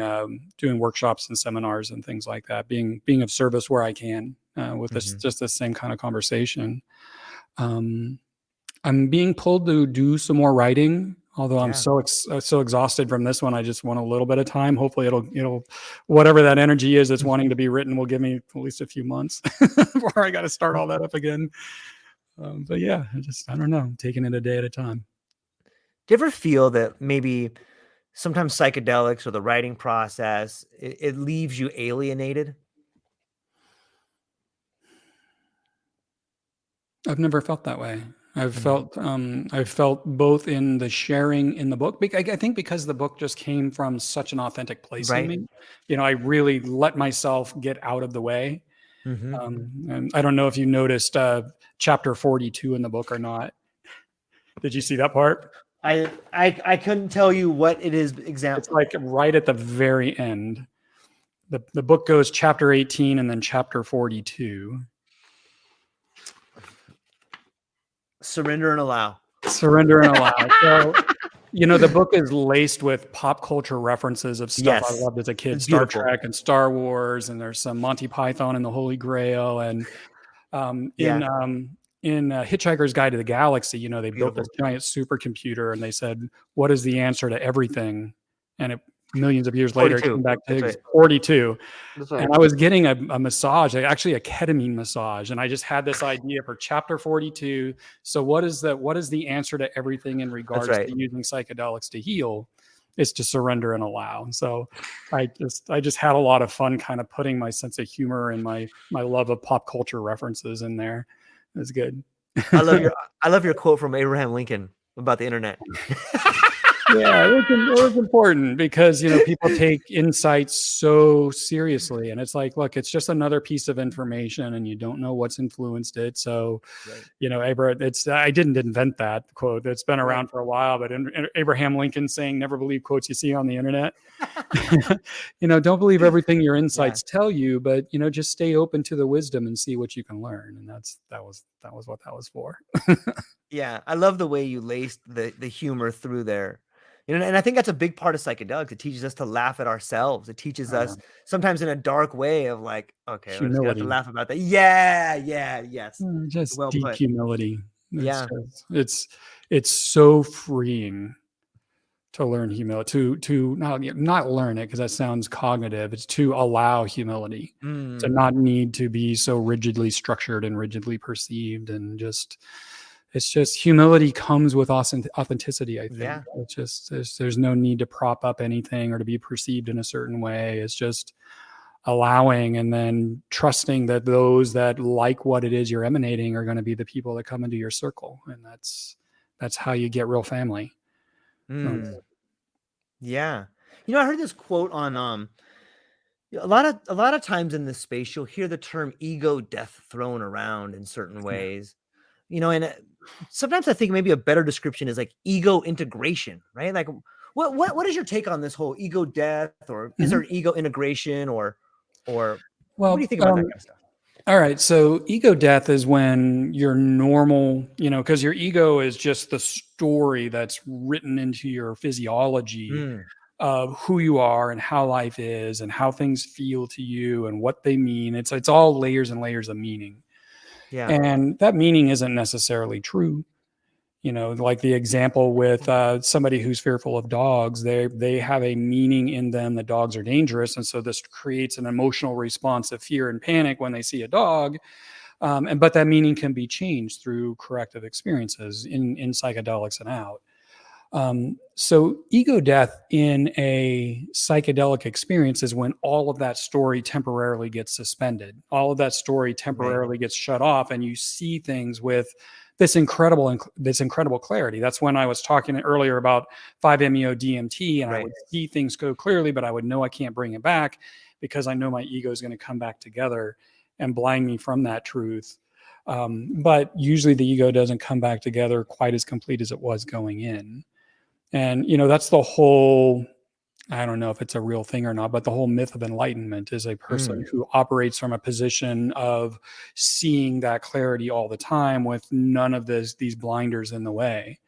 workshops and seminars and things like that. Being of service where I can with just the same kind of conversation. I'm being pulled to do some more writing. Although I'm so exhausted from this one, I just want a little bit of time. Hopefully it'll whatever that energy is that's wanting to be written will give me at least a few months before I got to start all that up again. But yeah, I don't know, I'm taking it a day at a time. Do you ever feel that maybe sometimes psychedelics or the writing process, it leaves you alienated? I've never felt that way. I've felt both in the sharing in the book. I think because the book just came from such an authentic place in Right. me, I really let myself get out of the way. Mm-hmm. And I don't know if you noticed chapter 42 in the book or not. Did you see that part? I couldn't tell you what it is exactly. It's like right at the very end. The book goes chapter 18 and then chapter 42. Surrender and allow. Surrender and allow. So, the book is laced with pop culture references of stuff I Yes. loved as a kid, It's Star beautiful. Trek and Star Wars, and there's some Monty Python and the Holy Grail, and Yeah. in Hitchhiker's Guide to the Galaxy, they built Beautiful. this giant supercomputer, and they said, "What is the answer to everything?" And millions of years later, it 42. came back to That's right. 42. That's right. And I was getting a massage, actually a ketamine massage, and I just had this idea for chapter 42. So what is the answer to everything in That's regards right. to using psychedelics to heal? It's to surrender and allow. So I just had a lot of fun kind of putting my sense of humor and my love of pop culture references in there. It was good. I love your quote from Abraham Lincoln about the internet. Yeah, it was important because people take insights so seriously, and it's like, look, it's just another piece of information, and you don't know what's influenced it. So, I didn't invent that quote; it's been around for a while. But Abraham Lincoln saying, "Never believe quotes you see on the internet." Don't believe everything your insights tell you, but just stay open to the wisdom and see what you can learn. And that was what that was for. Yeah, I love the way you laced the humor through there. And I think that's a big part of psychedelics. It teaches us to laugh at ourselves. It teaches us sometimes in a dark way of like, okay, we're just gonna have to Humility. laugh about that. Yeah, yes. Just Well deep put. humility. Yeah. It's so freeing to learn humility, to not learn it, because that sounds cognitive. It's to allow humility, to not need to be so rigidly structured and rigidly perceived, and it's just humility comes with authenticity. I think it's just there's no need to prop up anything or to be perceived in a certain way. It's just allowing and then trusting that those that like what it is you're emanating are going to be the people that come into your circle, and that's how you get real family. Yeah. I heard this quote on a lot of times in this space you'll hear the term ego death thrown around in certain ways. And sometimes I think maybe a better description is like ego integration, right? Like what is your take on this whole ego death, or is there an ego integration, or what do you think about that kind of stuff? All right. So ego death is when your normal, because your ego is just the story that's written into your physiology of who you are and how life is and how things feel to you and what they mean. It's all layers and layers of meaning. Yeah. And that meaning isn't necessarily true. Like the example with somebody who's fearful of dogs, they have a meaning in them that dogs are dangerous. And so this creates an emotional response of fear and panic when they see a dog. But that meaning can be changed through corrective experiences in psychedelics and out. So ego death in a psychedelic experience is when all of that story temporarily gets suspended. All of that story temporarily gets shut off, and you see things with this incredible clarity. That's when I was talking earlier about 5-MeO DMT, and I would see things go clearly, but I would know I can't bring it back because I know my ego is going to come back together and blind me from that truth. But usually the ego doesn't come back together quite as complete as it was going in. And, that's the whole, I don't know if it's a real thing or not, but the whole myth of enlightenment is a person who operates from a position of seeing that clarity all the time with none of these blinders in the way.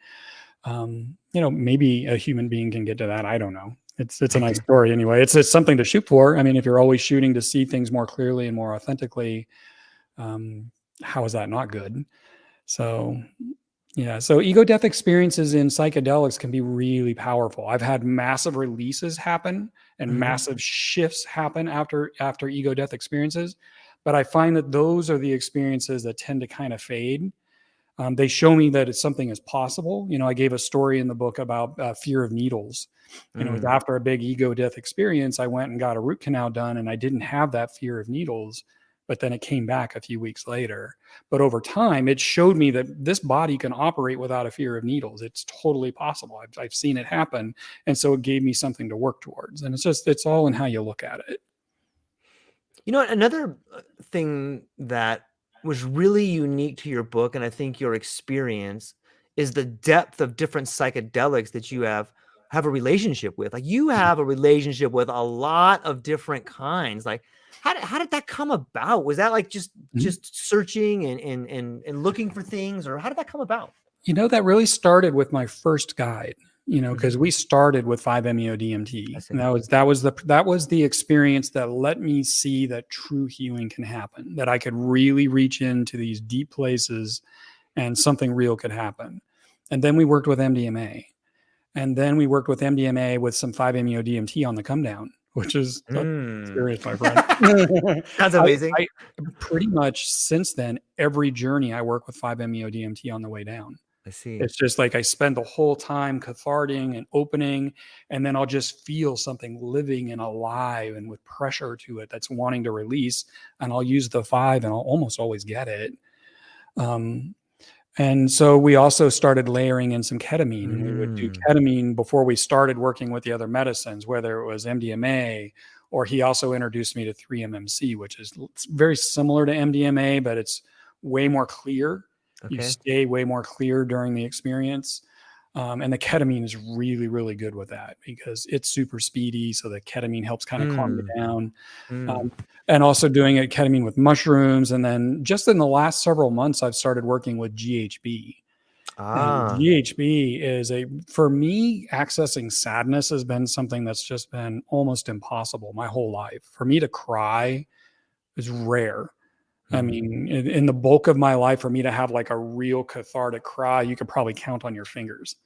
Maybe a human being can get to that. I don't know. It's a nice story anyway. It's something to shoot for. I mean, if you're always shooting to see things more clearly and more authentically, how is that not good? So ego death experiences in psychedelics can be really powerful. I've had massive releases happen and massive shifts happen after ego death experiences, but I find that those are the experiences that tend to kind of fade. They show me that something is possible. I gave a story in the book about fear of needles. It was after a big ego death experience, I went and got a root canal done, and I didn't have that fear of needles. but then it came back a few weeks later. But over time, it showed me that this body can operate without a fear of needles. It's totally possible. I've seen it happen. And so it gave me something to work towards. And it's all in how you look at it. You know, another thing that was really unique to your book, and I think your experience, is the depth of different psychedelics that you have a relationship with. Like, you have a relationship with a lot of different kinds. Like, how did that come about? Was that like just searching and looking for things, or how did that come about? You know, that really started with my first guide, you know, because we started with 5-MeO-DMT. And that was the experience that let me see that true healing can happen, that I could really reach into these deep places and something real could happen. And then we worked with MDMA. And then we worked with MDMA with some 5-MeO-DMT on the come down, which is experience, my friend. That's amazing. I pretty much since then, every journey I work with 5-MeO-DMT on the way down. I see. It's just like I spend the whole time catharting and opening, and then I'll just feel something living and alive and with pressure to it that's wanting to release. And I'll use the 5 and I'll almost always get it. And so we also started layering in some ketamine, and we would do ketamine before we started working with the other medicines, whether it was MDMA, or he also introduced me to 3-MMC, which is very similar to MDMA, but it's way more clear. Okay. You stay way more clear during the experience. And the ketamine is really, really good with that because it's super speedy. So the ketamine helps kind of calm you down. And also doing ketamine with mushrooms. And then just in the last several months, I've started working with GHB. And GHB is for me, accessing sadness has been something that's just been almost impossible my whole life. For me to cry is rare. I mean, in the bulk of my life, for me to have like a real cathartic cry, you could probably count on your fingers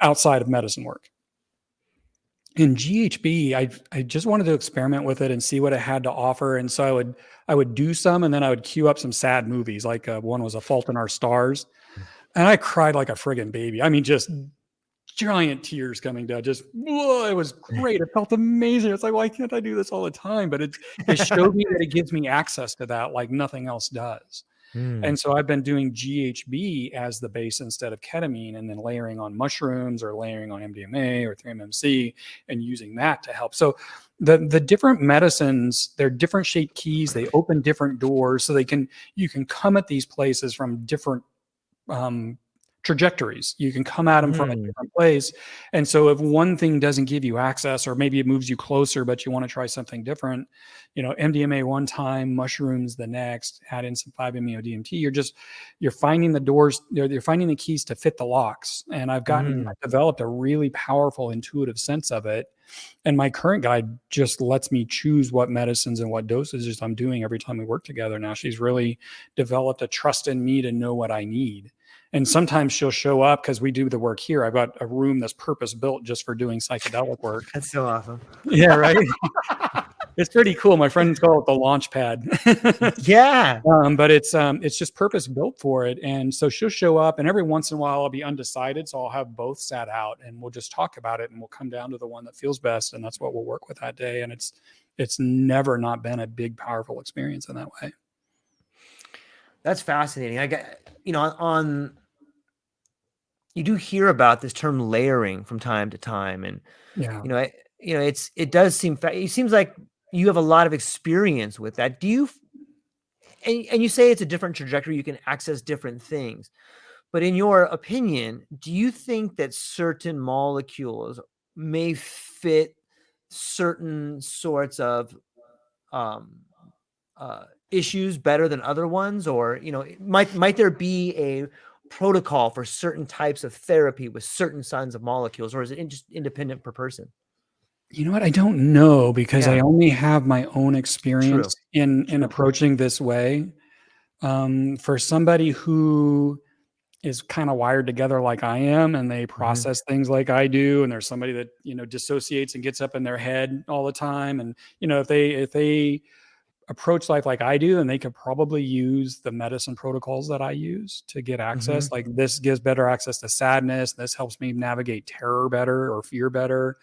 outside of medicine work. In GHB, I just wanted to experiment with it and see what it had to offer. And so I would do some, and then I would queue up some sad movies. Like one was A Fault in Our Stars. And I cried like a friggin' baby. I mean, just giant tears coming down. Just, it was great. It felt amazing. It's like, why can't I do this all the time? But it showed me that it gives me access to that like nothing else does. And so I've been doing GHB as the base instead of ketamine, and then layering on mushrooms or layering on MDMA or 3-MMC and using that to help. So the different medicines, they're different shaped keys. They open different doors, so you can come at these places from different trajectories. You can come at them from a different place. And so if one thing doesn't give you access, or maybe it moves you closer, but you want to try something different, you know, MDMA one time, mushrooms the next, add in some 5-MeO-DMT, you're finding the doors, you're finding the keys to fit the locks. And I've developed a really powerful intuitive sense of it. And my current guide just lets me choose what medicines and what dosages I'm doing every time we work together. Now she's really developed a trust in me to know what I need. And sometimes she'll show up because we do the work here. I've got a room that's purpose built just for doing psychedelic work. That's so awesome. Yeah, right. It's pretty cool. My friends call it the launch pad. Yeah. But it's just purpose built for it. And so she'll show up, and every once in a while I'll be undecided. So I'll have both sat out, and we'll just talk about it, and we'll come down to the one that feels best. And that's what we'll work with that day. And it's never not been a big, powerful experience in that way. That's fascinating. I get, you do hear about this term layering from time to time, and it does seem it seems like you have a lot of experience with that. Do you? And you say it's a different trajectory. You can access different things, but in your opinion, do you think that certain molecules may fit certain sorts of issues better than other ones, or might there be a protocol for certain types of therapy with certain kinds of molecules, or is it just independent per person? You know what? I don't know, because I only have my own experience in approaching this way. For somebody who is kind of wired together like I am, and they process things like I do, and there's somebody that dissociates and gets up in their head all the time, and if they approach life like I do, then they could probably use the medicine protocols that I use to get access. Like, this gives better access to sadness. This helps me navigate terror better or fear better.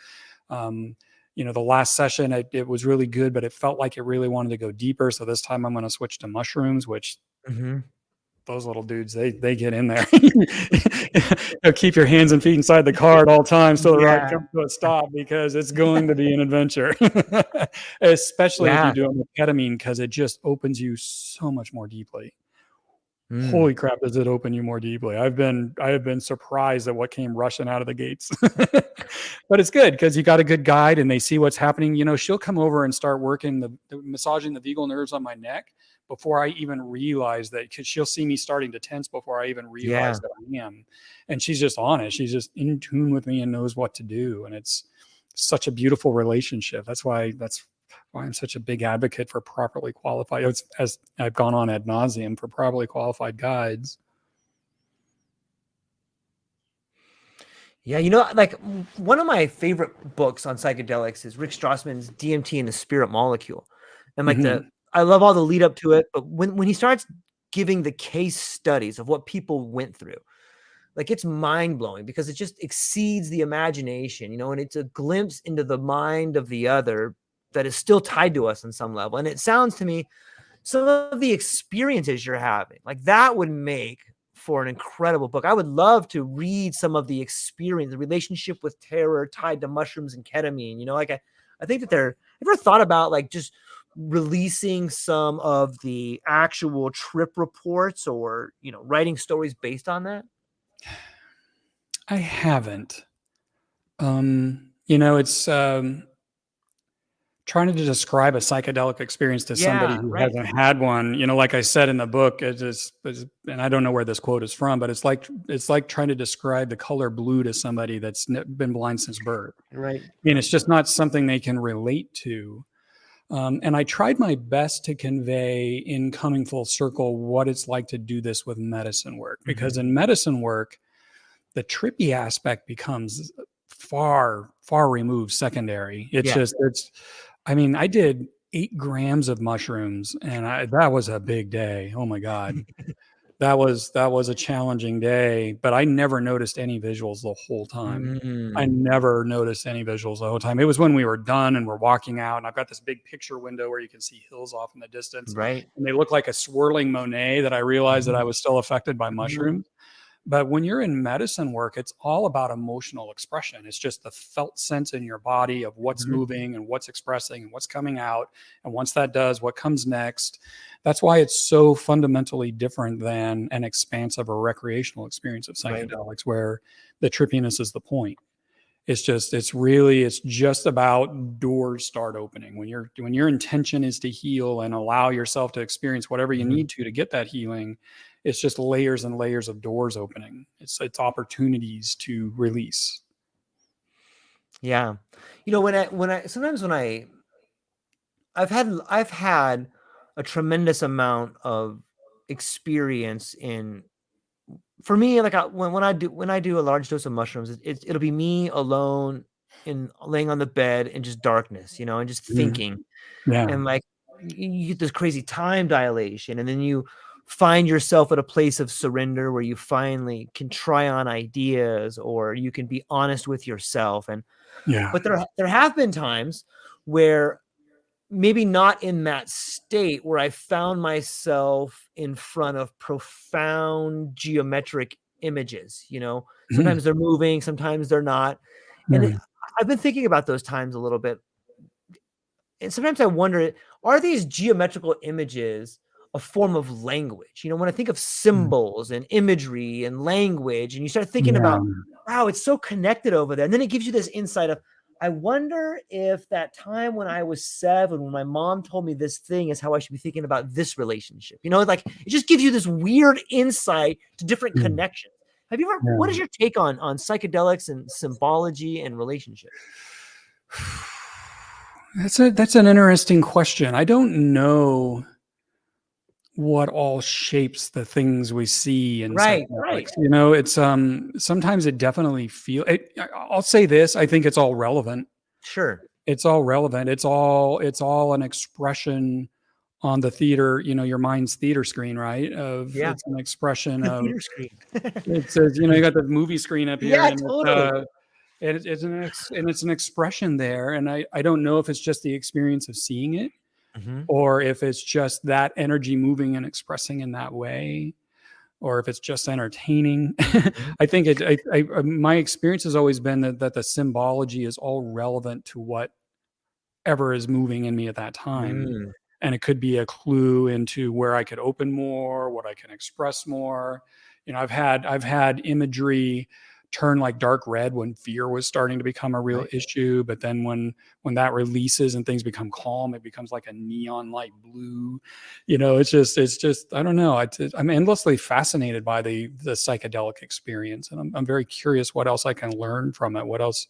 the last session, it was really good, but it felt like it really wanted to go deeper. So this time I'm going to switch to mushrooms, which those little dudes, they get in there. Keep your hands and feet inside the car at all times till the ride comes to a stop, because it's going to be an adventure. Especially if you do it with ketamine, because it just opens you so much more deeply. Holy crap, does it open you more deeply? I have been surprised at what came rushing out of the gates. But it's good because you got a good guide and they see what's happening. She'll come over and start working massaging the vagal nerves on my neck before I even realize that, because she'll see me starting to tense before I even realize that I am. And she's just on it. She's just in tune with me and knows what to do. And it's such a beautiful relationship. That's why I'm such a big advocate for properly qualified, as I've gone on ad nauseum, for properly qualified guides. Yeah, like one of my favorite books on psychedelics is Rick Strassman's DMT and the Spirit Molecule. And like I love all the lead up to it, but when he starts giving the case studies of what people went through, like it's mind blowing because it just exceeds the imagination, and it's a glimpse into the mind of the other that is still tied to us on some level. And it sounds to me, some of the experiences you're having, like that would make for an incredible book. I would love to read some of the experience, the relationship with terror tied to mushrooms and ketamine. Like I think that ever thought about like just releasing some of the actual trip reports or, writing stories based on that? I haven't. It's trying to describe a psychedelic experience to somebody who hasn't had one. Like I said in the book, and I don't know where this quote is from, but it's like trying to describe the color blue to somebody that's been blind since birth. Right. It's just not something they can relate to. And I tried my best to convey, in coming full circle, what it's like to do this with medicine work, because in medicine work, the trippy aspect becomes far, far removed, secondary. I did 8 grams of mushrooms, and that was a big day. Oh my God. That was a challenging day, but I never noticed any visuals the whole time. I never noticed any visuals the whole time. It was when we were done and we're walking out, and I've got this big picture window where you can see hills off in the distance. Right. And they look like a swirling Monet, that I realized that I was still affected by mushrooms. But when you're in medicine work, it's all about emotional expression. It's just the felt sense in your body of what's moving and what's expressing and what's coming out. And once that does, what comes next. That's why it's so fundamentally different than an expansive or recreational experience of psychedelics, where the trippiness is the point. It's just about doors start opening. When your intention is to heal and allow yourself to experience whatever you need to get that healing, it's just layers and layers of doors opening. It's opportunities to release. Yeah. I've had a tremendous amount of experience for me, like when I do a large dose of mushrooms, it'll be me alone laying on the bed in just darkness, and just thinking. And like you get this crazy time dilation, and then you find yourself at a place of surrender where you finally can try on ideas, or you can be honest with yourself. But there have been times where, maybe not in that state, where I found myself in front of profound geometric images. Sometimes they're moving, sometimes they're not. And I've been thinking about those times a little bit. And sometimes I wonder, are these geometrical images a form of language? When I think of symbols and imagery and language, and you start thinking about, wow, it's so connected over there. And then it gives you this insight of, I wonder if that time when I was 7, when my mom told me this thing is how I should be thinking about this relationship. Like it just gives you this weird insight to different connections. Have you ever, what is your take on psychedelics and symbology and relationships? That's an interesting question. I don't know what all shapes the things we see in psychedelics. It's sometimes it definitely I'll say this, I think it's all relevant. Sure. It's all relevant. It's all an expression on the theater, your mind's theater screen, right? It's an expression of theater screen. it says, you got the movie screen up here. Yeah, totally. it's an expression there. And I don't know if it's just the experience of seeing it, Mm-hmm. or if it's just that energy moving and expressing in that way, or if it's just entertaining. Mm-hmm. I think my experience has always been that the symbology is all relevant to whatever is moving in me at that time. Mm. And it could be a clue into where I could open more, what I can express more. I've had imagery turn like dark red when fear was starting to become a real Right. issue. But then when that releases and things become calm, it becomes like a neon light blue. It's just I don't know. I'm endlessly fascinated by the psychedelic experience, and I'm very curious what else I can learn from it. What else?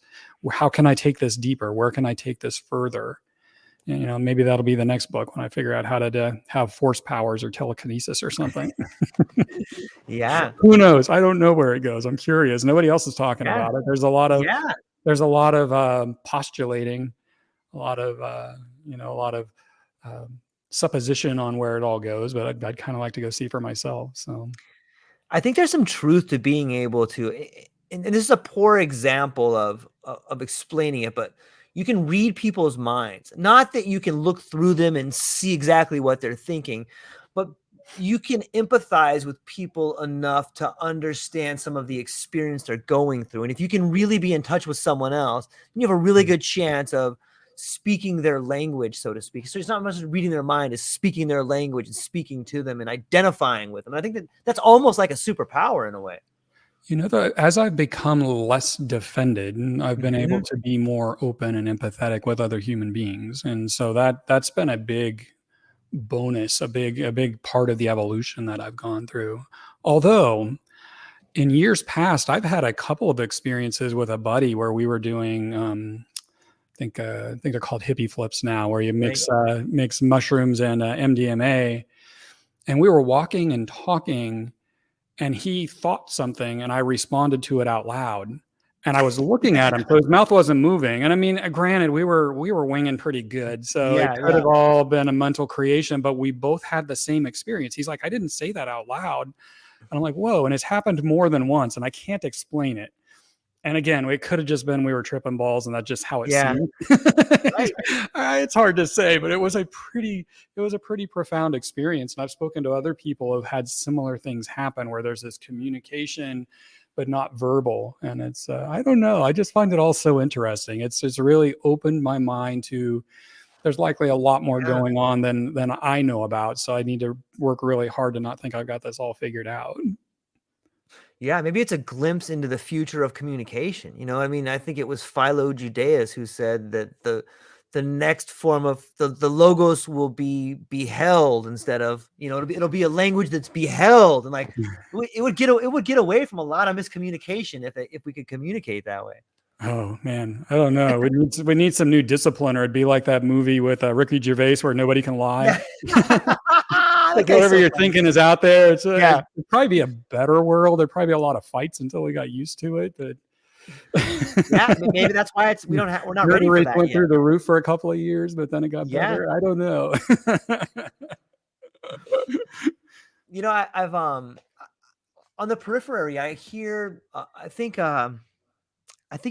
How can I take this deeper? Where can I take this further? Maybe that'll be the next book when I figure out how to have force powers or telekinesis or something. Yeah. Who knows? I don't know where it goes. I'm curious. Nobody else is talking Yeah. about it. There's a lot of postulating, a lot of a lot of supposition on where it all goes. But I'd kind of like to go see for myself. So I think there's some truth to being able to, and this is a poor example of explaining it, but you can read people's minds. Not that you can look through them and see exactly what they're thinking, but you can empathize with people enough to understand some of the experience they're going through. And if you can really be in touch with someone else, you have a really good chance of speaking their language, so to speak. So it's not much reading their mind, it's speaking their language and speaking to them and identifying with them. And I think that's almost like a superpower in a way. as I've become less defended, I've been able Mhm. to be more open and empathetic with other human beings, and so that's been a big bonus, a big part of the evolution that I've gone through. Although in years past, I've had a couple of experiences with a buddy where we were doing, I think they're called hippie flips now, where you Right. mix mushrooms and MDMA, and we were walking and talking, and he thought something, and I responded to it out loud. And I was looking at him, so his mouth wasn't moving. And I mean, granted, we were winging pretty good, so it Yeah, could yeah. have all been a mental creation. But we both had the same experience. He's like, I didn't say that out loud, and I'm like, whoa! And it's happened more than once, and I can't explain it. And again, it could have just been we were tripping balls, and that's just how it Yeah. seemed. Right. It's hard to say, but it was a pretty profound experience. And I've spoken to other people who've had similar things happen where there's this communication, but not verbal. And it's I don't know. I just find it all so interesting. It's really opened my mind to. There's likely a lot more Yeah. going on than I know about. So I need to work really hard to not think I've got this all figured out. Yeah, maybe it's a glimpse into the future of communication. I mean, I think it was Philo Judaeus who said that the next form of the logos will be beheld instead of, it'll be a language that's beheld, and like it would get away from a lot of miscommunication if we could communicate that way. Oh man, I don't know. We need some new discipline, or it'd be like that movie with Ricky Gervais where nobody can lie. Yeah. That Like guy's whatever so you're funny. thinking is out there. Yeah. It'd probably be a better world. There'd probably be a lot of fights until we got used to it. But Yeah, maybe that's why we're not murder ready for rates that went yet. through the roof for a couple of years, but then it got Yeah. better. I don't know. I've on the periphery, I hear I think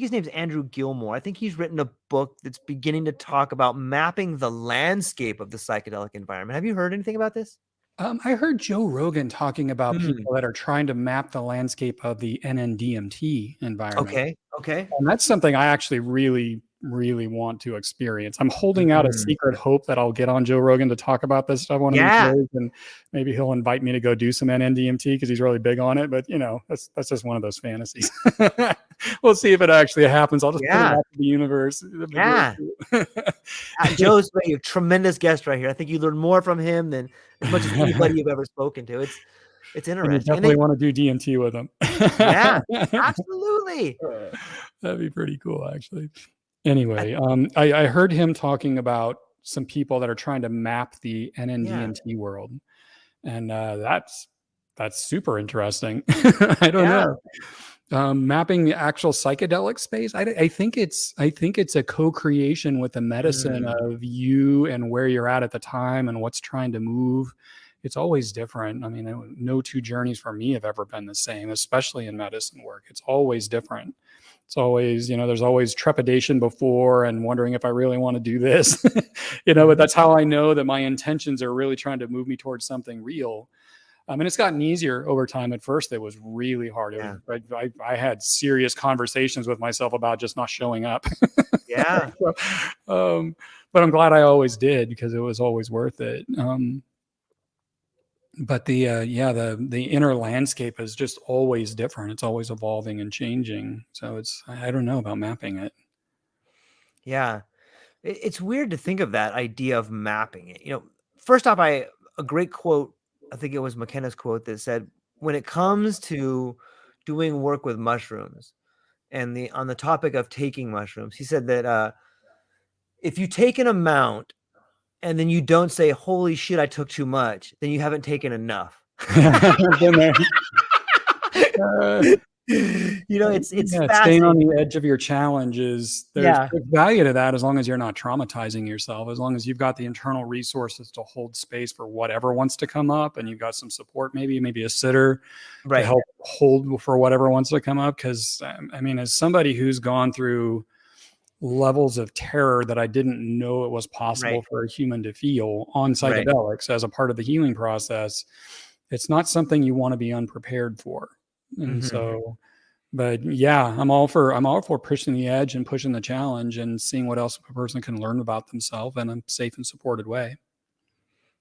his name's Andrew Gilmore. I think he's written a book that's beginning to talk about mapping the landscape of the psychedelic environment. Have you heard anything about this? I heard Joe Rogan talking about Hmm. people that are trying to map the landscape of the NNDMT environment. Okay. Okay. And that's something I actually really, really want to experience. I'm holding out a Mhm. secret hope that I'll get on Joe Rogan to talk about this stuff one of these Yeah. days, and maybe he'll invite me to go do some NNDMT because he's really big on it. But that's just one of those fantasies. We'll see if it actually happens. I'll just put it Yeah. out to the universe. That'd be great. Yeah. Joe's a tremendous guest right here. I think you learn more from him than as much as anybody you've ever spoken to. It's And you interesting. And definitely then, want to do DMT with him. yeah, absolutely. That'd be pretty cool, actually. Anyway, I heard him talking about some people that are trying to map the Yeah. NNDMT world, and that's super interesting. I don't Yeah. know. Mapping the actual psychedelic space, I think it's a co-creation with the medicine Mm. of you and where you're at the time and what's trying to move. It's always different. I mean, no two journeys for me have ever been the same, especially in medicine work. It's always different. It's always, there's always trepidation before and wondering if I really want to do this, but that's how I know that my intentions are really trying to move me towards something real. And it's gotten easier over time. At first, it was really hard. I had serious conversations with myself about just not showing up. Yeah. But I'm glad I always did, because it was always worth it. But the inner landscape is just always different. It's always evolving and changing. So I don't know about mapping it. Yeah. It's weird to think of that idea of mapping it. First off, a great quote, I think it was McKenna's quote, that said, when it comes to doing work with mushrooms and on the topic of taking mushrooms, he said that if you take an amount and then you don't say, holy shit, I took too much, then you haven't taken enough. It's staying on the edge of your challenges. There's value to that, as long as you're not traumatizing yourself, as long as you've got the internal resources to hold space for whatever wants to come up, and you've got some support, maybe a sitter to help hold for whatever wants to come up. Because as somebody who's gone through levels of terror that I didn't know it was possible for a human to feel on psychedelics as a part of the healing process, it's not something you want to be unprepared for. And so, but yeah, I'm all for pushing the edge and pushing the challenge and seeing what else a person can learn about themselves in a safe and supported way.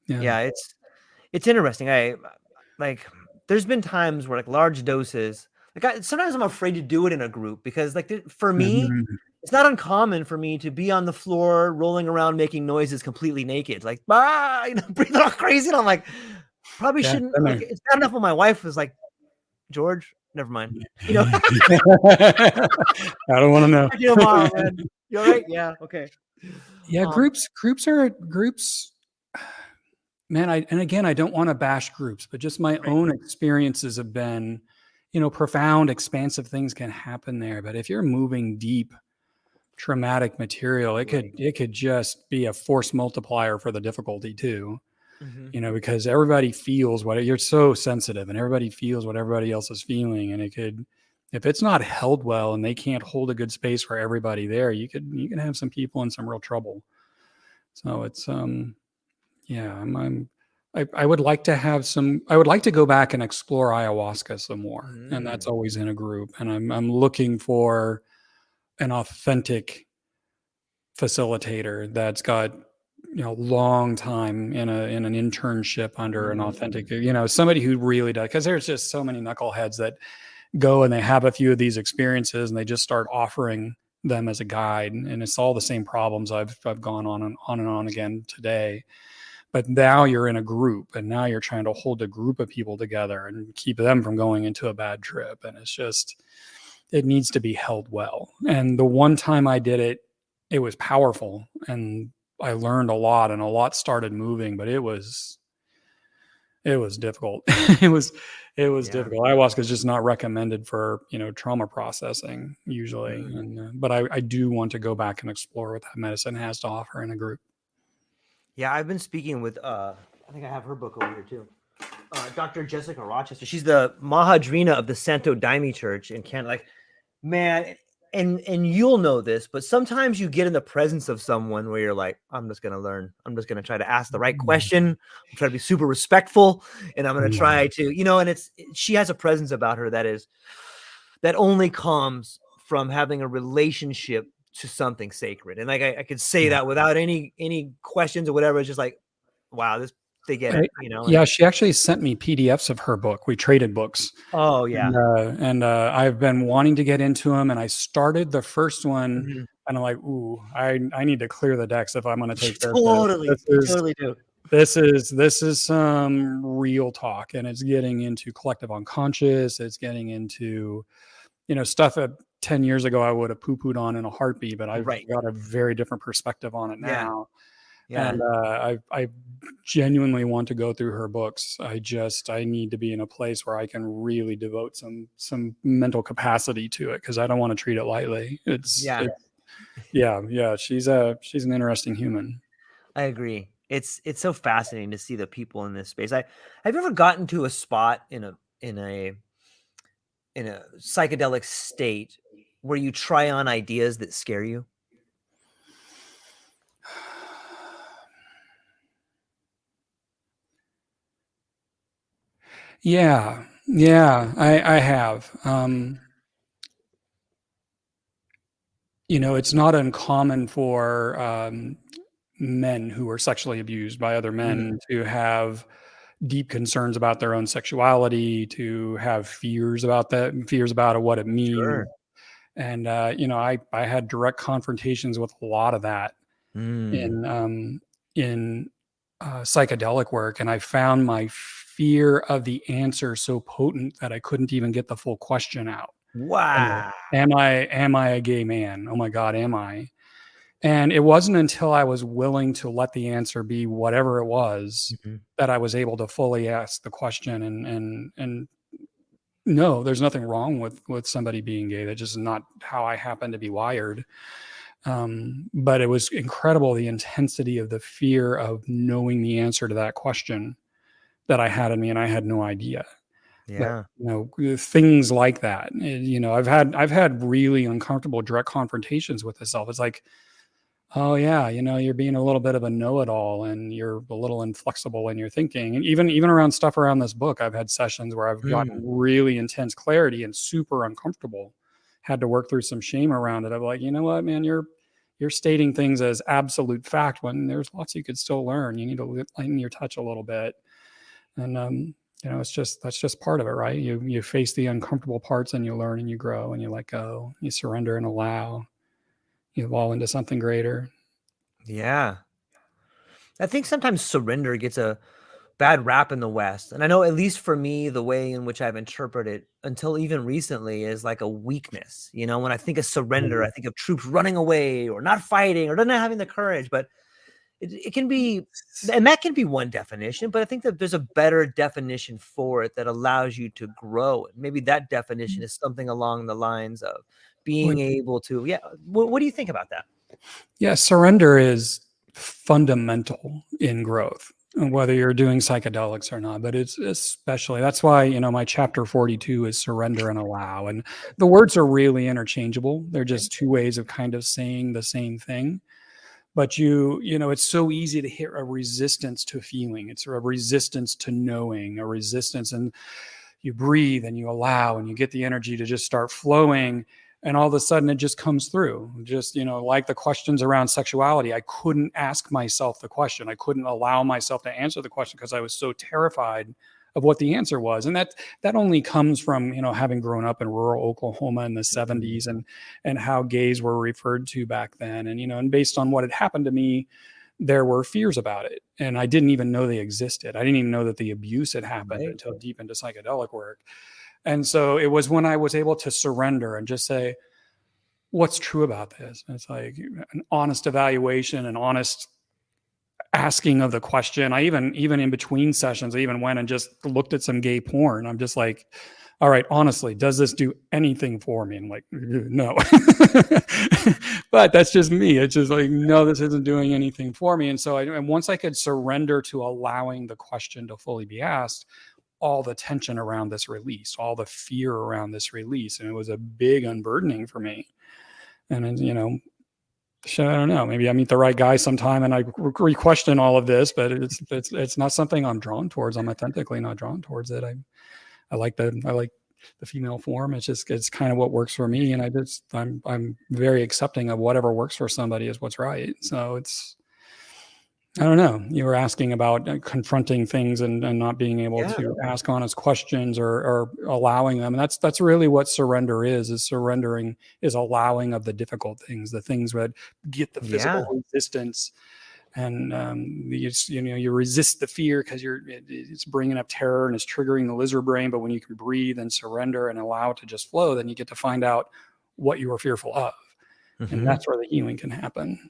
Yeah, it's interesting. There's been times where large doses, sometimes I'm afraid to do it in a group, because for me, it's not uncommon for me to be on the floor rolling around making noises completely naked, breathing all crazy, and I'm like, probably shouldn't. It's bad enough when my wife was like, George, never mind. I don't want to know. You all right? Yeah. Okay. Yeah. Groups. Man, I don't want to bash groups, but just my own experiences have been, profound, expansive things can happen there. But if you're moving deep, traumatic material, it could just be a force multiplier for the difficulty too. Because everybody feels you're so sensitive, and everybody feels what everybody else is feeling. And if it's not held well and they can't hold a good space for everybody there, you can have some people in some real trouble. So it's, I would like to go back and explore ayahuasca some more. And that's always in a group. And I'm looking for an authentic facilitator that's got long time in an internship under an authentic, somebody who really does, because there's just so many knuckleheads that go and they have a few of these experiences and they just start offering them as a guide, and it's all the same problems I've gone on and on again today. But now you're in a group, and now you're trying to hold a group of people together and keep them from going into a bad trip, and it needs to be held well. And the one time I did it, it was powerful, and I learned a lot, and a lot started moving, but it was difficult. it was difficult. Ayahuasca is just not recommended for, trauma processing usually. But I do want to go back and explore what that medicine has to offer in a group. Yeah. I've been speaking with, I think I have her book over here too. Dr. Jessica Rochester. She's the Mahadrina of the Santo Daime Church in Canada. Man, and you'll know this, but sometimes you get in the presence of someone where you're like, I'm just going to learn. I'm just going to try to ask the right question. I'm trying to be super respectful, and I'm going to try to, and she has a presence about her that only comes from having a relationship to something sacred. And I could say that without any questions or whatever. It's just like, wow, they get it, Yeah, she actually sent me PDFs of her book. We traded books. Oh yeah. And I've been wanting to get into them, and I started the first one, and I'm like, ooh, I need to clear the decks if I'm going to take this. Totally do. This is some real talk, and it's getting into collective unconscious. It's getting into, stuff that 10 years ago I would have poo-pooed on in a heartbeat, but I've got a very different perspective on it now. Yeah. And I genuinely want to go through her books. I need to be in a place where I can really devote some mental capacity to it, because I don't want to treat it lightly. She's an interesting human. I agree. It's so fascinating to see the people in this space. Have you ever gotten to a spot in a psychedelic state where you try on ideas that scare you? Yeah. Yeah, I have. It's not uncommon for men who are sexually abused by other Mm, men to have deep concerns about their own sexuality, to have fears about that, fears about what it means. sure. And I had direct confrontations with a lot of that Mm, in psychedelic work, and I found my fear of the answer so potent that I couldn't even get the full question out. wow. Am I a gay man? Oh my God, am I? And it wasn't until I was willing to let the answer be whatever it was Mhm. that I was able to fully ask the question. And no, there's nothing wrong with somebody being gay. That's just not how I happen to be wired. But it was incredible, the intensity of the fear of knowing the answer to that question that I had in me, and I had no idea. But Yeah. things like that. I've had really uncomfortable direct confrontations with myself. It's like, oh yeah, you're being a little bit of a know-it-all, and you're a little inflexible in your thinking. And even around stuff around this book, I've had sessions where I've gotten Mm, really intense clarity and super uncomfortable. Had to work through some shame around it. I'm like, you know what, man, you're stating things as absolute fact when there's lots you could still learn. You need to lighten your touch a little bit. And that's just part of it, right? You face the uncomfortable parts, and you learn and you grow and you let go, you surrender and allow, you evolve into something greater. yeah. I think sometimes surrender gets a bad rap in the West. And I know, at least for me, the way in which I've interpreted until even recently is like a weakness. When I think of surrender, I think of troops running away or not fighting or not having the courage. But it can be, and that can be one definition, but I think that there's a better definition for it that allows you to grow. And maybe that definition is something along the lines of being Well, able to, yeah. What do you think about that? yeah, surrender is fundamental in growth, whether you're doing psychedelics or not. But it's especially, that's why, my chapter 42 is surrender and allow. And the words are really interchangeable. They're just two ways of kind of saying the same thing. But it's so easy to hit a resistance to feeling. It's a resistance to knowing, a resistance. And you breathe and you allow and you get the energy to just start flowing, and all of a sudden it just comes through. Just like the questions around sexuality, I couldn't ask myself the question. I couldn't allow myself to answer the question because I was so terrified of what the answer was. And that only comes from having grown up in rural Oklahoma in the Mm, 70s, and how gays were referred to back then. And based on what had happened to me, there were fears about it, and I didn't even know they existed. I didn't even know that the abuse had happened right. until deep into psychedelic work. And so it was when I was able to surrender and just say, what's true about this? And it's like an honest evaluation, an honest asking of the question. I even in between sessions, I even went and just looked at some gay porn. I'm just like, all right, honestly, does this do anything for me? And I'm like, no. But that's just me. It's just like, no, this isn't doing anything for me. And once I could surrender to allowing the question to fully be asked, all the tension around this release, all the fear around this release, and it was a big unburdening for me. And so I don't know. Maybe I meet the right guy sometime, and I re-question all of this, but it's not something I'm drawn towards. I'm authentically not drawn towards it. I like the female form. It's kind of what works for me, and I'm very accepting of whatever works for somebody is what's right. So I don't know. You were asking about confronting things and not being able Yeah. to ask honest questions, or allowing them. And that's really what surrender is surrendering, is allowing of the difficult things, the things that get the physical Yeah. resistance. And you resist the fear because it's bringing up terror and it's triggering the lizard brain. But when you can breathe and surrender and allow it to just flow, then you get to find out what you were fearful of. And Hmm. that's where the healing can happen.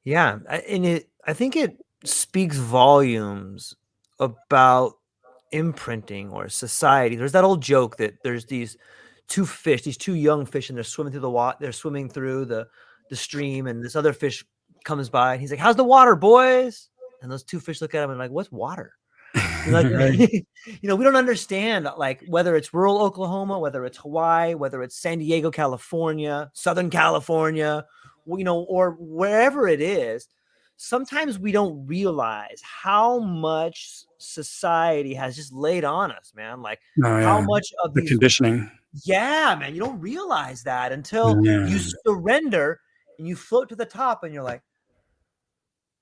Yeah. I think it speaks volumes about imprinting or society. There's that old joke that there's these two fish, these two young fish, and they're swimming through the water. They're swimming through the stream, and this other fish comes by, and he's like, "How's the water, boys?" And those two fish look at him and like, "What's water?" Like, Right. we don't understand, like, whether it's rural Oklahoma, whether it's Hawaii, whether it's San Diego, California, Southern California, or wherever it is. Sometimes we don't realize how much society has just laid on us, man. Like, Oh how yeah, much of the these, conditioning. yeah, man, you don't realize that until you Yeah, surrender and you float to the top and you're like,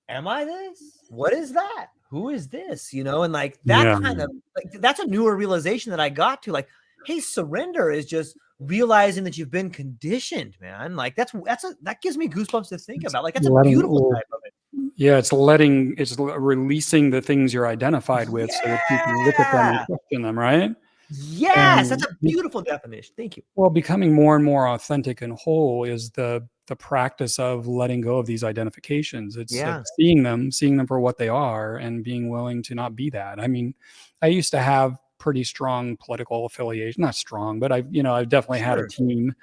am I this? What is that? Who is this? And like that yeah, kind of, like, that's a newer realization that I got to, like, hey, surrender is just realizing that you've been conditioned, man. Like that gives me goosebumps to think it's about. Like, that's a letting. beautiful Well, type of it. yeah, it's releasing the things you're identified with, so that you can look at them and Yeah. question them, right? Yes, that's And a beautiful definition. Thank you. well, becoming more and more authentic and whole is the practice of letting go of these identifications. It's Yeah. seeing them for what they are, and being willing to not be that. I mean, I used to have pretty strong political affiliation, not strong, but I've definitely had a Sure. team.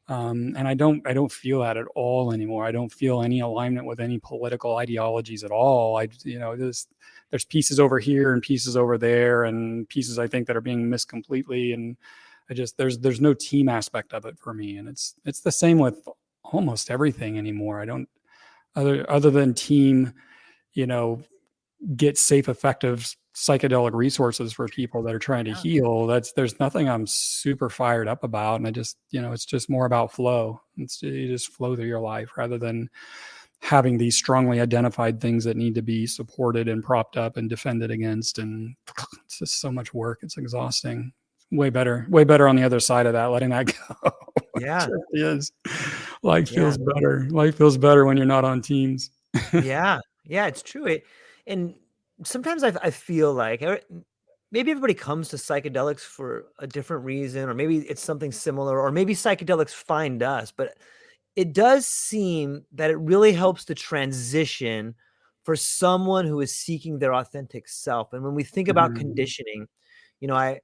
And I don't feel that at all anymore. I don't feel any alignment with any political ideologies at all. There's pieces over here and pieces over there, and pieces I think that are being missed completely. And there's no team aspect of it for me. And it's the same with almost everything anymore. I don't, other than team, you know, get safe, effective psychedelic resources for people that are trying to Yeah. heal. There's nothing I'm super fired up about. And it's just more about flow. You just flow through your life rather than having these strongly identified things that need to be supported and propped up and defended against. And it's just so much work. It's exhausting. Way better on the other side of that, letting that go. Yeah. It really is. Life Yeah. feels better. Life feels better when you're not on teams. Yeah. Yeah. It's true. And sometimes I feel like maybe everybody comes to psychedelics for a different reason, or maybe it's something similar, or maybe psychedelics find us, but it does seem that it really helps the transition for someone who is seeking their authentic self. And when we think about Mhm. conditioning, you know, I,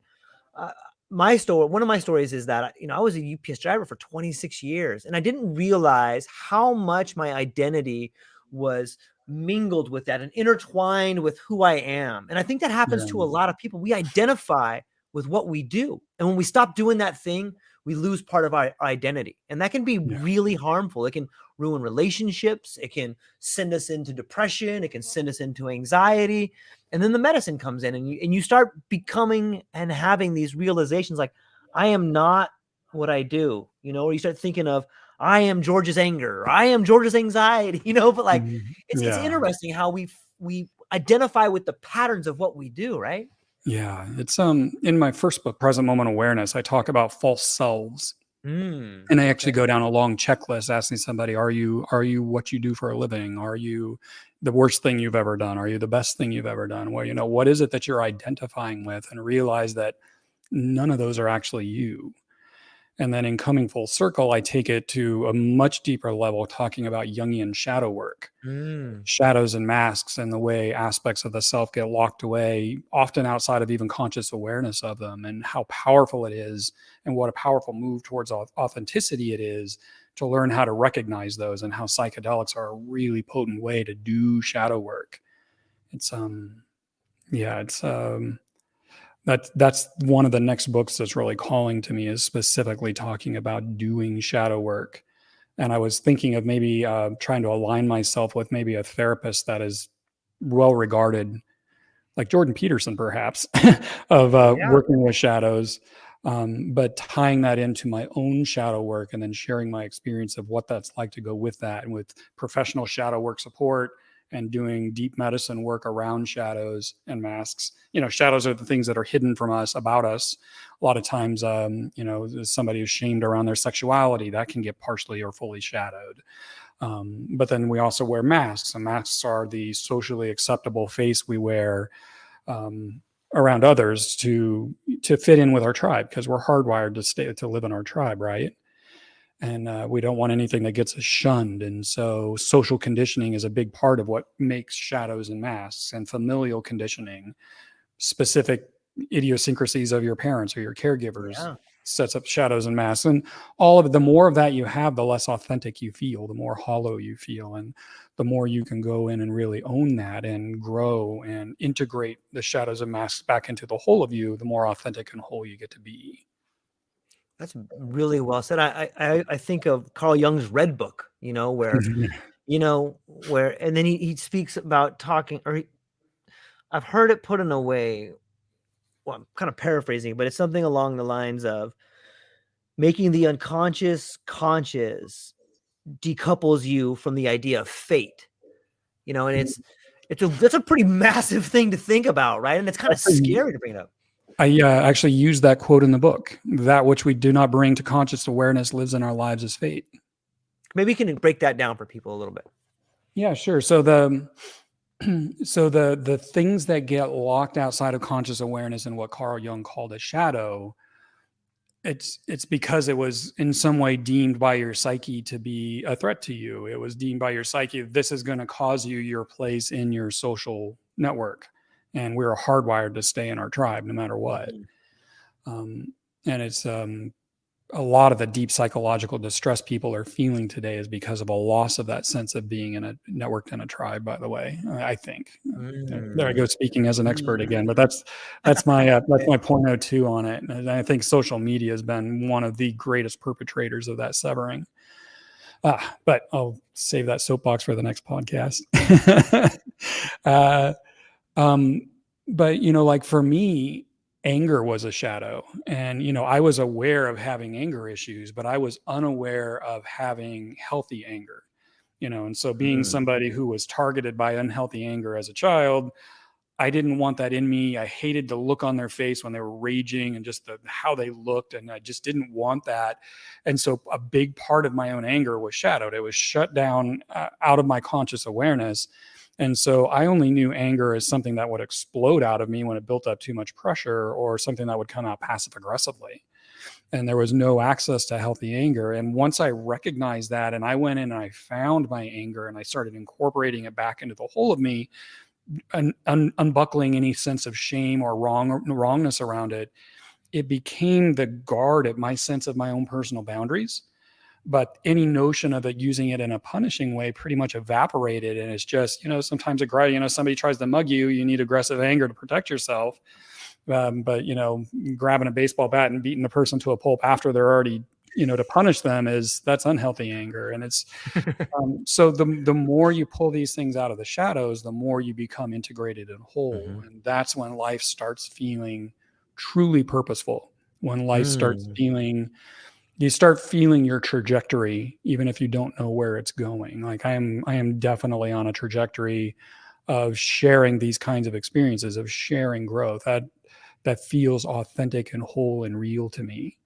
uh, my story, one of my stories is that, I was a UPS driver for 26 years, and I didn't realize how much my identity was mingled with that and intertwined with who I am. And I think that happens to a Yeah. lot of people. We identify with what we do. And when we stop doing that thing, we lose part of our identity. And that can be Yeah. really harmful. It can ruin relationships. It can send us into depression. It can send us into anxiety. And then the medicine comes in, and you start becoming and having these realizations, like, I am not what I do, or you start thinking of, I am George's anger, I am George's anxiety, but like, Mhm. it's Yeah. interesting how we identify with the patterns of what we do, right? Yeah. It's in my first book, Present Moment Awareness, I talk about false selves. And I actually Okay. go down a long checklist asking somebody, are you what you do for a living? Are you the worst thing you've ever done? Are you the best thing you've ever done? Well, what is it that you're identifying with? And realize that none of those are actually you. And then in coming full circle, I take it to a much deeper level, talking about Jungian shadow work, Mm. shadows and masks, and the way aspects of the self get locked away, often outside of even conscious awareness of them, and how powerful it is, and what a powerful move towards authenticity it is to learn how to recognize those, and how psychedelics are a really potent way to do shadow work. It's yeah, it's that's one of the next books that's really calling to me, is specifically talking about doing shadow work. And I was thinking of maybe trying to align myself with maybe a therapist that is well regarded, like Jordan Peterson, perhaps, of Yeah. working with shadows, but tying that into my own shadow work, and then sharing my experience of what that's like to go with that, and with professional shadow work support, and doing deep medicine work around shadows and masks. Shadows are the things that are hidden from us, about us. A lot of times, somebody who's shamed around their sexuality, that can get partially or fully shadowed. But then we also wear masks, and masks are the socially acceptable face we wear um, around others to fit in with our tribe, because we're hardwired to live in our tribe, right? And we don't want anything that gets us shunned. And so social conditioning is a big part of what makes shadows and masks, and familial conditioning, specific idiosyncrasies of your parents or your caregivers, Yeah. sets up shadows and masks, and all of it. The more of that you have, the less authentic you feel, the more hollow you feel, and the more you can go in and really own that and grow and integrate the shadows and masks back into the whole of you, the more authentic and whole you get to be. That's really well said. I think of Carl Jung's Red Book, where, and then he speaks about talking, I've heard it put in a way, well, I'm kind of paraphrasing, but it's something along the lines of making the unconscious conscious decouples you from the idea of fate, and that's a pretty massive thing to think about, right? And it's kind of scary to bring it up. I actually use that quote in the book. That which we do not bring to conscious awareness lives in our lives as fate. Maybe you can break that down for people a little bit. Yeah, sure. So the things that get locked outside of conscious awareness and what Carl Jung called a shadow, it's because it was in some way deemed by your psyche to be a threat to you. It was deemed by your psyche, this is going to cause you your place in your social network. And we're hardwired to stay in our tribe no matter what. And it's a lot of the deep psychological distress people are feeling today is because of a loss of that sense of being in a networked in a tribe, by the way, I think. There I go, speaking as an expert again, but that's my 0.02 on it. And I think social media has been one of the greatest perpetrators of that severing. But I'll save that soapbox for the next podcast. But like for me, anger was a shadow, and I was aware of having anger issues, but I was unaware of having healthy anger, and so being somebody who was targeted by unhealthy anger as a child, I didn't want that in me. I hated the look on their face when they were raging and just how they looked, and I just didn't want that. And so a big part of my own anger was shadowed. It was shut down out of my conscious awareness. And so I only knew anger as something that would explode out of me when it built up too much pressure, or something that would come out passive aggressively. And there was no access to healthy anger. And once I recognized that, and I went in and I found my anger and I started incorporating it back into the whole of me, unbuckling any sense of shame or wrongness around it, it became the guard at my sense of my own personal boundaries. But any notion of it using it in a punishing way pretty much evaporated. And it's just, sometimes somebody tries to mug you, you need aggressive anger to protect yourself. But, grabbing a baseball bat and beating the person to a pulp after they're already, to punish them that's unhealthy anger. And it's, so the more you pull these things out of the shadows, the more you become integrated and whole. And that's when life starts feeling truly purposeful. When life starts feeling, you start feeling your trajectory, even if you don't know where it's going. Like I am definitely on a trajectory of sharing these kinds of experiences, of sharing growth that feels authentic and whole and real to me.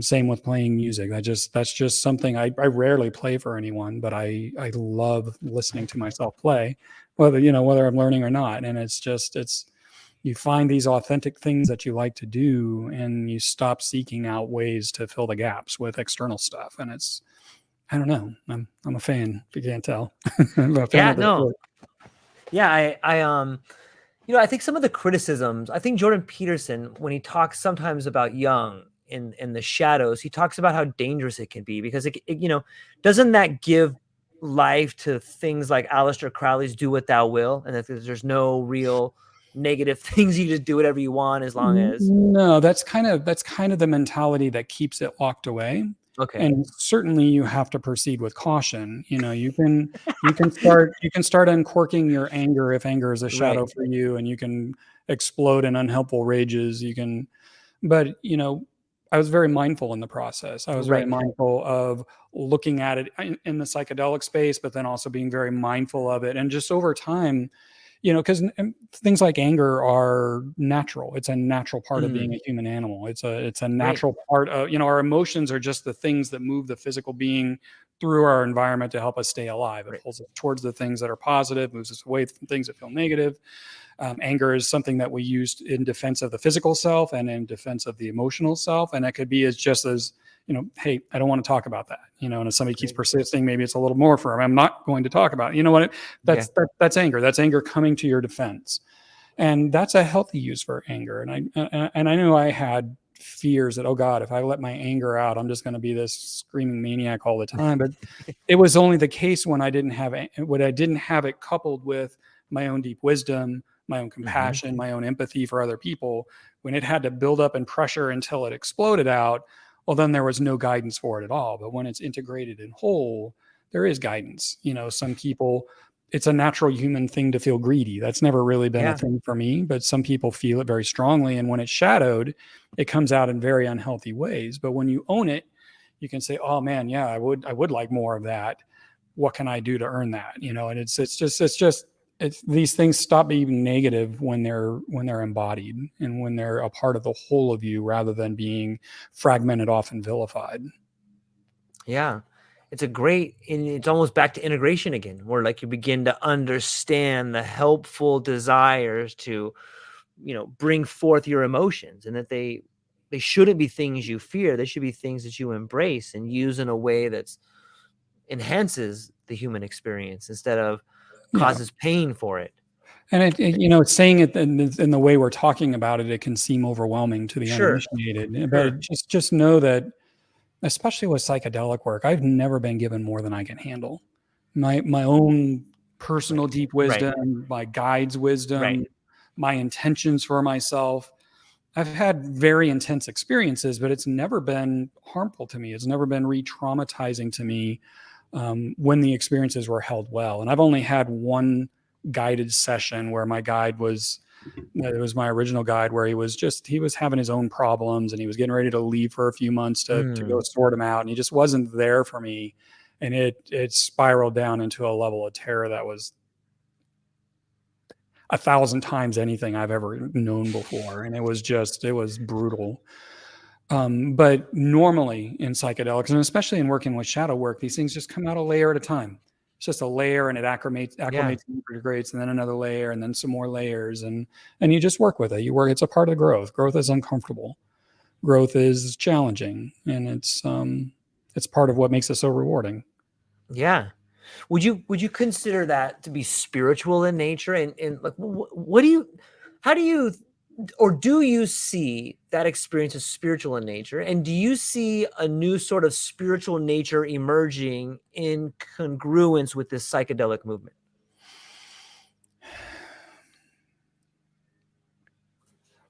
Same with playing music. That's just something I rarely play for anyone, but I love listening to myself play, whether I'm learning or not. And you find these authentic things that you like to do, and you stop seeking out ways to fill the gaps with external stuff. And I don't know. I'm a fan, if you can't tell. I think some of the criticisms, I think Jordan Peterson, when he talks sometimes about Jung in the shadows, he talks about how dangerous it can be, because it doesn't that give life to things like Aleister Crowley's "Do What Thou Will," and that there's no real negative things, you just do whatever you want as long as. No, that's kind of the mentality that keeps it locked away. Okay. And certainly you have to proceed with caution. You can start uncorking your anger if anger is a shadow for you, and you can explode in unhelpful rages. But I was very mindful in the process. I was very mindful of looking at it in the psychedelic space, but then also being very mindful of it. And just over time, because things like anger are natural. It's a natural part of being a human animal. It's a natural part of, our emotions are just the things that move the physical being through our environment to help us stay alive. It pulls us towards the things that are positive, moves us away from things that feel negative. Anger is something that we use in defense of the physical self and in defense of the emotional self. And that could be just as, hey, I don't want to talk about that. And if somebody keeps persisting, maybe it's a little more firm. I'm not going to talk about it. That's anger. That's anger coming to your defense. And that's a healthy use for anger. And I know I had fears that, oh God, if I let my anger out, I'm just going to be this screaming maniac all the time. But it was only the case when I didn't have it coupled with my own deep wisdom, my own compassion, my own empathy for other people. When it had to build up in pressure until it exploded out, well, then there was no guidance for it at all. But when it's integrated in whole, there is guidance. Some people, it's a natural human thing to feel greedy. That's never really been a thing for me, but some people feel it very strongly. And when it's shadowed, it comes out in very unhealthy ways. But when you own it, you can say, oh man, yeah, I would like more of that. What can I do to earn that? And it's these things stop being negative when they're embodied and when they're a part of the whole of you rather than being fragmented off and vilified. Yeah. It's almost back to integration again, where like you begin to understand the helpful desires to, bring forth your emotions, and that they shouldn't be things you fear. They should be things that you embrace and use in a way that's enhances the human experience instead of causes pain for it. And saying it in the way we're talking about it, it can seem overwhelming to the uninitiated. But just know that, especially with psychedelic work, I've never been given more than I can handle. My own personal deep wisdom, my guide's wisdom, my intentions for myself. I've had very intense experiences, but it's never been harmful to me. It's never been re-traumatizing to me when the experiences were held well. And I've only had one guided session where my guide was, it was my original guide, where he was having his own problems and he was getting ready to leave for a few months to go sort them out. And he just wasn't there for me. And it spiraled down into a level of terror that was 1,000 times anything I've ever known before. And it was brutal. But normally in psychedelics, and especially in working with shadow work, these things just come out a layer at a time. It's just a layer, and it acclimates and integrates, and then another layer, and then some more layers, and you just work with it. It's a part of growth. Growth is uncomfortable. Growth is challenging, and it's part of what makes it so rewarding. Yeah. Would you consider that to be spiritual in nature? And like, how do you see that experience as spiritual in nature? And do you see a new sort of spiritual nature emerging in congruence with this psychedelic movement?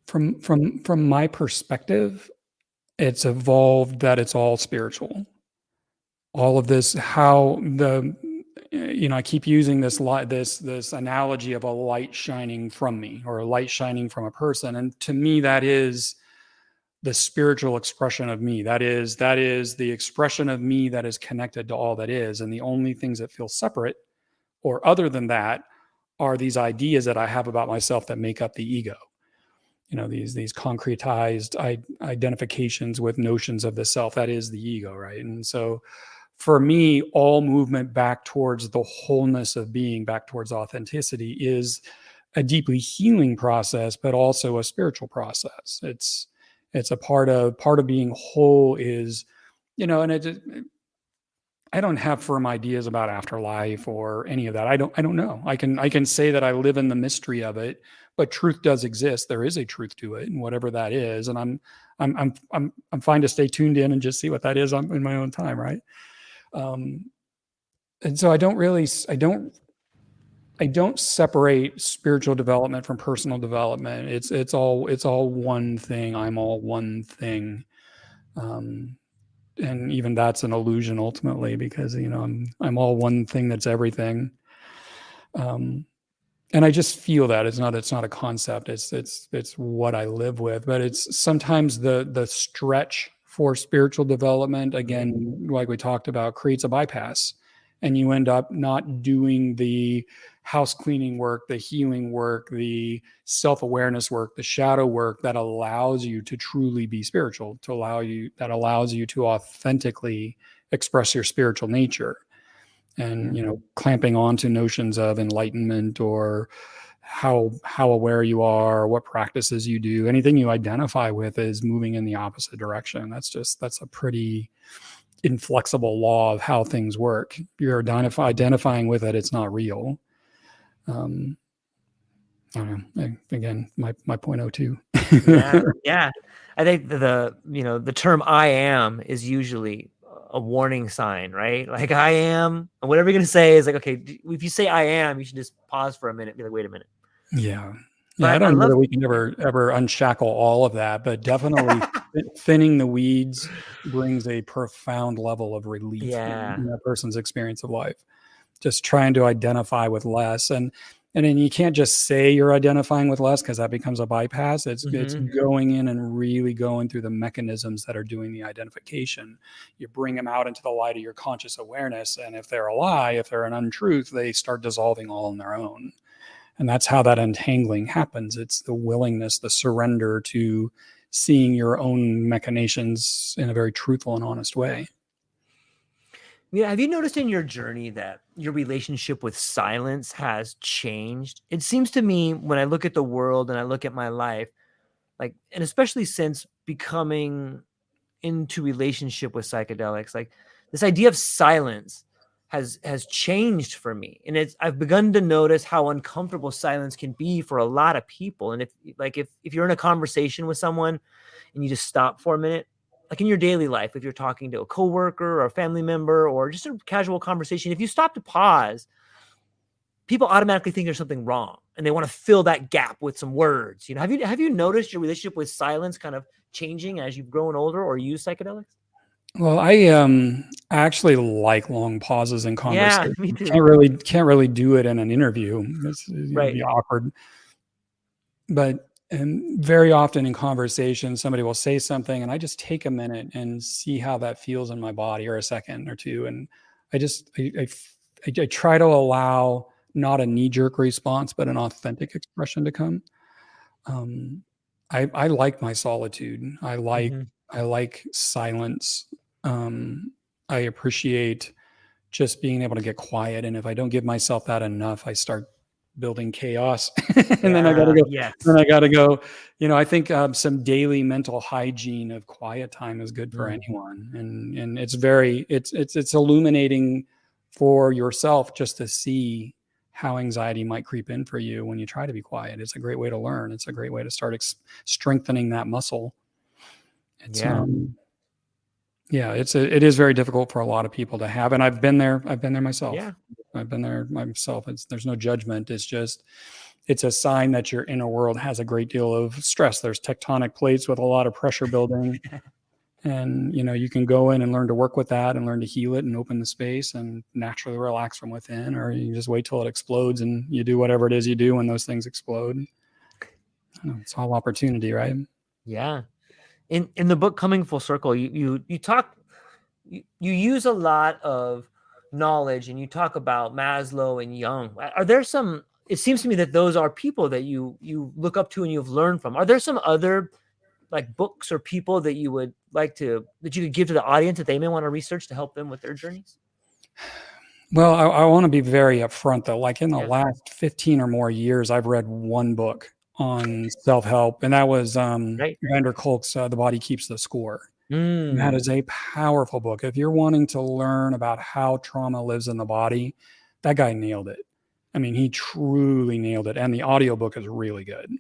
From my perspective, it's evolved that it's all spiritual. All of this, I keep using this analogy of a light shining from me, or a light shining from a person. And to me, that is the spiritual expression of me. That is the expression of me that is connected to all that is. And the only things that feel separate or other than that are these ideas that I have about myself that make up the ego. These concretized identifications with notions of the self. That is the ego, right? And so for me, all movement back towards the wholeness of being, back towards authenticity, is a deeply healing process, but also a spiritual process. It's a part of being whole is, and I don't have firm ideas about afterlife or any of that. I don't know. I can say that I live in the mystery of it, but truth does exist. There is a truth to it, and whatever that is, and I'm fine to stay tuned in and just see what that is in my own time, right? And so I don't separate spiritual development from personal development. It's all one thing. I'm all one thing. And even that's an illusion ultimately, because I'm all one thing that's everything. And I just feel that it's not a concept. It's what I live with. But it's sometimes the stretch for spiritual development, again, like we talked about, creates a bypass, and you end up not doing the house cleaning work, the healing work, the self-awareness work, the shadow work that allows you to truly be spiritual, that allows you to authentically express your spiritual nature. And clamping on to notions of enlightenment, or how aware you are, what practices you do, anything you identify with is moving in the opposite direction. That's a pretty inflexible law of how things work. You're identifying with it, it's not real. I don't know. Again, my .02. Yeah. I think the term "I am" is usually a warning sign, right? Like I am, and whatever you're gonna say is like, okay, if you say "I am," you should just pause for a minute, and be like, wait a minute. Yeah. Yeah, I But I don't know love, that we can yeah. ever unshackle all of that, but definitely thinning the weeds brings a profound level of relief Yeah. in a person's experience of life. Just trying to identify with less, and then you can't just say you're identifying with less, because that becomes a bypass. It's going in and really going through the mechanisms that are doing the identification. You bring them out into the light of your conscious awareness, and if they're a lie, if they're an untruth, they start dissolving all on their own. And that's how that untangling happens. It's the willingness, the surrender to seeing your own machinations in a very truthful and honest way. Yeah, have you noticed in your journey that your relationship with silence has changed? It seems to me when I look at the world and I look at my life, like, and especially since becoming into relationship with psychedelics, like this idea of silence has changed for me. And I've begun to notice how uncomfortable silence can be for a lot of people. And if you're in a conversation with someone and you just stop for a minute, like in your daily life, if you're talking to a coworker or a family member or just a casual conversation, if you stop to pause, people automatically think there's something wrong and they want to fill that gap with some words. Have you noticed your relationship with silence kind of changing as you've grown older or used psychedelics? Well, I actually like long pauses in Yeah, conversation. me too. Can't really do it in an interview. It'd Right. be awkward. But very often in conversation, somebody will say something, and I just take a minute and see how that feels in my body, or a second or two, and I just I try to allow not a knee jerk response, but an authentic expression to come. Um, I like my solitude. Mhm. I like silence. Um, I appreciate just being able to get quiet. And if I don't give myself that enough, I start building chaos, and then I got to Yeah, go. Then yes. I got to go. I think some daily mental hygiene of quiet time is good for Mm. anyone, and it's illuminating for yourself just to see how anxiety might creep in for you when you try to be quiet. It's a great way to learn. It's a great way to start strengthening that muscle. It's Yeah. Yeah, it is very difficult for a lot of people to have, and I've been there. I've been there myself. Yeah. I've been there myself. There's no judgment. It's a sign that your inner world has a great deal of stress. There's tectonic plates with a lot of pressure building, and you can go in and learn to work with that and learn to heal it and open the space and naturally relax from within, or you just wait till it explodes and you do whatever it is you do when those things explode. It's all opportunity, right? Yeah. In the book Coming Full Circle, you talk, you use a lot of knowledge and you talk about Maslow and Jung. Are there some, it seems to me that those are people that you look up to and you've learned from. Are there some other like books or people that you would like to, that you could give to the audience that they may want to research to help them with their journeys? Well, I want to be very upfront though. Like in the Yeah. last 15 or more years, I've read one book on self-help, and that was Right. Vander Kolk's The Body Keeps the Score. And that Mm. is a powerful book. If you're wanting to learn about how trauma lives in the body, that guy nailed it. I mean, he truly nailed it. And the audiobook is really good.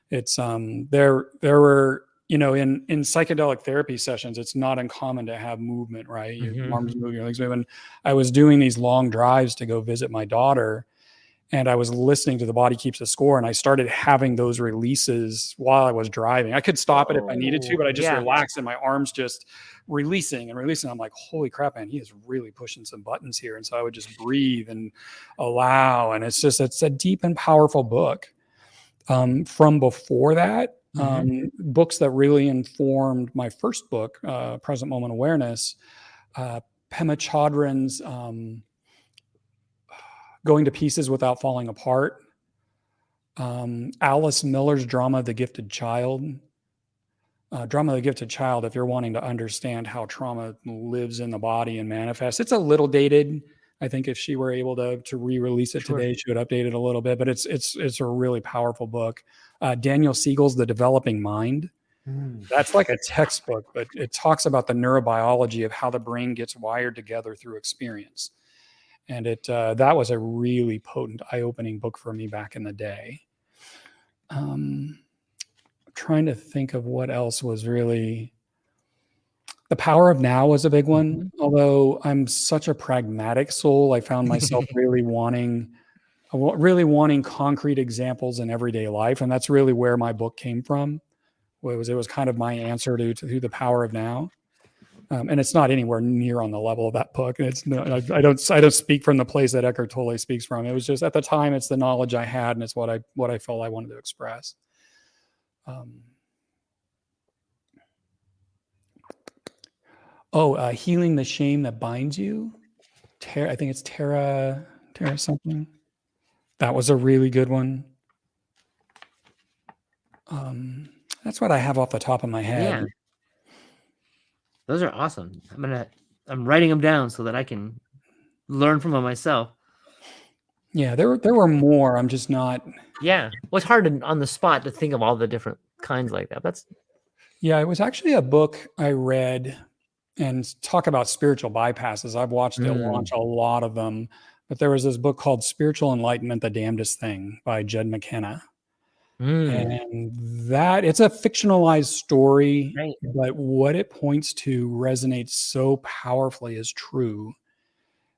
It's there were, in psychedelic therapy sessions, it's not uncommon to have movement, right? Your Hmm. arms move, your legs move. And I was doing these long drives to go visit my daughter, and I was listening to The Body Keeps the Score, and I started having those releases while I was driving. I could stop it if I needed to, Whoa. but I just Yeah. relaxed, and my arms just releasing and releasing. I'm like, holy crap, man, he is really pushing some buttons here. And so I would just breathe and allow. And it's a deep and powerful book. From before that, Hmm. books that really informed my first book, Present Moment Awareness, uh, Pema Chodron's Going to Pieces Without Falling Apart, Alice Miller's Drama, The Gifted Child. Drama of the Gifted Child, if you're wanting to understand how trauma lives in the body and manifests. It's a little dated. I think if she were able to re-release it Sure. today, she would update it a little bit, but it's a really powerful book. Daniel Siegel's The Developing Mind. Mm. That's like a textbook, but it talks about the neurobiology of how the brain gets wired together through experience. And that was a really potent, eye-opening book for me back in the day. trying to think of what else was really. The Power of Now was a big one. Although I'm such a pragmatic soul, I found myself really wanting concrete examples in everyday life, and that's really where my book came from. It was kind of my answer to The Power of Now. And it's not anywhere near on the level of that book. And it's no, I don't speak from the place that Eckhart Tolle speaks from. It was just at the time, it's the knowledge I had, and it's what I felt I wanted to express. Healing the Shame That Binds You. I think it's Tara something. That was a really good one. That's what I have off the top of my head. Yeah. Those are awesome. I'm writing them down so that I can learn from them myself. Yeah, there were more. I'm just not. Yeah. Well, it's hard on the spot to think of all the different kinds like that. Yeah, it was actually a book I read, and talk about spiritual bypasses. I've watched it launch a lot of them, but there was this book called Spiritual Enlightenment, The Damnedest Thing by Jed McKenna. And it's a fictionalized story, right, but what it points to resonates so powerfully as true.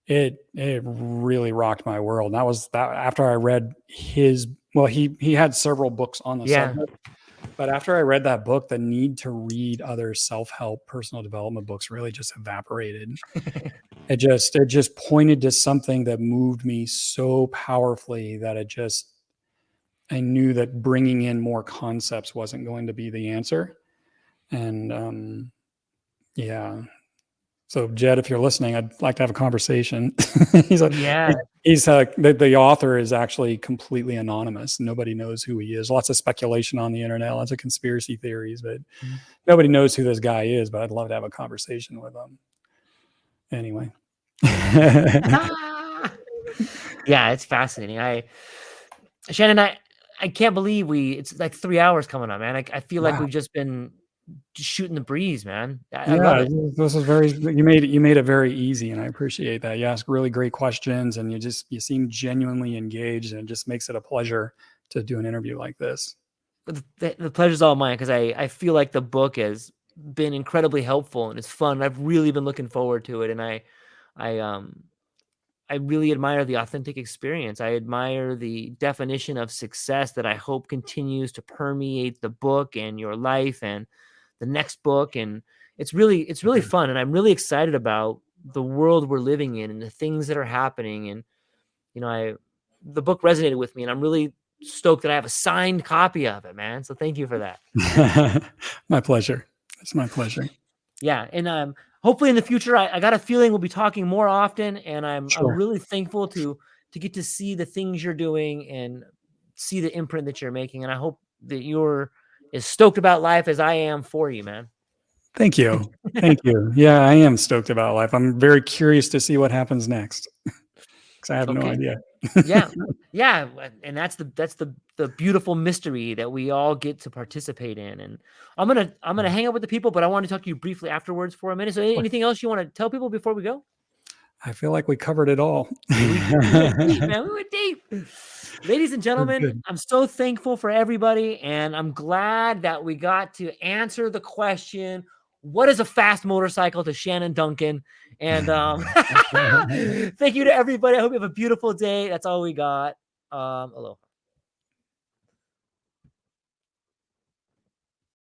It really rocked my world. And that was after I read his, well, he had several books on the subject, but after I read that book, the need to read other self-help personal development books really just evaporated. It just pointed to something that moved me so powerfully that I knew that bringing in more concepts wasn't going to be the answer. And yeah. So Jed, if you're listening, I'd like to have a conversation. The author is actually completely anonymous. Nobody knows who he is. Lots of speculation on the internet, lots of conspiracy theories, but nobody knows who this guy is. But I'd love to have a conversation with him. Anyway. Yeah, it's fascinating. Shannon, I can't believe it's like 3 hours coming up, man. I feel like we've just been shooting the breeze, man. I love it. This is you made it very easy, and I appreciate that. You ask really great questions, and you seem genuinely engaged, and it just makes it a pleasure to do an interview like this. The pleasure's all mine, because I feel like the book has been incredibly helpful and it's fun. I've really been looking forward to it, and I really admire the authentic experience. I admire the definition of success that I hope continues to permeate the book and your life and the next book. And it's really fun. And I'm really excited about the world we're living in and the things that are happening. And, the book resonated with me, and I'm really stoked that I have a signed copy of it, man. So thank you for that. My pleasure. It's my pleasure. Yeah. And, hopefully in the future, I got a feeling we'll be talking more often, and I'm really thankful to get to see the things you're doing and see the imprint that you're making. And I hope that you're as stoked about life as I am for you, man. Thank you. Thank you. Yeah, I am stoked about life. I'm very curious to see what happens next, because I have no idea. Yeah. And that's the beautiful mystery that we all get to participate in. And I'm gonna hang out with the people, but I want to talk to you briefly afterwards for a minute. So anything else you want to tell people before we go? I feel like we covered it all. We went deep, man. We went deep. Ladies and gentlemen, I'm so thankful for everybody, and I'm glad that we got to answer the question, what is a fast motorcycle, to Shannon Duncan. And thank you to everybody. I hope you have a beautiful day. That's all we got. Aloha.